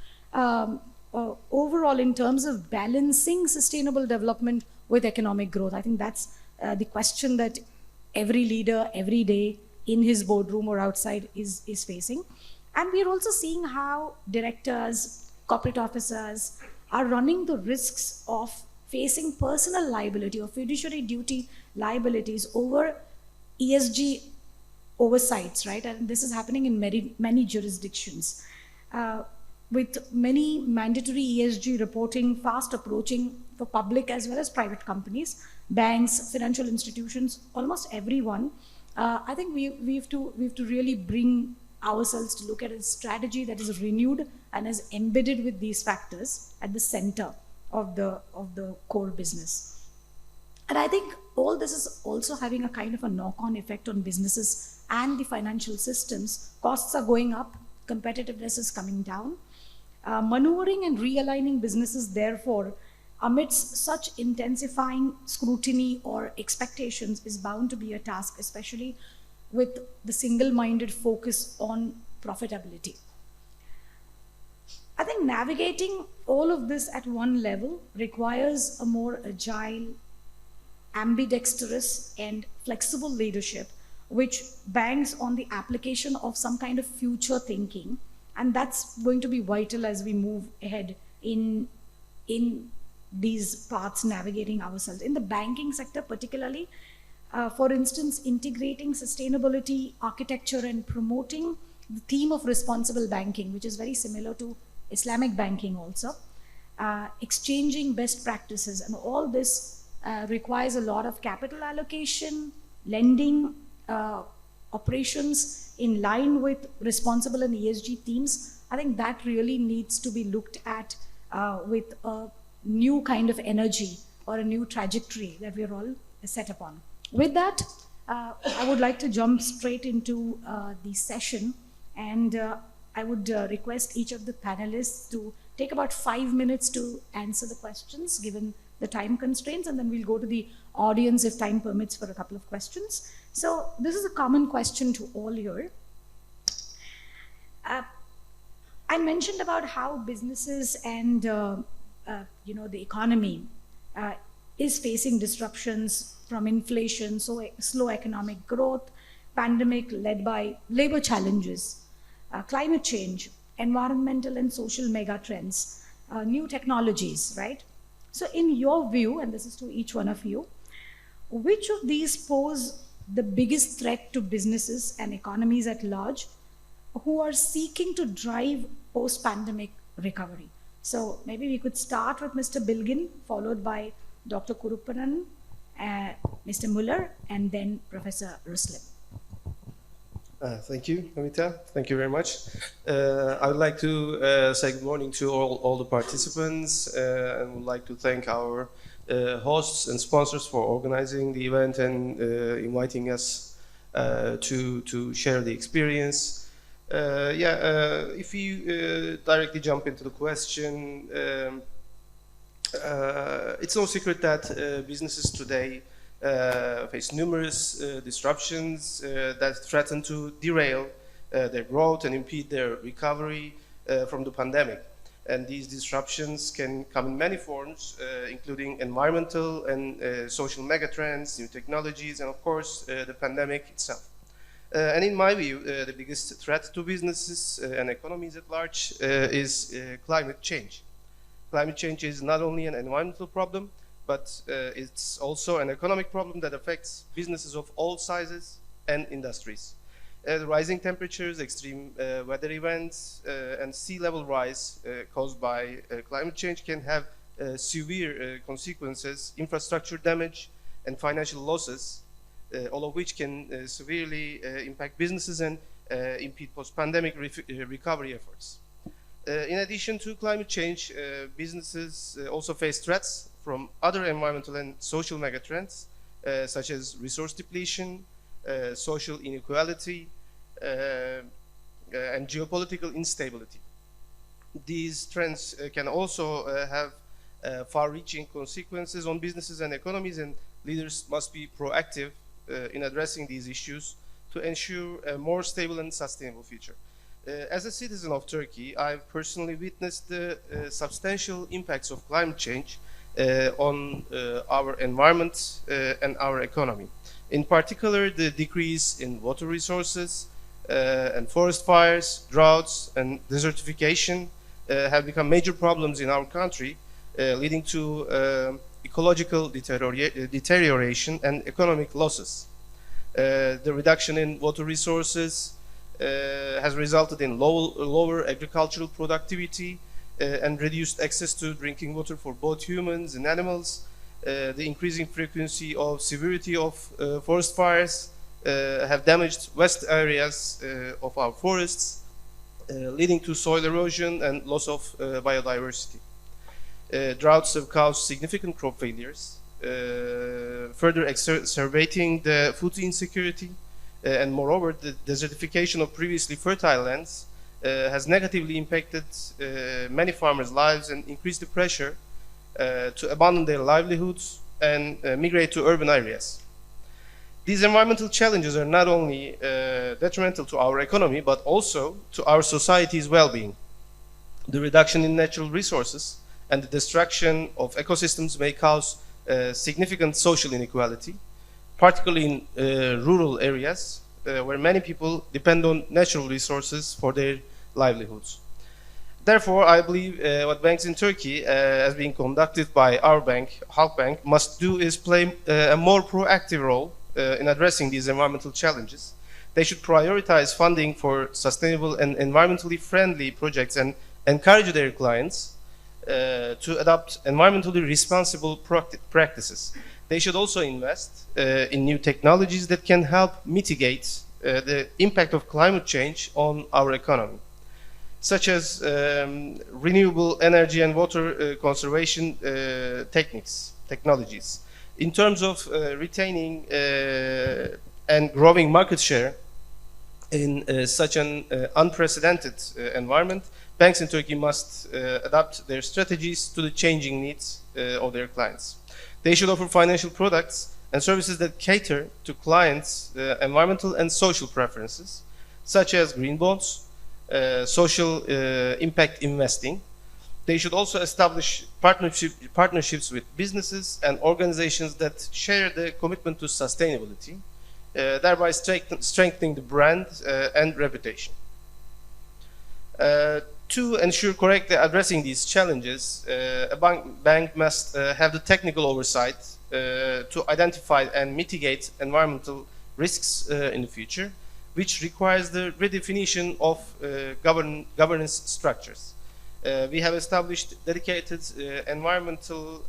overall in terms of balancing sustainable development with economic growth. I think that's the question that every leader, every day, in his boardroom or outside is facing. And we're also seeing how directors, corporate officers are running the risks of facing personal liability or fiduciary duty liabilities over ESG oversights, right? And this is happening in many jurisdictions. With many mandatory ESG reporting fast approaching for public as well as private companies, banks, financial institutions, almost everyone, I think we have to really bring ourselves to look at a strategy that is renewed and is embedded with these factors at the center of the core business. And I think all this is also having a kind of a knock-on effect on businesses and the financial systems. Costs are going up, competitiveness is coming down. Maneuvering and realigning businesses, therefore, amidst such intensifying scrutiny or expectations is bound to be a task, especially with the single-minded focus on profitability. I think navigating all of this at one level requires a more agile, ambidextrous, and flexible leadership, which banks on the application of some kind of future thinking. And that's going to be vital as we move ahead in these paths navigating ourselves. In the banking sector particularly, For instance, integrating sustainability, architecture, and promoting the theme of responsible banking, which is very similar to Islamic banking also. Exchanging best practices, and all this requires a lot of capital allocation, lending, operations in line with responsible and ESG themes. I think that really needs to be looked at with a new kind of energy or a new trajectory that we're all set upon. With that, I would like to jump straight into the session, and I would request each of the panelists to take about 5 minutes to answer the questions given the time constraints, and then we'll go to the audience if time permits for a couple of questions. So this is a common question to all here. I mentioned about how businesses and the economy is facing disruptions from inflation, so slow economic growth, pandemic led by labor challenges, climate change, environmental and social mega trends, new technologies, right? So in your view, and this is to each one of you, which of these pose the biggest threat to businesses and economies at large who are seeking to drive post-pandemic recovery? So maybe we could start with Mr. Bilgin, followed by Dr. Kuruppanan, Mr. Muller, and then Professor Ruslim. Thank you, Amita. Thank you very much. I would like to say good morning to all the participants, and would like to thank our hosts and sponsors for organizing the event and inviting us to share the experience. If you directly jump into the question, it's no secret that businesses today face numerous disruptions that threaten to derail their growth and impede their recovery from the pandemic. And these disruptions can come in many forms, including environmental and social megatrends, new technologies, and of course, the pandemic itself. And in my view, the biggest threat to businesses and economies at large is climate change. Climate change is not only an environmental problem, but it's also an economic problem that affects businesses of all sizes and industries. The rising temperatures, extreme weather events, and sea level rise caused by climate change can have severe consequences, infrastructure damage, and financial losses, all of which can severely impact businesses and impede post-pandemic recovery efforts. In addition to climate change, businesses also face threats from other environmental and social megatrends, such as resource depletion, social inequality, and geopolitical instability. These trends can also have far-reaching consequences on businesses and economies, and leaders must be proactive in addressing these issues to ensure a more stable and sustainable future. As a citizen of Turkey, I've personally witnessed the substantial impacts of climate change on our environment and our economy. In particular, the decrease in water resources and forest fires, droughts, and desertification have become major problems in our country, leading to ecological deterioration and economic losses. The reduction in water resources has resulted in lower agricultural productivity and reduced access to drinking water for both humans and animals. The increasing frequency of severity of forest fires have damaged vast areas of our forests, leading to soil erosion and loss of biodiversity. Droughts have caused significant crop failures, further exacerbating the food insecurity, and moreover, the desertification of previously fertile lands has negatively impacted many farmers' lives and increased the pressure to abandon their livelihoods and migrate to urban areas. These environmental challenges are not only detrimental to our economy, but also to our society's well-being. The reduction in natural resources and the destruction of ecosystems may cause significant social inequality, particularly in rural areas where many people depend on natural resources for their livelihoods. Therefore, I believe what banks in Turkey, as being conducted by our bank, Halkbank, must do is play a more proactive role in addressing these environmental challenges. They should prioritize funding for sustainable and environmentally friendly projects and encourage their clients to adopt environmentally responsible practices. They should also invest in new technologies that can help mitigate the impact of climate change on our economy, such as renewable energy and water conservation technologies. In terms of retaining and growing market share in such an unprecedented environment, banks in Turkey must adapt their strategies to the changing needs of their clients. They should offer financial products and services that cater to clients' environmental and social preferences, such as green bonds, social impact investing. They should also establish partnerships with businesses and organizations that share the commitment to sustainability, thereby strengthening the brand and reputation. To ensure correctly addressing these challenges, a bank must have the technical oversight to identify and mitigate environmental risks in the future, which requires the redefinition of governance structures. We have established dedicated environmental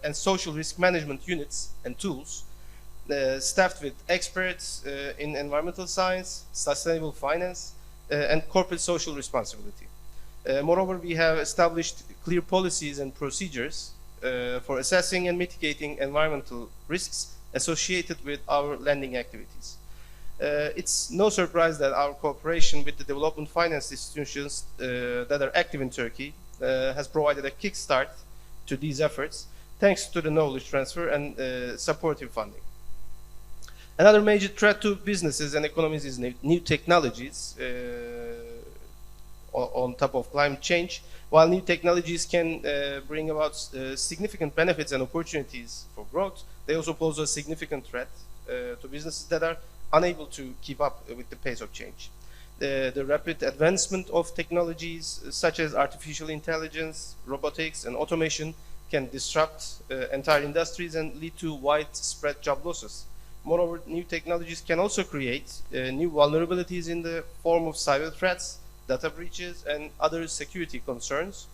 and social risk management units and tools staffed with experts in environmental science, sustainable finance, and corporate social responsibility. Moreover, we have established clear policies and procedures for assessing and mitigating environmental risks associated with our lending activities. It's no surprise that our cooperation with the development finance institutions that are active in Turkey has provided a kickstart to these efforts, thanks to the knowledge transfer and supportive funding. Another major threat to businesses and economies is new technologies on top of climate change. While new technologies can bring about significant benefits and opportunities for growth, they also pose a significant threat to businesses that are unable to keep up with the pace of change. The rapid advancement of technologies such as artificial intelligence, robotics, and automation can disrupt entire industries and lead to widespread job losses. Moreover, new technologies can also create new vulnerabilities in the form of cyber threats, data breaches, and other security concerns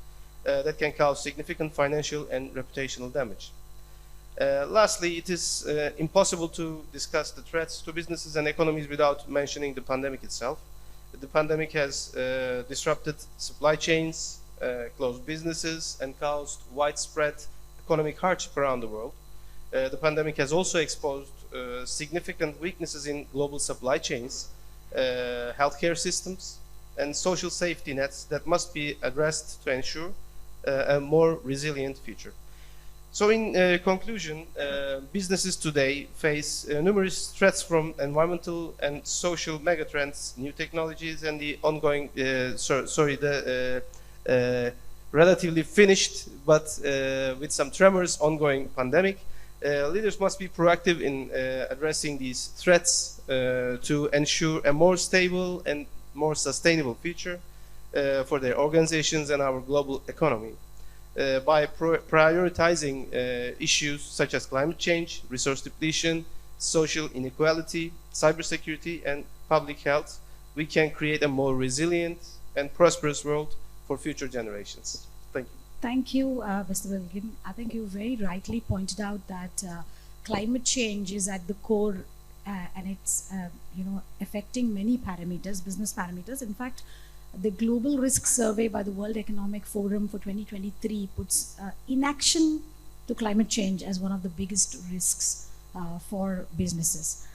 that can cause significant financial and reputational damage. Lastly, it is impossible to discuss the threats to businesses and economies without mentioning the pandemic itself. The pandemic has disrupted supply chains, closed businesses, and caused widespread economic hardship around the world. The pandemic has also exposed significant weaknesses in global supply chains, healthcare systems, and social safety nets that must be addressed to ensure a more resilient future. So in conclusion, businesses today face numerous threats from environmental and social megatrends, new technologies, and the ongoing, relatively finished but with some tremors ongoing pandemic. Leaders must be proactive in addressing these threats to ensure a more stable and more sustainable future for their organizations and our global economy. By prioritizing issues such as climate change, resource depletion, social inequality, cybersecurity, and public health, we can create a more resilient and prosperous world for future generations. Thank you. Thank you, Mr. Wilkin. I think you very rightly pointed out that climate change is at the core and it's affecting many parameters, business parameters. In fact, the Global Risk Survey by the World Economic Forum for 2023 puts inaction to climate change as one of the biggest risks for businesses.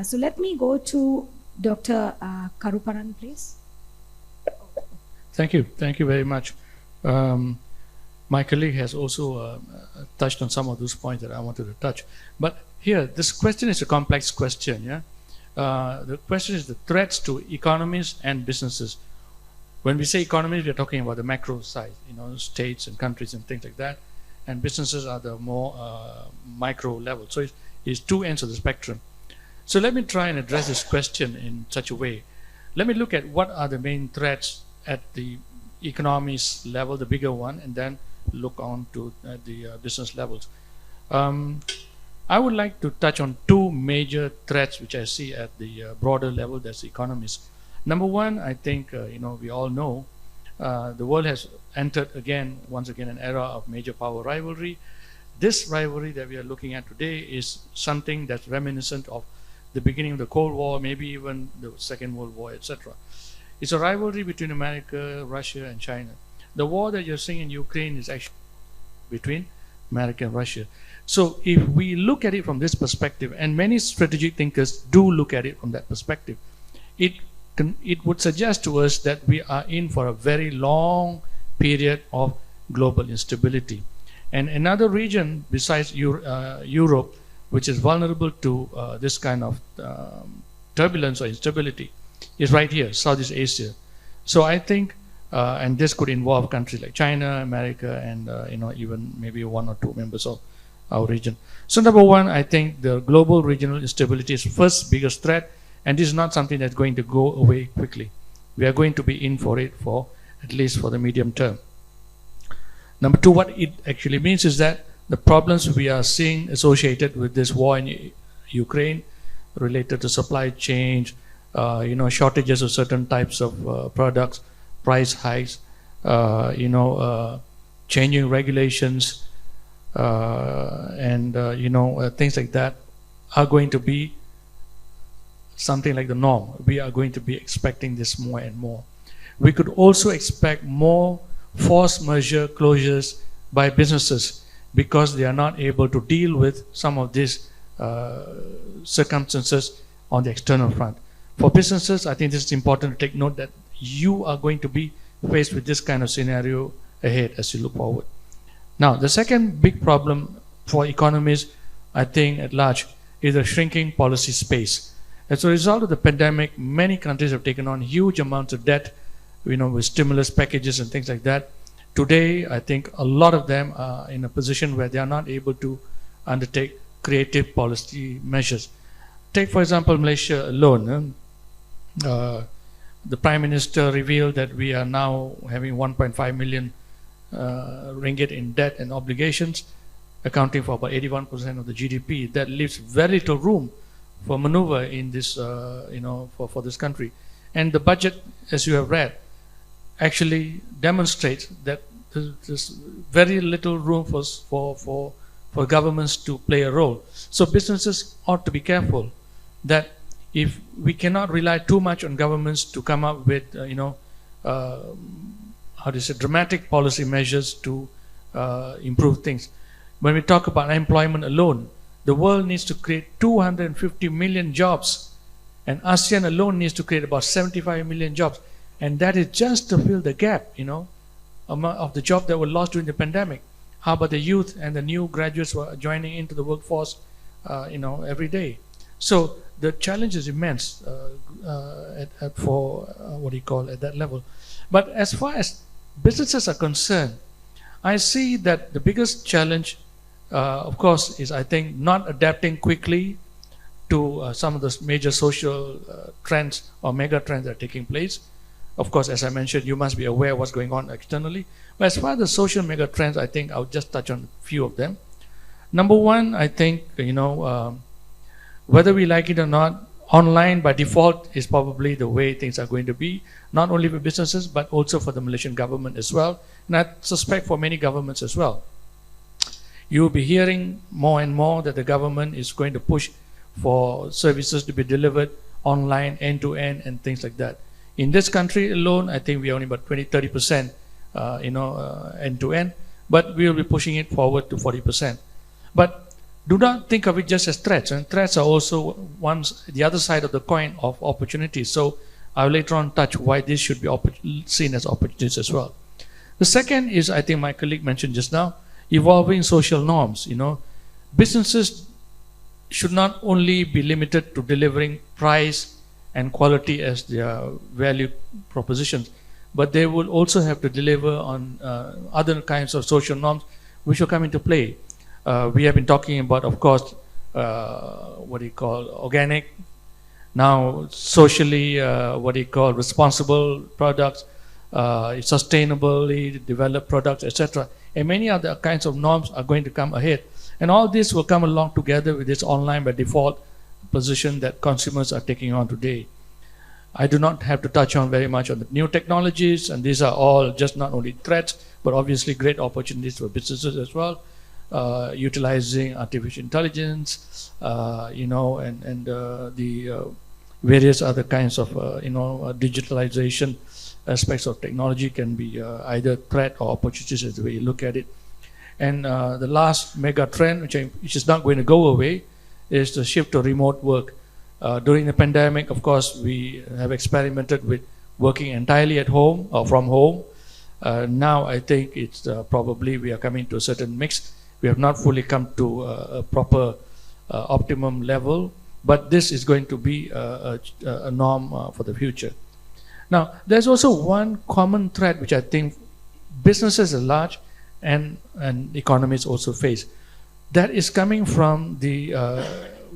So let me go to Dr. Karuparan, please. Thank you very much. My colleague has also touched on some of those points that I wanted to touch. But here, this question is a complex question. Yeah, the question is the threats to economies and businesses. When we say economies, we're talking about the macro side, states and countries and things like that. And businesses are the more micro level. So it's two ends of the spectrum. So let me try and address this question in such a way. Let me look at what are the main threats at the economies level, the bigger one, and then look on to the business levels. I would like to touch on two major threats which I see at the broader level, that's economies. Number one, I think, we all know the world has entered once again, an era of major power rivalry. This rivalry that we are looking at today is something that's reminiscent of the beginning of the Cold War, maybe even the Second World War, etc. It's a rivalry between America, Russia, and China. The war that you're seeing in Ukraine is actually between America and Russia. So if we look at it from this perspective, and many strategic thinkers do look at it from that perspective, it would suggest to us that we are in for a very long period of global instability. And another region besides Europe, which is vulnerable to this kind of turbulence or instability, is right here, Southeast Asia. So I think, and this could involve countries like China, America, and even maybe one or two members of our region. So number one, I think the global regional instability is first biggest threat, and this is not something that's going to go away quickly. We are going to be in for it for at least for the medium term. Number two, what it actually means is that the problems we are seeing associated with this war in Ukraine, related to supply chain, shortages of certain types of products, price hikes, changing regulations, and things like that are going to be something like the norm. We are going to be expecting this more and more. We could also expect more force majeure closures by businesses because they are not able to deal with some of these circumstances on the external front. For businesses, I think this is important to take note that you are going to be faced with this kind of scenario ahead as you look forward. Now, the second big problem for economies, I think at large, is the shrinking policy space. As a result of the pandemic, many countries have taken on huge amounts of debt, with stimulus packages and things like that. Today, I think a lot of them are in a position where they are not able to undertake creative policy measures. Take, for example, Malaysia alone. The Prime Minister revealed that we are now having 1.5 million ringgit in debt and obligations, accounting for about 81% of the GDP. That leaves very little room for maneuver in this, for this country. And the budget, as you have read, actually demonstrates that there's very little room for governments to play a role. So businesses ought to be careful that if we cannot rely too much on governments to come up with, dramatic policy measures to improve things. When we talk about employment alone, the world needs to create 250 million jobs, and ASEAN alone needs to create about 75 million jobs. And that is just to fill the gap, of the jobs that were lost during the pandemic. How about the youth and the new graduates who are joining into the workforce, every day? So the challenge is immense at that level. But as far as businesses are concerned, I see that the biggest challenge, of course, is I think not adapting quickly to some of the major social trends or mega trends that are taking place. Of course, as I mentioned, you must be aware of what's going on externally. But as far as the social mega trends, I think I'll just touch on a few of them. Number one, I think, whether we like it or not, online by default is probably the way things are going to be, not only for businesses, but also for the Malaysian government as well. And I suspect for many governments as well. You will be hearing more and more that the government is going to push for services to be delivered online, end-to-end, and things like that. In this country alone, I think we are only about 20-30%, end-to-end, but we will be pushing it forward to 40%. But do not think of it just as threats, and threats are also the other side of the coin of opportunities. So I'll later on touch why this should be seen as opportunities as well. The second is, I think my colleague mentioned just now, evolving social norms. Businesses should not only be limited to delivering price and quality as their value propositions, but they will also have to deliver on other kinds of social norms which will come into play. We have been talking about, of course, organic, now socially, responsible products, sustainably developed products, etc. And many other kinds of norms are going to come ahead. And all this will come along together with this online by default position that consumers are taking on today. I do not have to touch on very much on the new technologies, and these are all just not only threats, but obviously great opportunities for businesses as well, utilizing artificial intelligence, and the various other kinds of, digitalization aspects of technology can be either threat or opportunities as the way you look at it. And the last mega trend, which is not going to go away, is the shift to remote work. During the pandemic, of course, we have experimented with working entirely at home or from home. Now I think it's probably we are coming to a certain mix. We have not fully come to a proper optimum level, but this is going to be a norm for the future. Now, there's also one common threat which I think businesses at large and economies also face. That is coming from the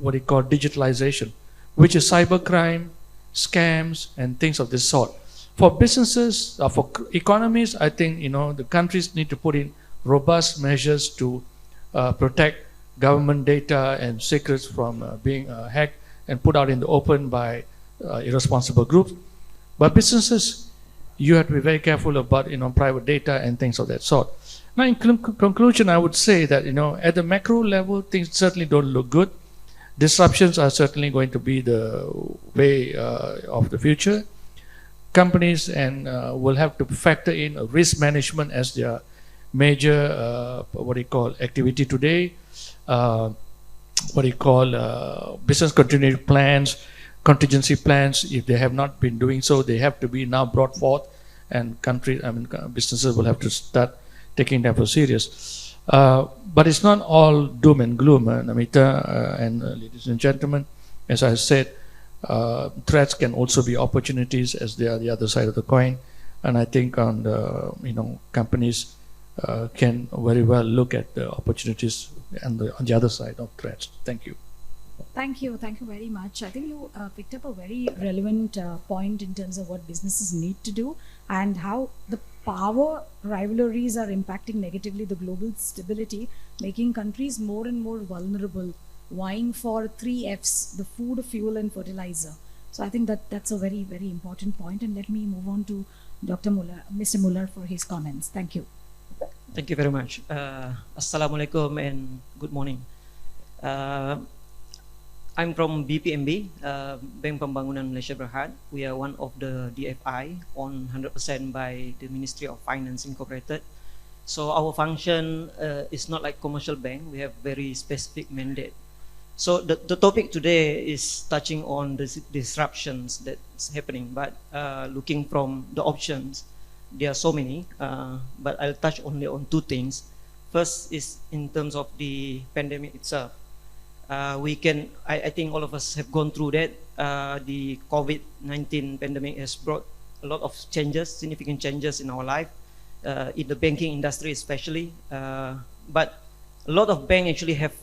what you call digitalization, which is cybercrime, scams, and things of this sort. For businesses, for economies, I think the countries need to put in robust measures to protect government data and secrets from being hacked and put out in the open by irresponsible groups. But businesses, you have to be very careful about private data and things of that sort. Now, in conclusion, I would say that at the macro level, things certainly don't look good. Disruptions are certainly going to be the way of the future. Companies will have to factor in risk management as their major activity today. Business continuity plans, contingency plans. If they have not been doing so, they have to be now brought forth, and businesses will have to start taking them for serious. But it's not all doom and gloom, Namita and ladies and gentlemen. As I said, threats can also be opportunities, as they are the other side of the coin. And I think on the companies can very well look at the opportunities on the other side of threats. Thank you. Thank you very much. I think you picked up a very relevant point in terms of what businesses need to do and how the power rivalries are impacting negatively the global stability, making countries more and more vulnerable, vying for 3 F's, the food, fuel, and fertilizer. So I think that's a very, very important point. And let me move on to Dr. Muller, Mr. Muller, for his comments. Thank you. Thank you very much. Assalamualaikum and good morning. I'm from BPMB, Bank Pembangunan Malaysia Berhad. We are one of the DFI owned 100% by the Ministry of Finance Incorporated. So our function is not like commercial bank. We have very specific mandate. So the topic today is touching on the disruptions that's happening, but looking from the options, there are so many, but I'll touch only on 2 things. First is in terms of the pandemic itself. I think all of us have gone through that. The COVID-19 pandemic has brought a lot of changes, significant changes in our life, in the banking industry especially. But a lot of banks actually have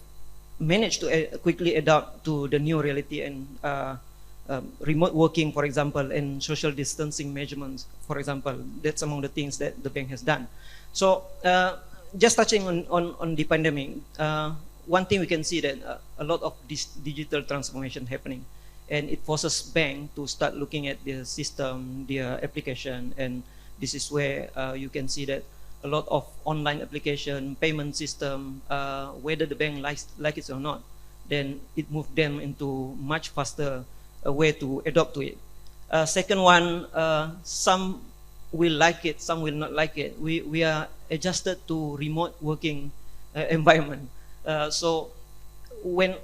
managed to quickly adapt to the new reality and remote working, for example, and social distancing measurements, for example. That's among the things that the bank has done. So just touching on the pandemic, one thing we can see that a lot of this digital transformation happening, and it forces bank to start looking at their system, their application, and this is where you can see that a lot of online application, payment system, whether the bank like it or not, then it moved them into much faster way to adopt to it. Second one, some will like it, some will not like it. We are adjusted to remote working environment. So when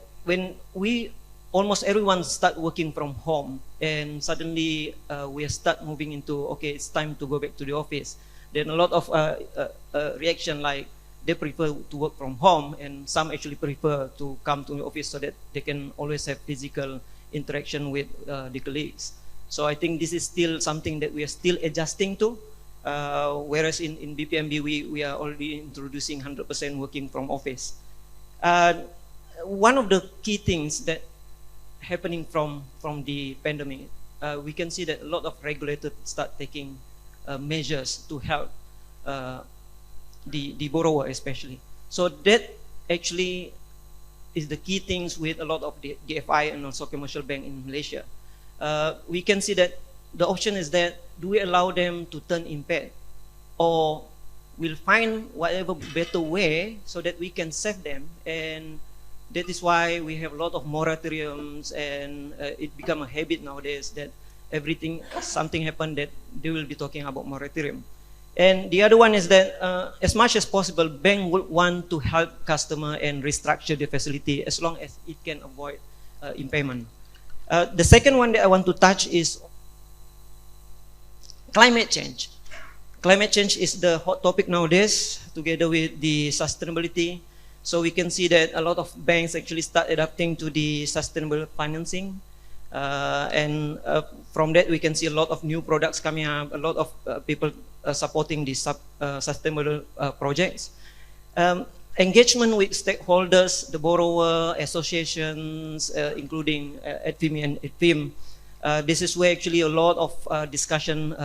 we almost everyone start working from home, and suddenly we start moving into, okay, it's time to go back to the office. Then a lot of reaction, like they prefer to work from home, and some actually prefer to come to the office so that they can always have physical interaction with the colleagues. So I think this is still something that we are still adjusting to. Whereas in BPMB we are already introducing 100% working from office. One of the key things that happening from the pandemic, we can see that a lot of regulators start taking measures to help the borrower especially. So that actually is the key things with a lot of the DFI and also commercial bank in Malaysia. We can see that the option is that do we allow them to turn impaired, or we'll find whatever better way so that we can save them. And that is why we have a lot of moratoriums, and it become a habit nowadays that everything, something happened that they will be talking about moratorium. And the other one is that as much as possible, bank would want to help customer and restructure the facility as long as it can avoid impairment. The second one that I want to touch is climate change. Climate change is the hot topic nowadays, together with the sustainability. So we can see that a lot of banks actually start adapting to the sustainable financing. From that we can see a lot of new products coming up, a lot of people supporting the sustainable projects. Engagement with stakeholders, the borrower associations, including ADFIM and ADFIM. This is where actually a lot of discussion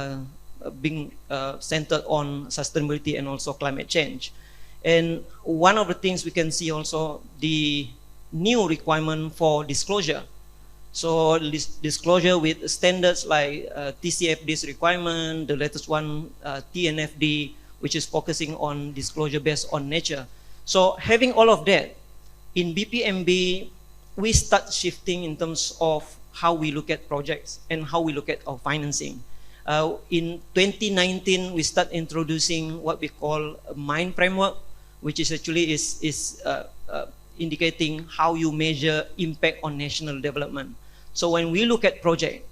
being centered on sustainability and also climate change. And one of the things we can see also the new requirement for disclosure. So disclosure with standards like TCFD's requirement, the latest one TNFD, which is focusing on disclosure based on nature. So having all of that, in BPMB, we start shifting in terms of how we look at projects and how we look at our financing. In 2019, we start introducing what we call a MIND framework, which is actually indicating how you measure impact on national development. So when we look at project,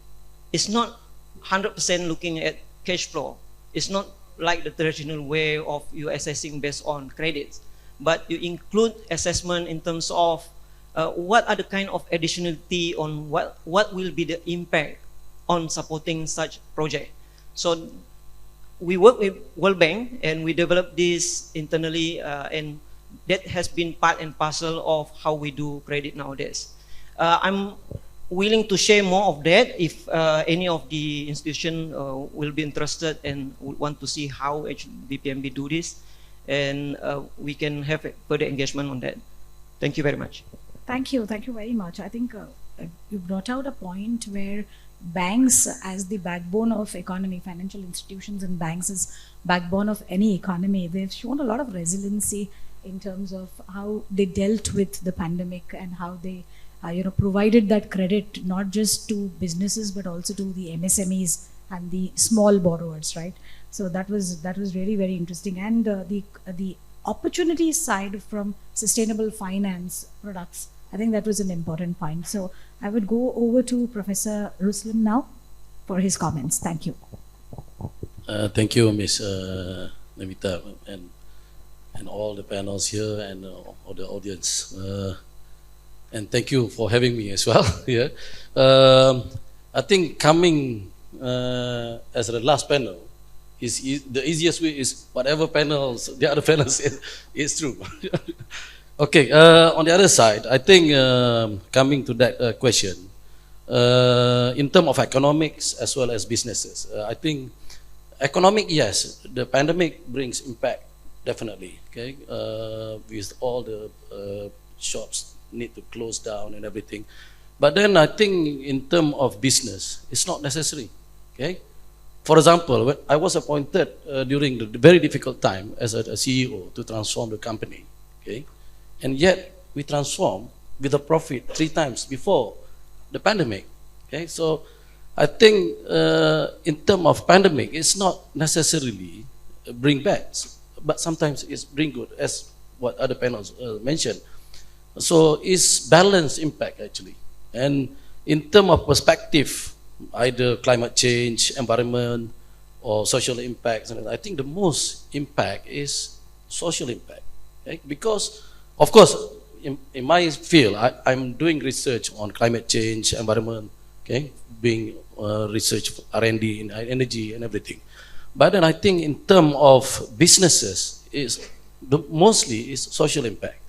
it's not 100% looking at cash flow. It's not like the traditional way of you assessing based on credits, but you include assessment in terms of what are the kind of additionality on what will be the impact on supporting such project. So we work with World Bank and we develop this internally, and that has been part and parcel of how we do credit nowadays. I'm willing to share more of that if any of the institution will be interested and would want to see how BPMB do this, and we can have further engagement on that. Thank you very much. Thank you very much. I think you brought out a point where banks as the backbone of economy, financial institutions and banks as backbone of any economy, they've shown a lot of resiliency in terms of how they dealt with the pandemic and how they provided that credit not just to businesses but also to the MSMEs and the small borrowers, right? So that was really very interesting. And the opportunity side from sustainable finance products, I think that was an important point. So I would go over to Professor Ruslan now for his comments. Thank you. Thank you, Ms. Namita, and all the panels here and all the audience. And thank you for having me as well here. I think coming as the last panel is the easiest way is whatever panels the other panels is true. Okay, on the other side, I think coming to that question, in terms of economics as well as businesses, I think economic, yes, the pandemic brings impact, definitely, okay, with all the shops need to close down and everything. But then I think in terms of business, it's not necessary, okay? For example, when I was appointed during the very difficult time as a CEO to transform the company, okay? And yet we transformed with a profit 3 times before the pandemic, okay? So I think in terms of pandemic, it's not necessarily bring bad, but sometimes it's bring good, as what other panels mentioned. So it's balanced impact actually. And in terms of perspective, either climate change, environment, or social impacts, and I think the most impact is social impact, okay? Because of course, in my field, I'm doing research on climate change, environment, okay, being research R&D in energy and everything. But then I think in terms of businesses, mostly is social impact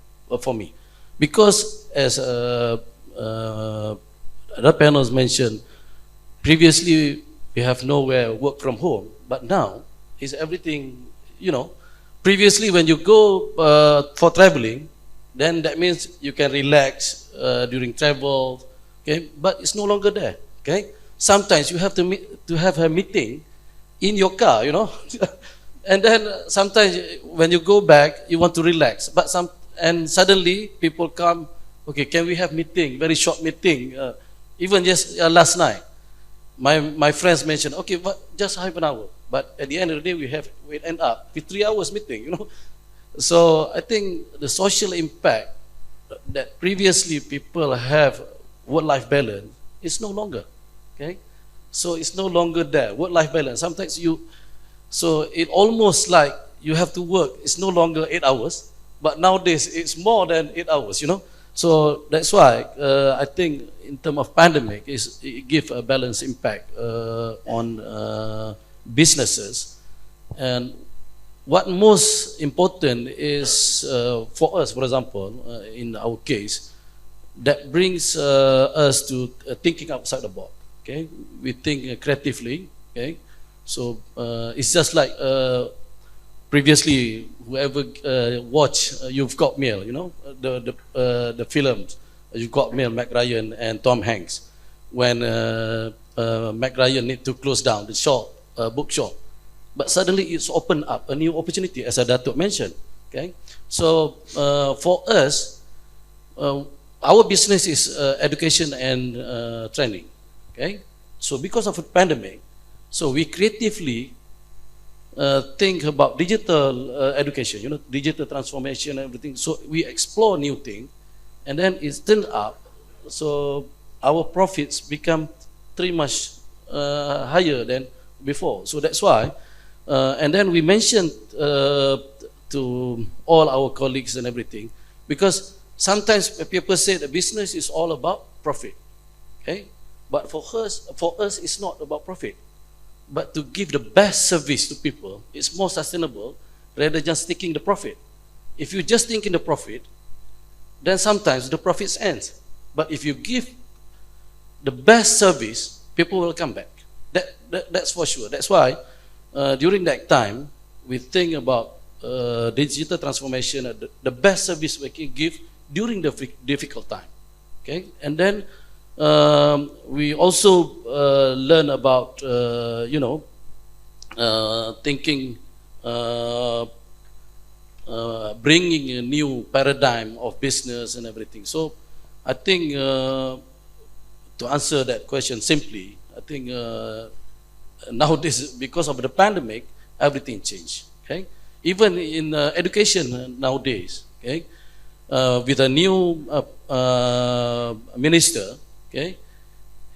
for me. Because as other panels mentioned, previously we have nowhere work from home, but now is everything, previously when you go for traveling, then that means you can relax during travel, okay? But it's no longer there, okay? Sometimes you have to have a meeting in your car, you know, and then sometimes when you go back, you want to relax, but and suddenly people come, okay, can we have meeting, very short meeting, even just last night, my friends mentioned, okay, but just half an hour, but at the end of the day, we end up with 3 hours meeting, you know. So I think the social impact that previously people have work-life balance is no longer, okay? So it's no longer there, work-life balance. Sometimes so it almost like you have to work, it's no longer 8 hours, but nowadays it's more than 8 hours, you know. So that's why I think in terms of pandemic, it gives a balanced impact on businesses. And what most important is for us, for example, in our case, that brings us to thinking outside the box. Okay, we think creatively. Okay, so it's just like previously, whoever watched You've Got Mail, you know, the films You've Got Mail, Mac Ryan and Tom Hanks, when Mac Ryan need to close down the shop, bookshop, but suddenly it's opened up a new opportunity, as Datuk mentioned. Okay, so for us, our business is education and training. Okay, so because of the pandemic, so we creatively think about digital education, you know, digital transformation and everything. So we explore new things, and then it's turned up. So our profits become 3 much higher than before. So that's why, and then we mentioned to all our colleagues and everything, because sometimes people say the business is all about profit, okay? But for us, it's not about profit, but to give the best service to people. It's more sustainable rather than just thinking the profit. If you just think in the profit, then sometimes the profits ends. But if you give the best service, people will come back. That's for sure. That's why during that time, we think about digital transformation, the best service we can give during the difficult time. Okay, and then we also learn about you know, thinking, bringing a new paradigm of business and everything. So I think to answer that question simply, I think nowadays, because of the pandemic, everything changed. Okay, even in education nowadays, okay, with a new minister, okay,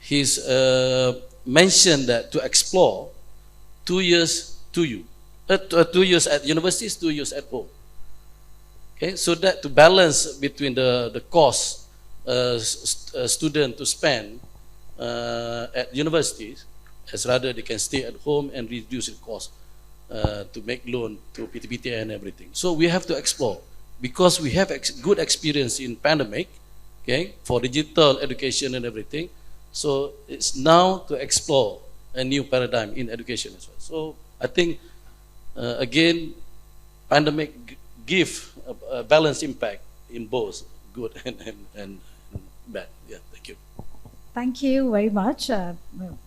he's mentioned that to explore 2 years 2 years at universities, 2 years at home. Okay, so that to balance between the cost student to spend at universities, as rather they can stay at home and reduce the cost to make loan to PTPTN and everything. So we have to explore, because we have good experience in pandemic, okay, for digital education and everything. So it's now to explore a new paradigm in education as well. So I think again, pandemic give a balanced impact in both good and bad. Yeah, thank you. Thank you very much.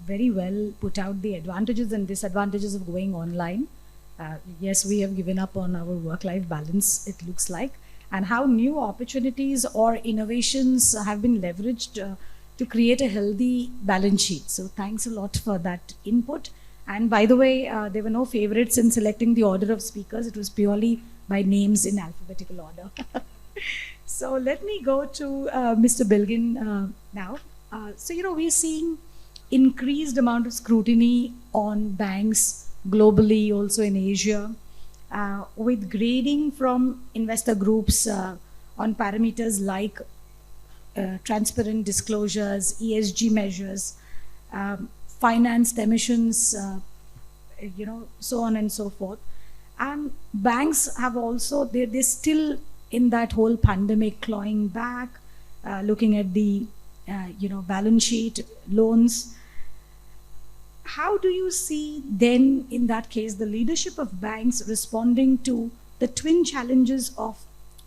Very well put out the advantages and disadvantages of going online. Yes, we have given up on our work-life balance, it looks like, and how new opportunities or innovations have been leveraged to create a healthy balance sheet. So thanks a lot for that input. And by the way, there were no favorites in selecting the order of speakers. It was purely by names in alphabetical order. So let me go to Mr. Bilgin now. So, you know, we're seeing increased amount of scrutiny on banks globally, also in Asia, with grading from investor groups on parameters like transparent disclosures, ESG measures, financed emissions, you know, so on and so forth. And banks have also, they're still in that whole pandemic clawing back, looking at the you know, balance sheet, loans. How do you see then, in that case, the leadership of banks responding to the twin challenges of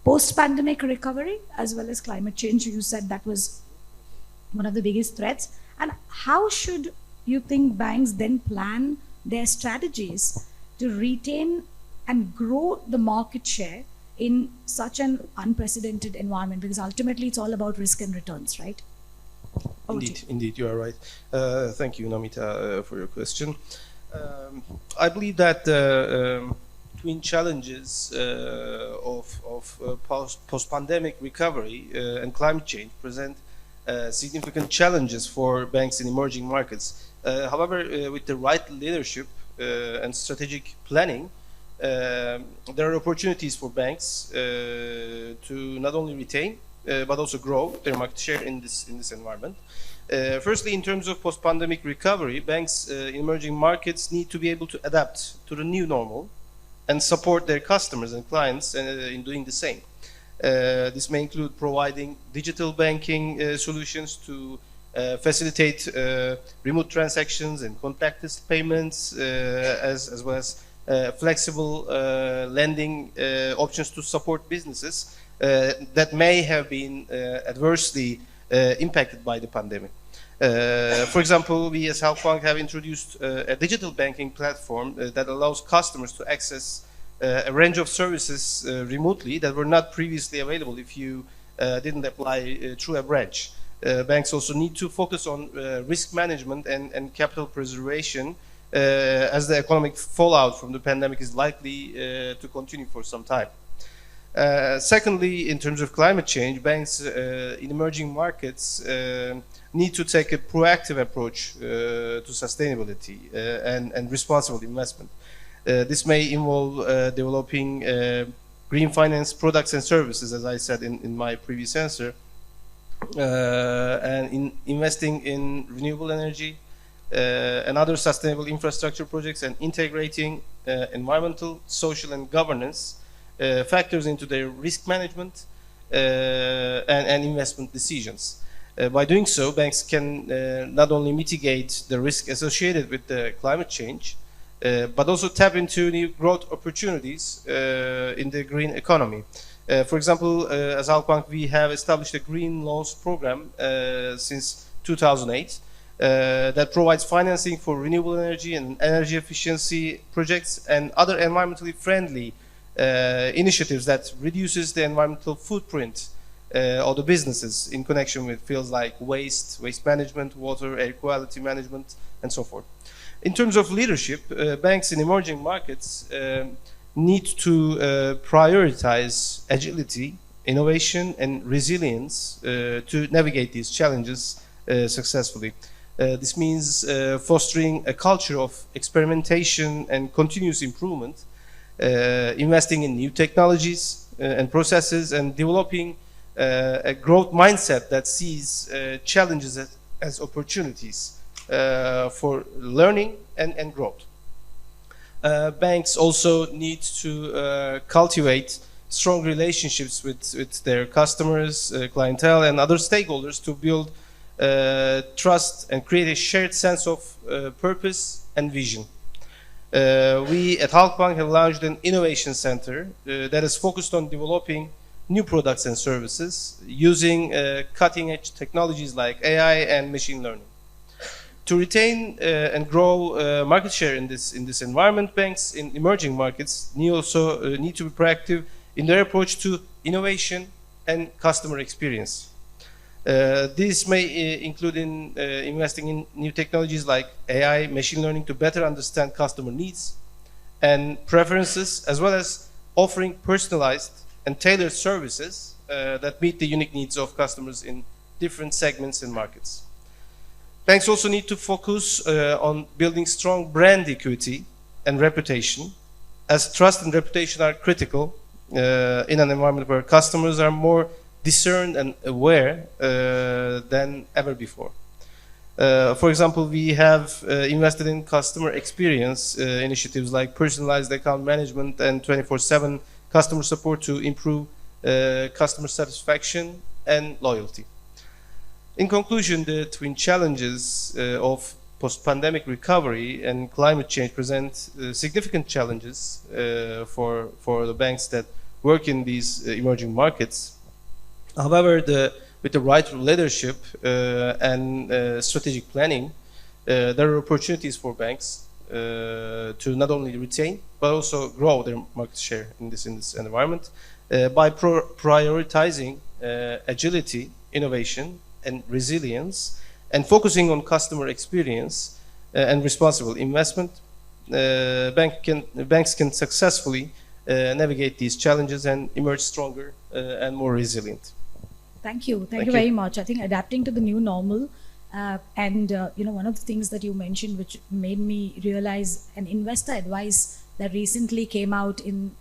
post-pandemic recovery as well as climate change? You said that was one of the biggest threats. And how should you think banks then plan their strategies to retain and grow the market share in such an unprecedented environment? Because ultimately it's all about risk and returns, right? Indeed, you are right. Thank you, Namita, for your question. I believe that twin challenges of post-pandemic recovery and climate change present significant challenges for banks in emerging markets. However, with the right leadership and strategic planning, there are opportunities for banks to not only retain but also grow their market share in this environment. Firstly, in terms of post-pandemic recovery, banks in emerging markets need to be able to adapt to the new normal and support their customers and clients in doing the same. This may include providing digital banking solutions to facilitate remote transactions and contactless payments, as well as flexible lending options to support businesses that may have been adversely impacted by the pandemic. For example, we as Halkbank have introduced a digital banking platform that allows customers to access a range of services remotely that were not previously available if you didn't apply through a branch. Banks also need to focus on risk management and capital preservation as the economic fallout from the pandemic is likely to continue for some time. Secondly, in terms of climate change, banks in emerging markets need to take a proactive approach to sustainability and responsible investment. This may involve developing green finance products and services, as I said in my previous answer, and in investing in renewable energy and other sustainable infrastructure projects, and integrating environmental, social, and governance factors into their risk management and investment decisions. By doing so, banks can not only mitigate the risk associated with the climate change, but also tap into new growth opportunities in the green economy. For example, as Halkbank, we have established a green loans program since 2008 that provides financing for renewable energy and energy efficiency projects and other environmentally friendly initiatives that reduces the environmental footprint of the businesses in connection with fields like waste management, water, air quality management, and so forth. In terms of leadership, banks in emerging markets need to prioritize agility, innovation, and resilience to navigate these challenges successfully. This means fostering a culture of experimentation and continuous improvement, investing in new technologies and processes, and developing a growth mindset that sees challenges as opportunities for learning and growth. Banks also need to cultivate strong relationships with their customers, clientele, and other stakeholders to build trust and create a shared sense of purpose and vision. We at Halkbank have launched an innovation center that is focused on developing new products and services using cutting-edge technologies like AI and machine learning. To retain and grow market share in this environment, banks in emerging markets need to be proactive in their approach to innovation and customer experience. This may include investing in new technologies like AI, machine learning to better understand customer needs and preferences, as well as offering personalized and tailored services that meet the unique needs of customers in different segments and markets. Banks also need to focus on building strong brand equity and reputation, as trust and reputation are critical in an environment where customers are more discerned and aware than ever before. For example, we have invested in customer experience initiatives like personalized account management and 24/7 customer support to improve customer satisfaction and loyalty. In conclusion, the twin challenges of post-pandemic recovery and climate change present significant challenges for the banks that work in these emerging markets. However, with the right leadership and strategic planning, there are opportunities for banks to not only retain but also grow their market share in this environment by prioritizing agility, innovation, and resilience, and focusing on customer experience and responsible investment. Banks can successfully navigate these challenges and emerge stronger and more resilient. Thank you. Thank Thank you you. very much. I think adapting to the new normal, and you know, one of the things that you mentioned, which made me realize an investor advice that recently came out in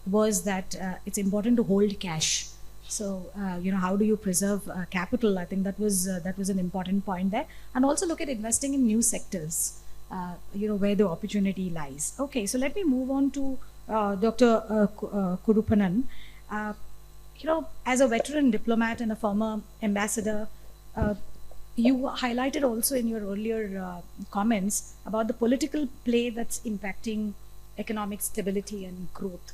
was that it's important to hold cash. So you know, how do you preserve capital? I think that was an important point there, and also look at investing in new sectors. You know, where the opportunity lies. Okay, so let me move on to Dr. Kurupanan. You know, as a veteran diplomat and a former ambassador, you highlighted also in your earlier comments about the political play that's impacting economic stability and growth.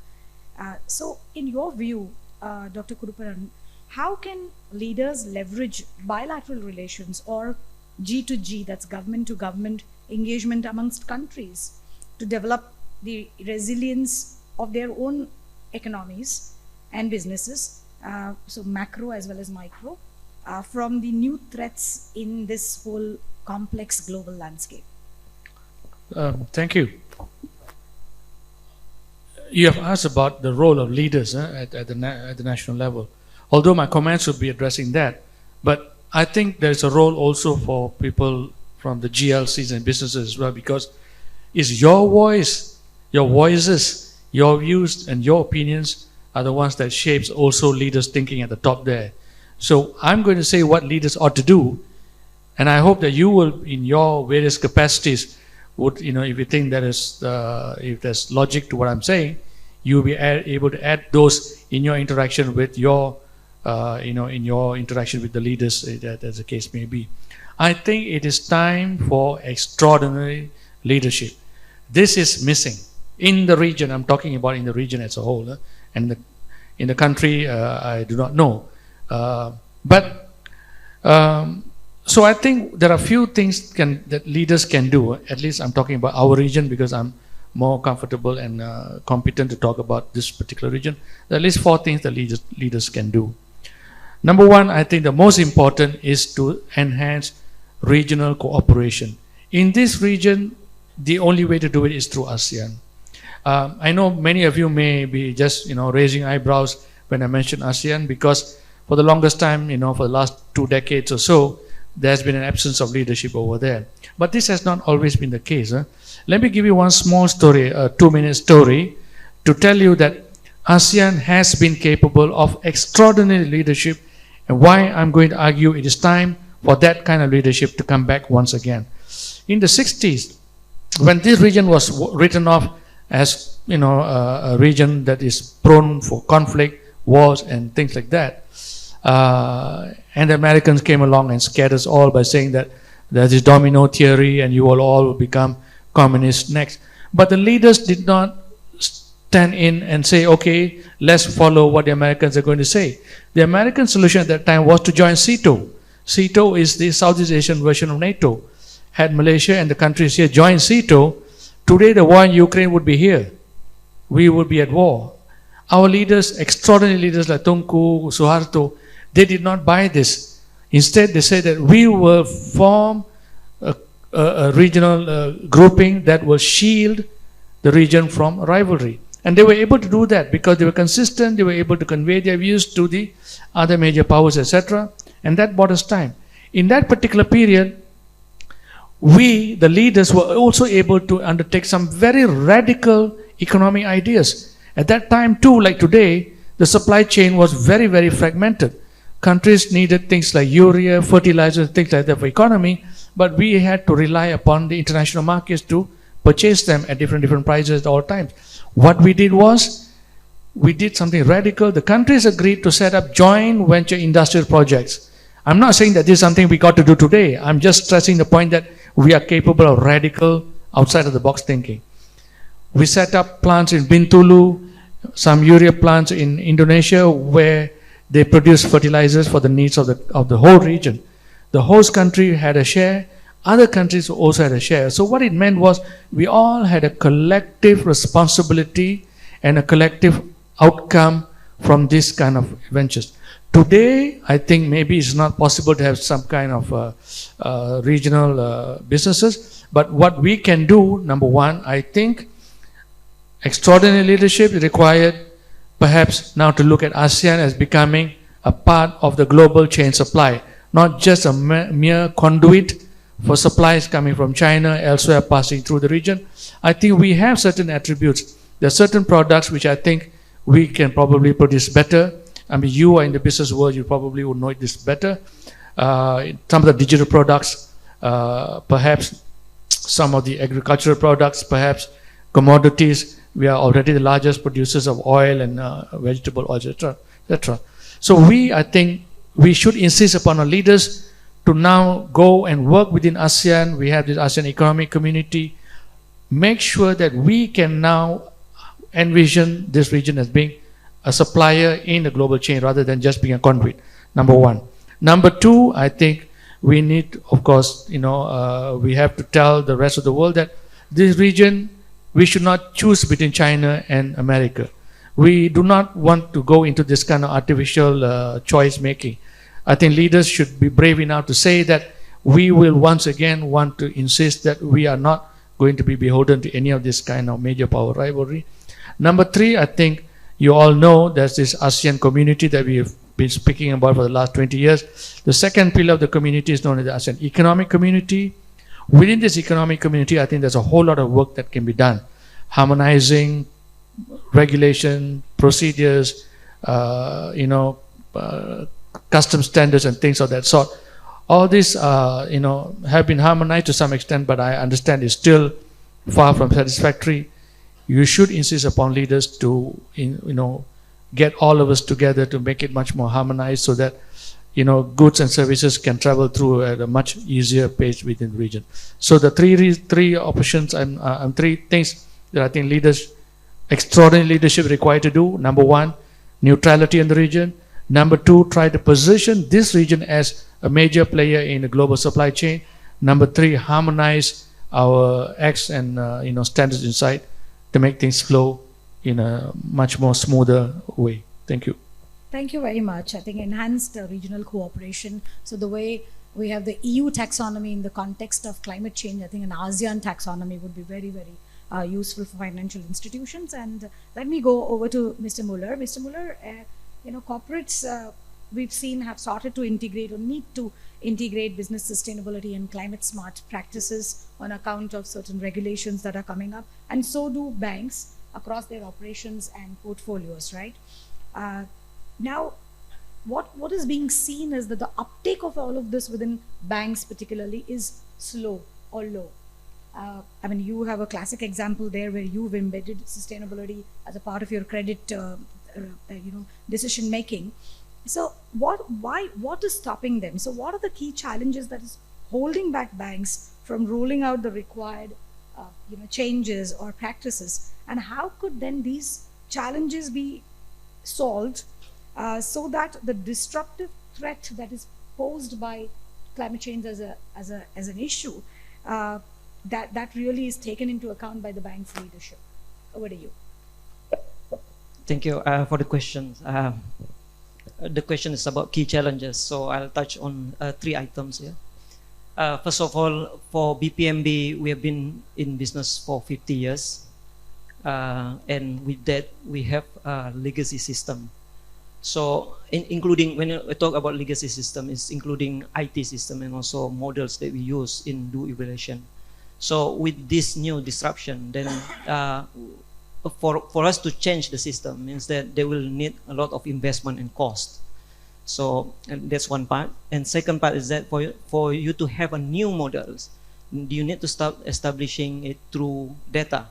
So in your view, Dr. Kurupanan, how can leaders leverage bilateral relations or G2G, that's government to government engagement amongst countries, to develop the resilience of their own economies and businesses, so macro as well as micro, from the new threats in this whole complex global landscape? Thank you. You have asked about the role of leaders at the national level. Although my comments would be addressing that, but I think there is a role also for people from the GLCs and businesses as well, because it's your voice, your voices, your views and your opinions are the ones that shapes also leaders thinking at the top there. So I'm going to say what leaders ought to do, and I hope that you will, in your various capacities, would, you know, if you think that is, if there's logic to what I'm saying, you'll be able to add those in your interaction with your, you know, in your interaction with the leaders, as the case may be. I think it is time for extraordinary leadership. This is missing in the region. I'm talking about in the region as a whole, and in the country, I do not know. So I think there are few things that leaders can do. At least I'm talking about our region because I'm more comfortable and competent to talk about this particular region. There are at least 4 things that leaders can do. Number 1, I think the most important is to enhance regional cooperation. In this region, the only way to do it is through ASEAN. I know many of you may be just, you know, raising eyebrows when I mention ASEAN, because for the longest time, you know, for the last 2 decades or so, there's been an absence of leadership over there. But this has not always been the case. Let me give you one small story, a 2-minute story, to tell you that ASEAN has been capable of extraordinary leadership, and why I'm going to argue it is time for that kind of leadership to come back once again. In the 60s, when this region was written off as, you know, a region that is prone for conflict, wars and things like that, and the Americans came along and scared us all by saying that there's this domino theory and you will all become communists next. But the leaders did not stand in and say, okay, let's follow what the Americans are going to say. The American solution at that time was to join SEATO. SEATO is the Southeast Asian version of NATO. Had Malaysia and the countries here joined SEATO, today the war in Ukraine would be here. We would be at war. Our leaders, extraordinary leaders like Tunku, Suharto, they did not buy this. Instead, they said that we will form a regional grouping that will shield the region from rivalry. And they were able to do that because they were consistent, they were able to convey their views to the other major powers, etc. And that bought us time. In that particular period, we, the leaders, were also able to undertake some very radical economic ideas. At that time too, like today, the supply chain was very, very fragmented. Countries needed things like urea, fertilizers, things like that for economy, but we had to rely upon the international markets to purchase them at different prices at all times. What we did was, we did something radical. The countries agreed to set up joint venture industrial projects. I'm not saying that this is something we got to do today. I'm just stressing the point that we are capable of radical, outside of the box thinking. We set up plants in Bintulu, some urea plants in Indonesia where they produce fertilizers for the needs of the whole region. The host country had a share, other countries also had a share. So what it meant was we all had a collective responsibility and a collective outcome from this kind of ventures. Today, I think maybe it's not possible to have some kind of regional businesses, but what we can do, number one, I think extraordinary leadership is required, perhaps now to look at ASEAN as becoming a part of the global chain supply, not just a mere conduit for supplies coming from China, elsewhere passing through the region. I think we have certain attributes. There are certain products which I think we can probably produce better. I mean, you are in the business world, you probably would know this better. Some of the digital products, perhaps some of the agricultural products, perhaps commodities. We are already the largest producers of oil and vegetable oil, etc., etc. So I think we should insist upon our leaders to now go and work within ASEAN. We have this ASEAN Economic Community. Make sure that we can now envision this region as being a supplier in the global chain rather than just being a conduit, number one. Number two, I think we need, of course, we have to tell the rest of the world that this region, we should not choose between China and America. We do not want to go into this kind of artificial choice making. I think leaders should be brave enough to say that we will once again want to insist that we are not going to be beholden to any of this kind of major power rivalry. Number three, I think you all know there's this ASEAN community that we have been speaking about for the last 20 years. The second pillar of the community is known as the ASEAN Economic Community. Within this economic community, I think there's a whole lot of work that can be done. Harmonizing regulation, procedures, custom standards and things of that sort. All these, have been harmonized to some extent, but I understand it's still far from satisfactory. You should insist upon leaders to, get all of us together to make it much more harmonized so that, goods and services can travel through at a much easier pace within the region. So the three options and three things that I think extraordinary leadership required to do. Number one, neutrality in the region. Number two, try to position this region as a major player in the global supply chain. Number three, harmonize our acts and standards inside to make things flow in a much more smoother way. Thank you. Thank you very much. I think enhanced regional cooperation. So the way we have the EU taxonomy in the context of climate change, I think an ASEAN taxonomy would be very, very useful for financial institutions. And let me go over to Mr. Muller. Mr. Muller, corporates we've seen have started to integrate or need to integrate business sustainability and climate smart practices on account of certain regulations that are coming up, and so do banks across their operations and portfolios, right? Now, what is being seen is that the uptake of all of this within banks particularly is slow or low. I mean, you have a classic example there where you've embedded sustainability as a part of your credit decision making. So what is stopping them? So what are the key challenges that is holding back banks from rolling out the required changes or practices, and how could then these challenges be solved so that the disruptive threat that is posed by climate change as an issue that really is taken into account by the bank's leadership? Over to you. Thank you for the questions. The question is about key challenges, so I'll touch on 3 items here. First of all, for BPMB, we have been in business for 50 years, and with that, we have a legacy system. So, including, when we talk about legacy system, it's including IT system and also models that we use in do evaluation. So, with this new disruption, then for us to change the system means that they will need a lot of investment and cost. So and that's one part. And second part is that for you to have a new models, you need to start establishing it through data,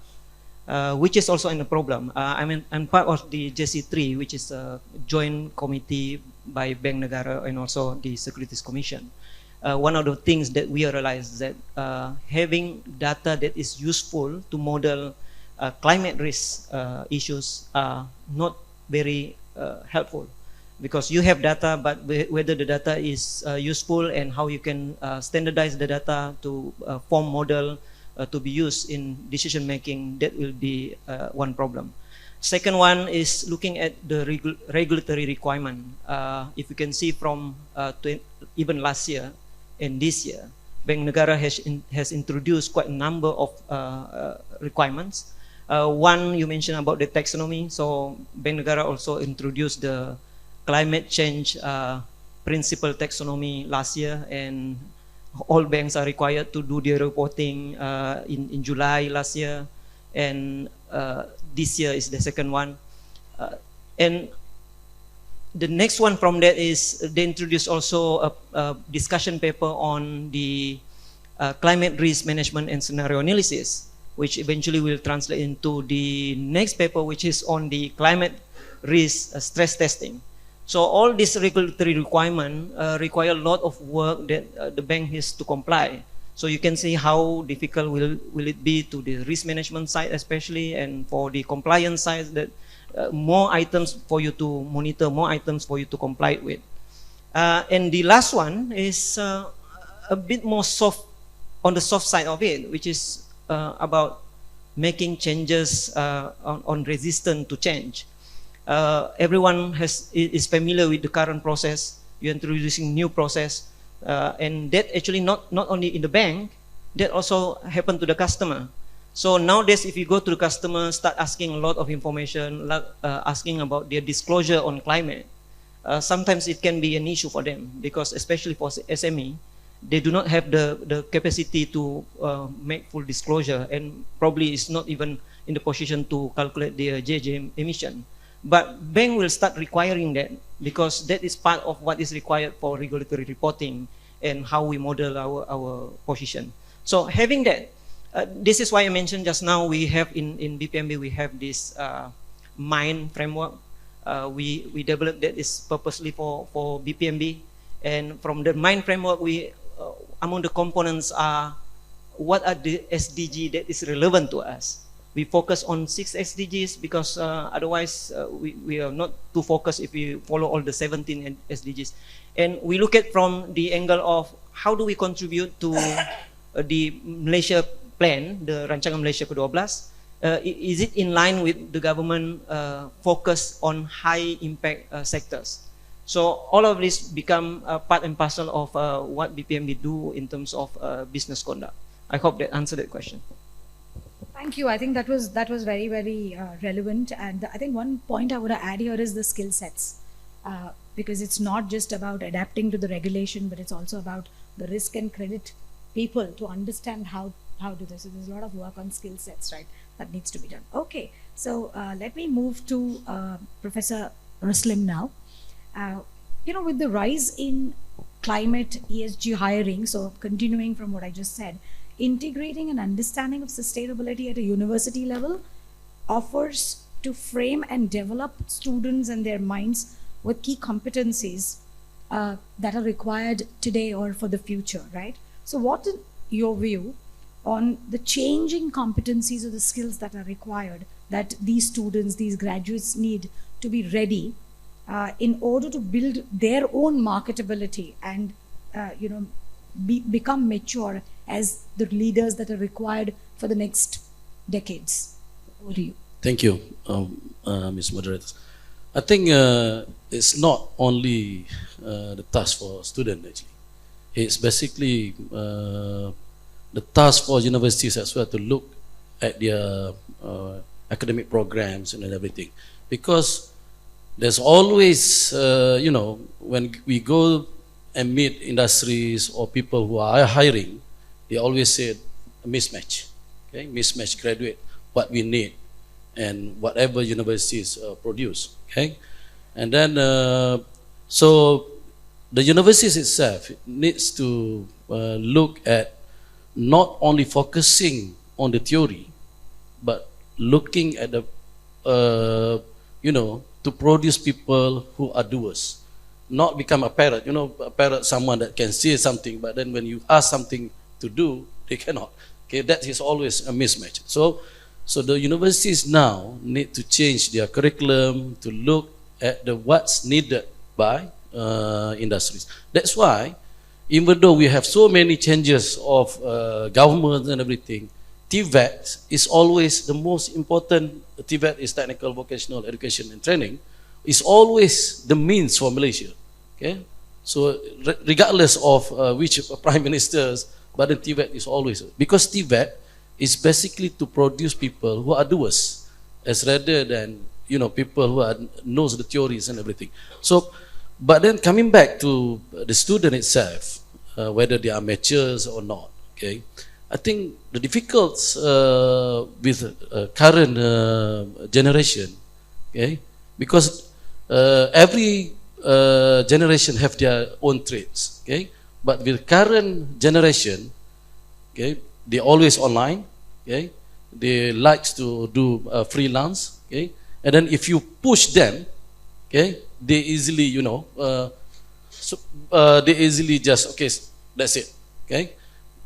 which is also a problem. I'm part of the JC3, which is a joint committee by Bank Negara and also the Securities Commission. One of the things that we realize is that having data that is useful to model climate risk issues are not very helpful, because you have data, but whether the data is useful and how you can standardize the data to form model to be used in decision making, that will be one problem. Second one is looking at the regulatory requirement. If you can see from even last year and this year, Bank Negara has introduced quite a number of requirements. One, you mentioned about the taxonomy. So Bank Negara also introduced the climate change principle taxonomy last year, and all banks are required to do their reporting in July last year, and this year is the second one. And the next one from that is they introduced also a discussion paper on the climate risk management and scenario analysis, which eventually will translate into the next paper, which is on the climate risk stress testing. So all these regulatory requirements require a lot of work that the bank has to comply. So you can see how difficult will it be to the risk management side especially, and for the compliance side, that more items for you to monitor, more items for you to comply with. And the last one is a bit more soft, on the soft side of it, which is about making changes on resistance to change. Everyone is familiar with the current process. You're introducing new process, and that actually not only in the bank, that also happened to the customer. So nowadays, if you go to the customer, start asking a lot of information, asking about their disclosure on climate, sometimes it can be an issue for them, because especially for SME, they do not have the capacity to make full disclosure, and probably is not even in the position to calculate their JJ emission. But bank will start requiring that, because that is part of what is required for regulatory reporting and how we model our position. So having that, this is why I mentioned just now, we have in BPMB, we have this MIND framework. We developed that is purposely for BPMB. And from the MIND framework, among the components are what are the SDG that is relevant to us. We focus on 6 SDGs because otherwise we are not too focused if we follow all the 17 SDGs. And we look at from the angle of how do we contribute to the Malaysia plan, the Rancangan Malaysia ke-12. Is it in line with the government focus on high impact sectors? So all of this become part and parcel of what BPMB do in terms of business conduct. I hope that answered that question. Thank you. I think that was very, very relevant. And I think one point I would add here is the skill sets, because it's not just about adapting to the regulation, but it's also about the risk and credit people to understand how do this. So there's a lot of work on skill sets, right, that needs to be done. Okay, so let me move to Professor Ruslim now. With the rise in climate ESG hiring, so continuing from what I just said, integrating an understanding of sustainability at a university level offers to frame and develop students and their minds with key competencies that are required today or for the future, right? So what is your view on the changing competencies or the skills that are required that these students, these graduates need to be ready in order to build their own marketability and become mature as the leaders that are required for the next decades? Over to you. Thank you, Ms. Moderator. I think it's not only the task for students actually. It's basically the task for universities as well to look at their academic programs and everything, because there's always, when we go and meet industries or people who are hiring, they always say a mismatch, okay? Mismatch graduate, what we need and whatever universities produce, okay? And then, so the universities itself needs to look at not only focusing on the theory, but looking at the, to produce people who are doers, not become a parrot. A parrot, someone that can say something, but then when you ask something to do, they cannot. Okay, that is always a mismatch. So So the universities now need to change their curriculum to look at what's needed by industries. That's why, even though we have so many changes of government and everything, TVET is always the most important. TVET is Technical Vocational Education and Training, is always the means for Malaysia. Okay, so regardless of which prime ministers, but the TVET is always, because TVET is basically to produce people who are doers, as rather than people who knows the theories and everything. So, but then coming back to the student itself, whether they are matures or not, okay, I think the difficulties with current generation, okay, because every generation have their own traits, okay, but with current generation, okay, they always online, okay, they likes to do freelance, okay, and then if you push them, okay, they easily they easily just, okay, that's it, okay.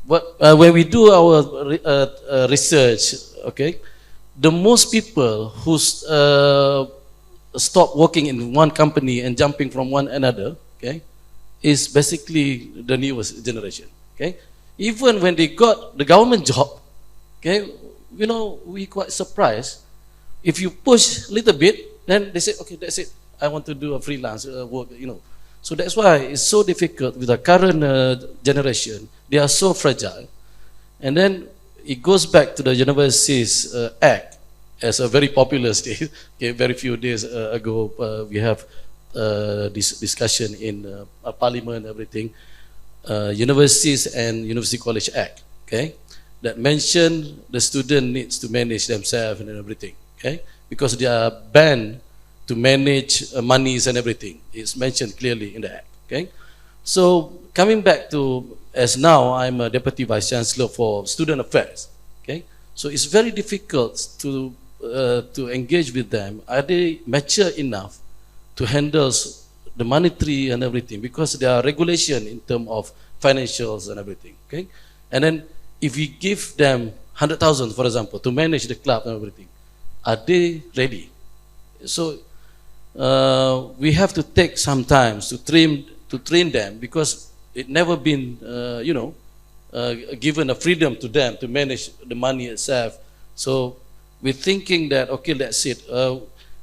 But when we do our research, okay, the most people who stop working in one company and jumping from one another, okay, is basically the newest generation, okay. Even when they got the government job, okay, we quite surprised. If you push a little bit, then they say, okay, that's it, I want to do a freelance work, So that's why it's so difficult with the current generation. They are so fragile. And then it goes back to the Universities Act as a very popular state. Okay, very few days ago, we have this discussion in Parliament and everything. Universities and University College Act, okay, that mention the student needs to manage themselves and everything, okay, because they are banned to manage monies and everything. It's mentioned clearly in the Act, okay. So coming back to, as now I'm a Deputy Vice Chancellor for Student Affairs, okay, so it's very difficult to engage with them. Are they mature enough to handle the monetary and everything, because there are regulation in terms of financials and everything, okay. And then if we give them 100,000, for example, to manage the club and everything, are they ready? So we have to take some time to train them, because it never been given a freedom to them to manage the money itself. So we're thinking that, okay, that's it.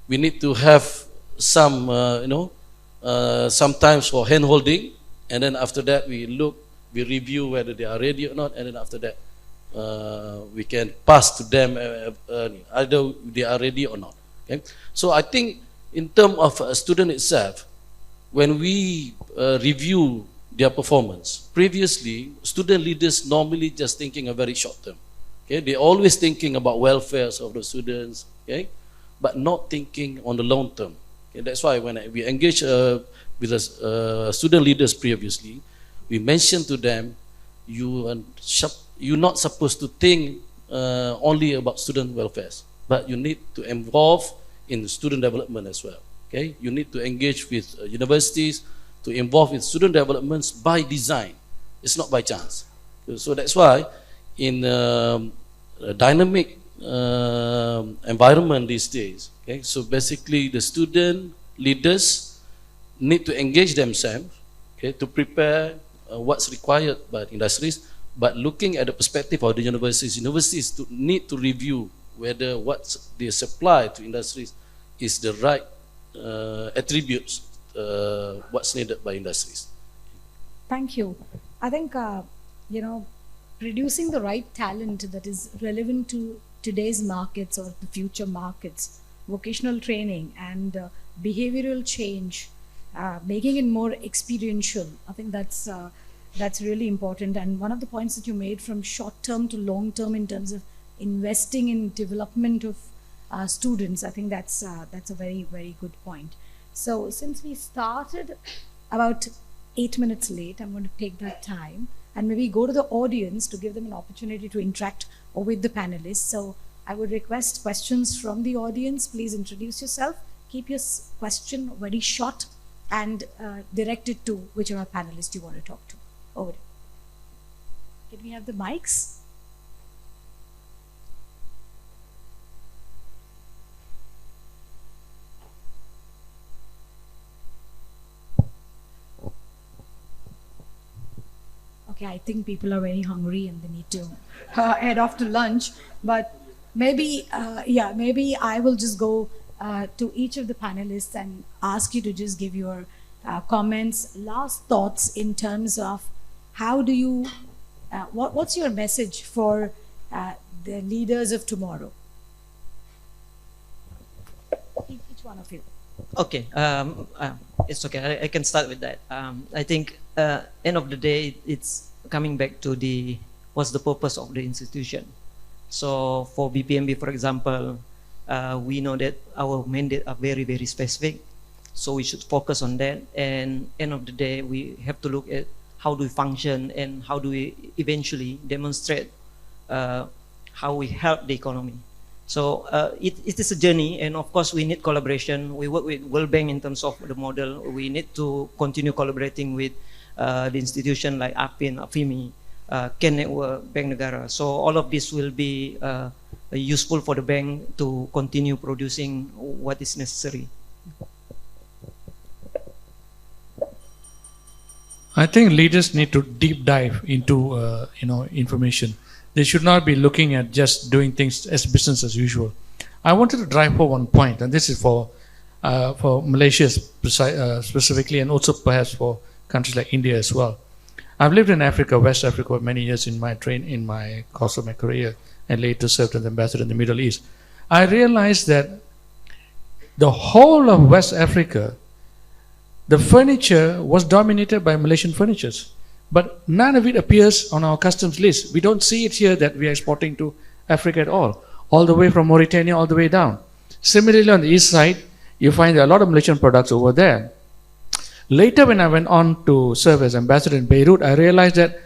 We need to have some sometimes for hand holding, and then after that we review whether they are ready or not, and then after that we can pass to them either they are ready or not, okay. So I think in terms of a student itself, when we review their performance, previously student leaders normally just thinking a very short term, okay. They always thinking about welfare of the students, okay, but not thinking on the long term. Okay, that's why when we engage with the student leaders previously, we mentioned to them, you're not supposed to think only about student welfare, but you need to involve in student development as well. Okay, you need to engage with universities to involve in student developments by design. It's not by chance. So that's why in a dynamic environment these days, okay, so basically the student leaders need to engage themselves, okay, to prepare what's required by industries, but looking at the perspective of the universities need to review whether what they supply to industries is the right attributes what's needed by industries. Thank you. I think, producing the right talent that is relevant to today's markets or the future markets, vocational training and behavioral change, making it more experiential. I think that's really important. And one of the points that you made, from short term to long term in terms of investing in development of students, I think that's a very, very good point. So since we started about 8 minutes late, I'm going to take that time and maybe go to the audience to give them an opportunity to interact with the panelists. So I would request questions from the audience. Please introduce yourself, keep your question very short and direct it to whichever panelist you want to talk to. Over. Can we have the mics? Okay, I think people are very hungry and they need to head off to lunch. But maybe, maybe I will just go to each of the panelists and ask you to just give your comments, last thoughts in terms of how do you, what's your message for the leaders of tomorrow? Each one of you. Okay, it's okay. I can start with that. I think end of the day, it's coming back to what's the purpose of the institution. So for BPMB, for example, we know that our mandate are very, very specific. So we should focus on that. And end of the day, we have to look at how do we function and how do we eventually demonstrate how we help the economy. So it is a journey, and of course we need collaboration. We work with World Bank in terms of the model. We need to continue collaborating with the institution like AFIN, AFIMI, Ken Network, Bank Negara. So all of this will be useful for the bank to continue producing what is necessary. I think leaders need to deep dive into information. They should not be looking at just doing things as business as usual. I wanted to drive home one point, and this is for Malaysia specifically, and also perhaps for countries like India as well. I've lived in Africa, West Africa, for many years in my course of my career, and later served as ambassador in the Middle East. I realized that the whole of West Africa, the furniture was dominated by Malaysian furnitures. But none of it appears on our customs list. We don't see it here that we are exporting to Africa at all the way from Mauritania all the way down. Similarly, on the east side, you find a lot of Malaysian products over there. Later, when I went on to serve as ambassador in Beirut, I realized that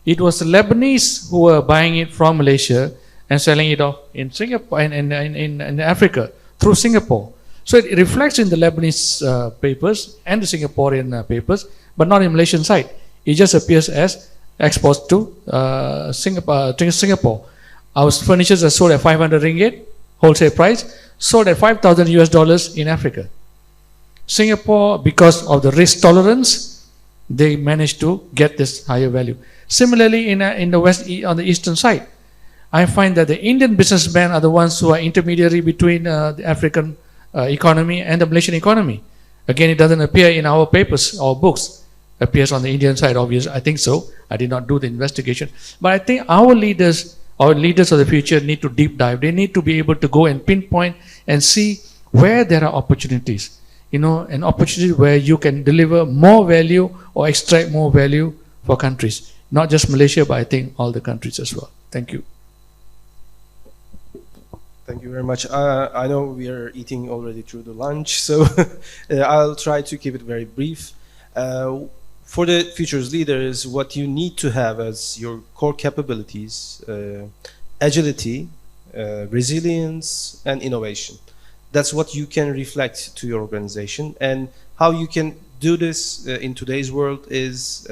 it was the Lebanese who were buying it from Malaysia and selling it off in Singapore, in Africa, through Singapore. So it reflects in the Lebanese papers and the Singaporean papers, but not in Malaysian side. It just appears as exports to Singapore. Our furnitures are sold at 500 ringgit, wholesale price, sold at $5,000 in Africa. Singapore, because of the risk tolerance, they managed to get this higher value. Similarly, in the west, on the eastern side, I find that the Indian businessmen are the ones who are intermediary between the African economy and the Malaysian economy. Again, it doesn't appear in our papers or books. Appears on the Indian side, obviously. I think so. I did not do the investigation. But I think our leaders of the future need to deep dive. They need to be able to go and pinpoint and see where there are opportunities. An opportunity where you can deliver more value or extract more value for countries. Not just Malaysia, but I think all the countries as well. Thank you. Thank you very much. I know we are eating already through the lunch, so I'll try to keep it very brief. For the future's leaders, what you need to have as your core capabilities, agility, resilience, and innovation. That's what you can reflect to your organization. And how you can do this in today's world is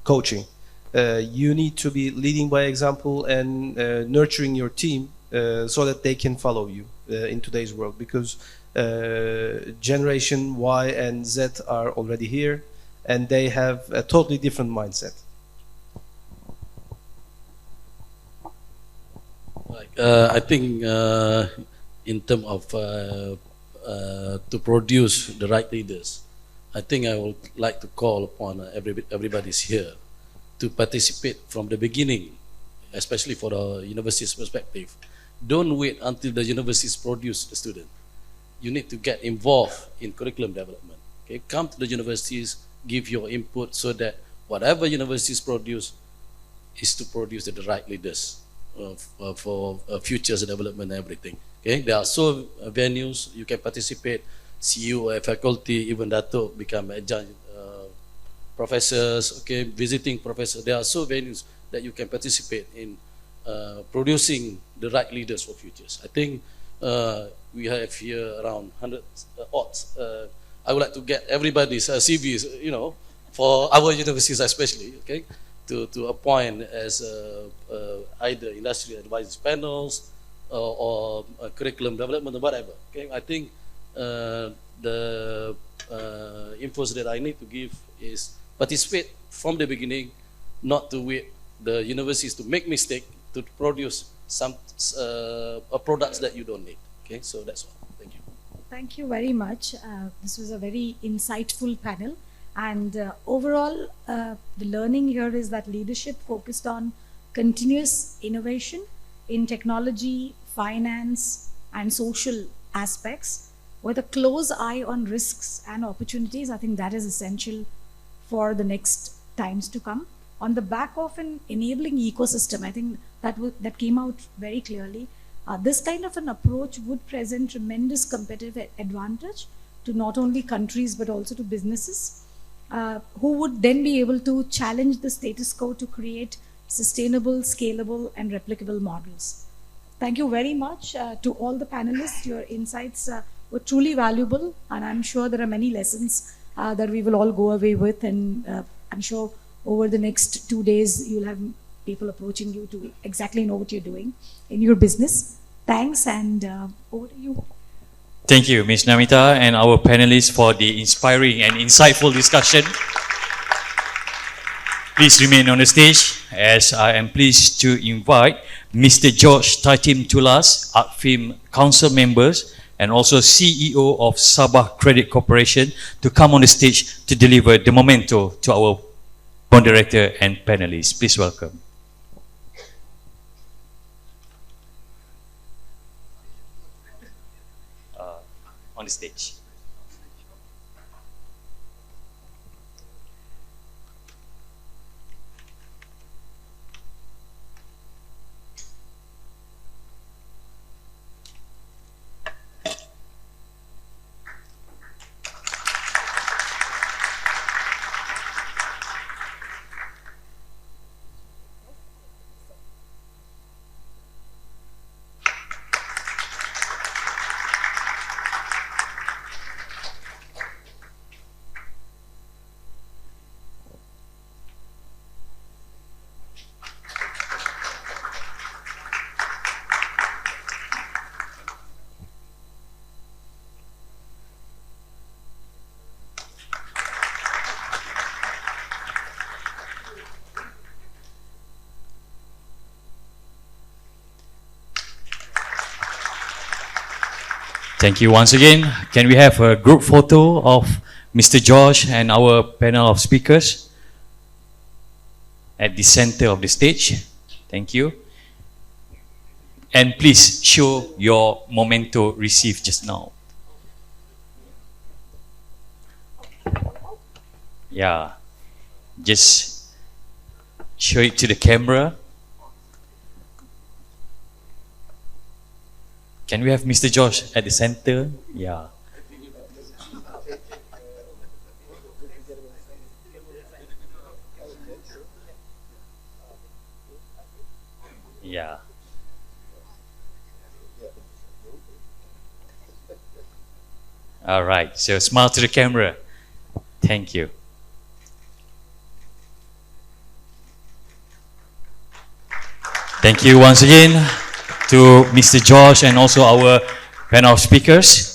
coaching. You need to be leading by example and nurturing your team so that they can follow you in today's world, because generation Y and Z are already here, and they have a totally different mindset. I think in terms of to produce the right leaders, I think I would like to call upon everybody's here to participate from the beginning, especially for the university's perspective. Don't wait until the universities produce the student. You need to get involved in curriculum development. Okay, come to the universities, give your input so that whatever universities produce is to produce the right leaders for futures development and everything. Okay, there are so venues you can participate. CU or faculty, even Dato become adjunct professors. Okay, visiting professors. There are so venues that you can participate in producing the right leaders for futures. I think we have here around 100 odds. I would like to get everybody's CVs, for our universities especially, okay, to appoint as either industry advisors panels or curriculum development or whatever. Okay, I think the infos that I need to give is participate from the beginning, not to wait the universities to make mistake to produce some products that you don't need. Okay, so that's all. Thank you. Thank you very much. This was a very insightful panel. And overall, the learning here is that leadership focused on continuous innovation in technology, finance, and social aspects with a close eye on risks and opportunities. I think that is essential for the next times to come. On the back of an enabling ecosystem, I think that came out very clearly. This kind of an approach would present tremendous competitive advantage to not only countries but also to businesses, who would then be able to challenge the status quo to create sustainable, scalable, and replicable models. Thank you very much to all the panelists. Your insights were truly valuable, and I'm sure there are many lessons that we will all go away with, and I'm sure over the next 2 days you'll have people approaching you to exactly know what you're doing in your business. Thanks, and over to you. Thank you, Ms. Namita, and our panelists for the inspiring and insightful discussion. Please remain on the stage as I am pleased to invite Mr. George Tatim Tulas, ArtFIM Council members and also CEO of Sabah Credit Corporation, to come on the stage to deliver the memento to our bond director and panelists. Please welcome. On the stage. Thank you once again. Can we have a group photo of Mr. George and our panel of speakers at the center of the stage? Thank you. And please show your memento received just now. Yeah, just show it to the camera. Can we have Mr. George at the center? Yeah. Yeah. All right, so smile to the camera. Thank you. Thank you once again to Mr. George and also our panel of speakers.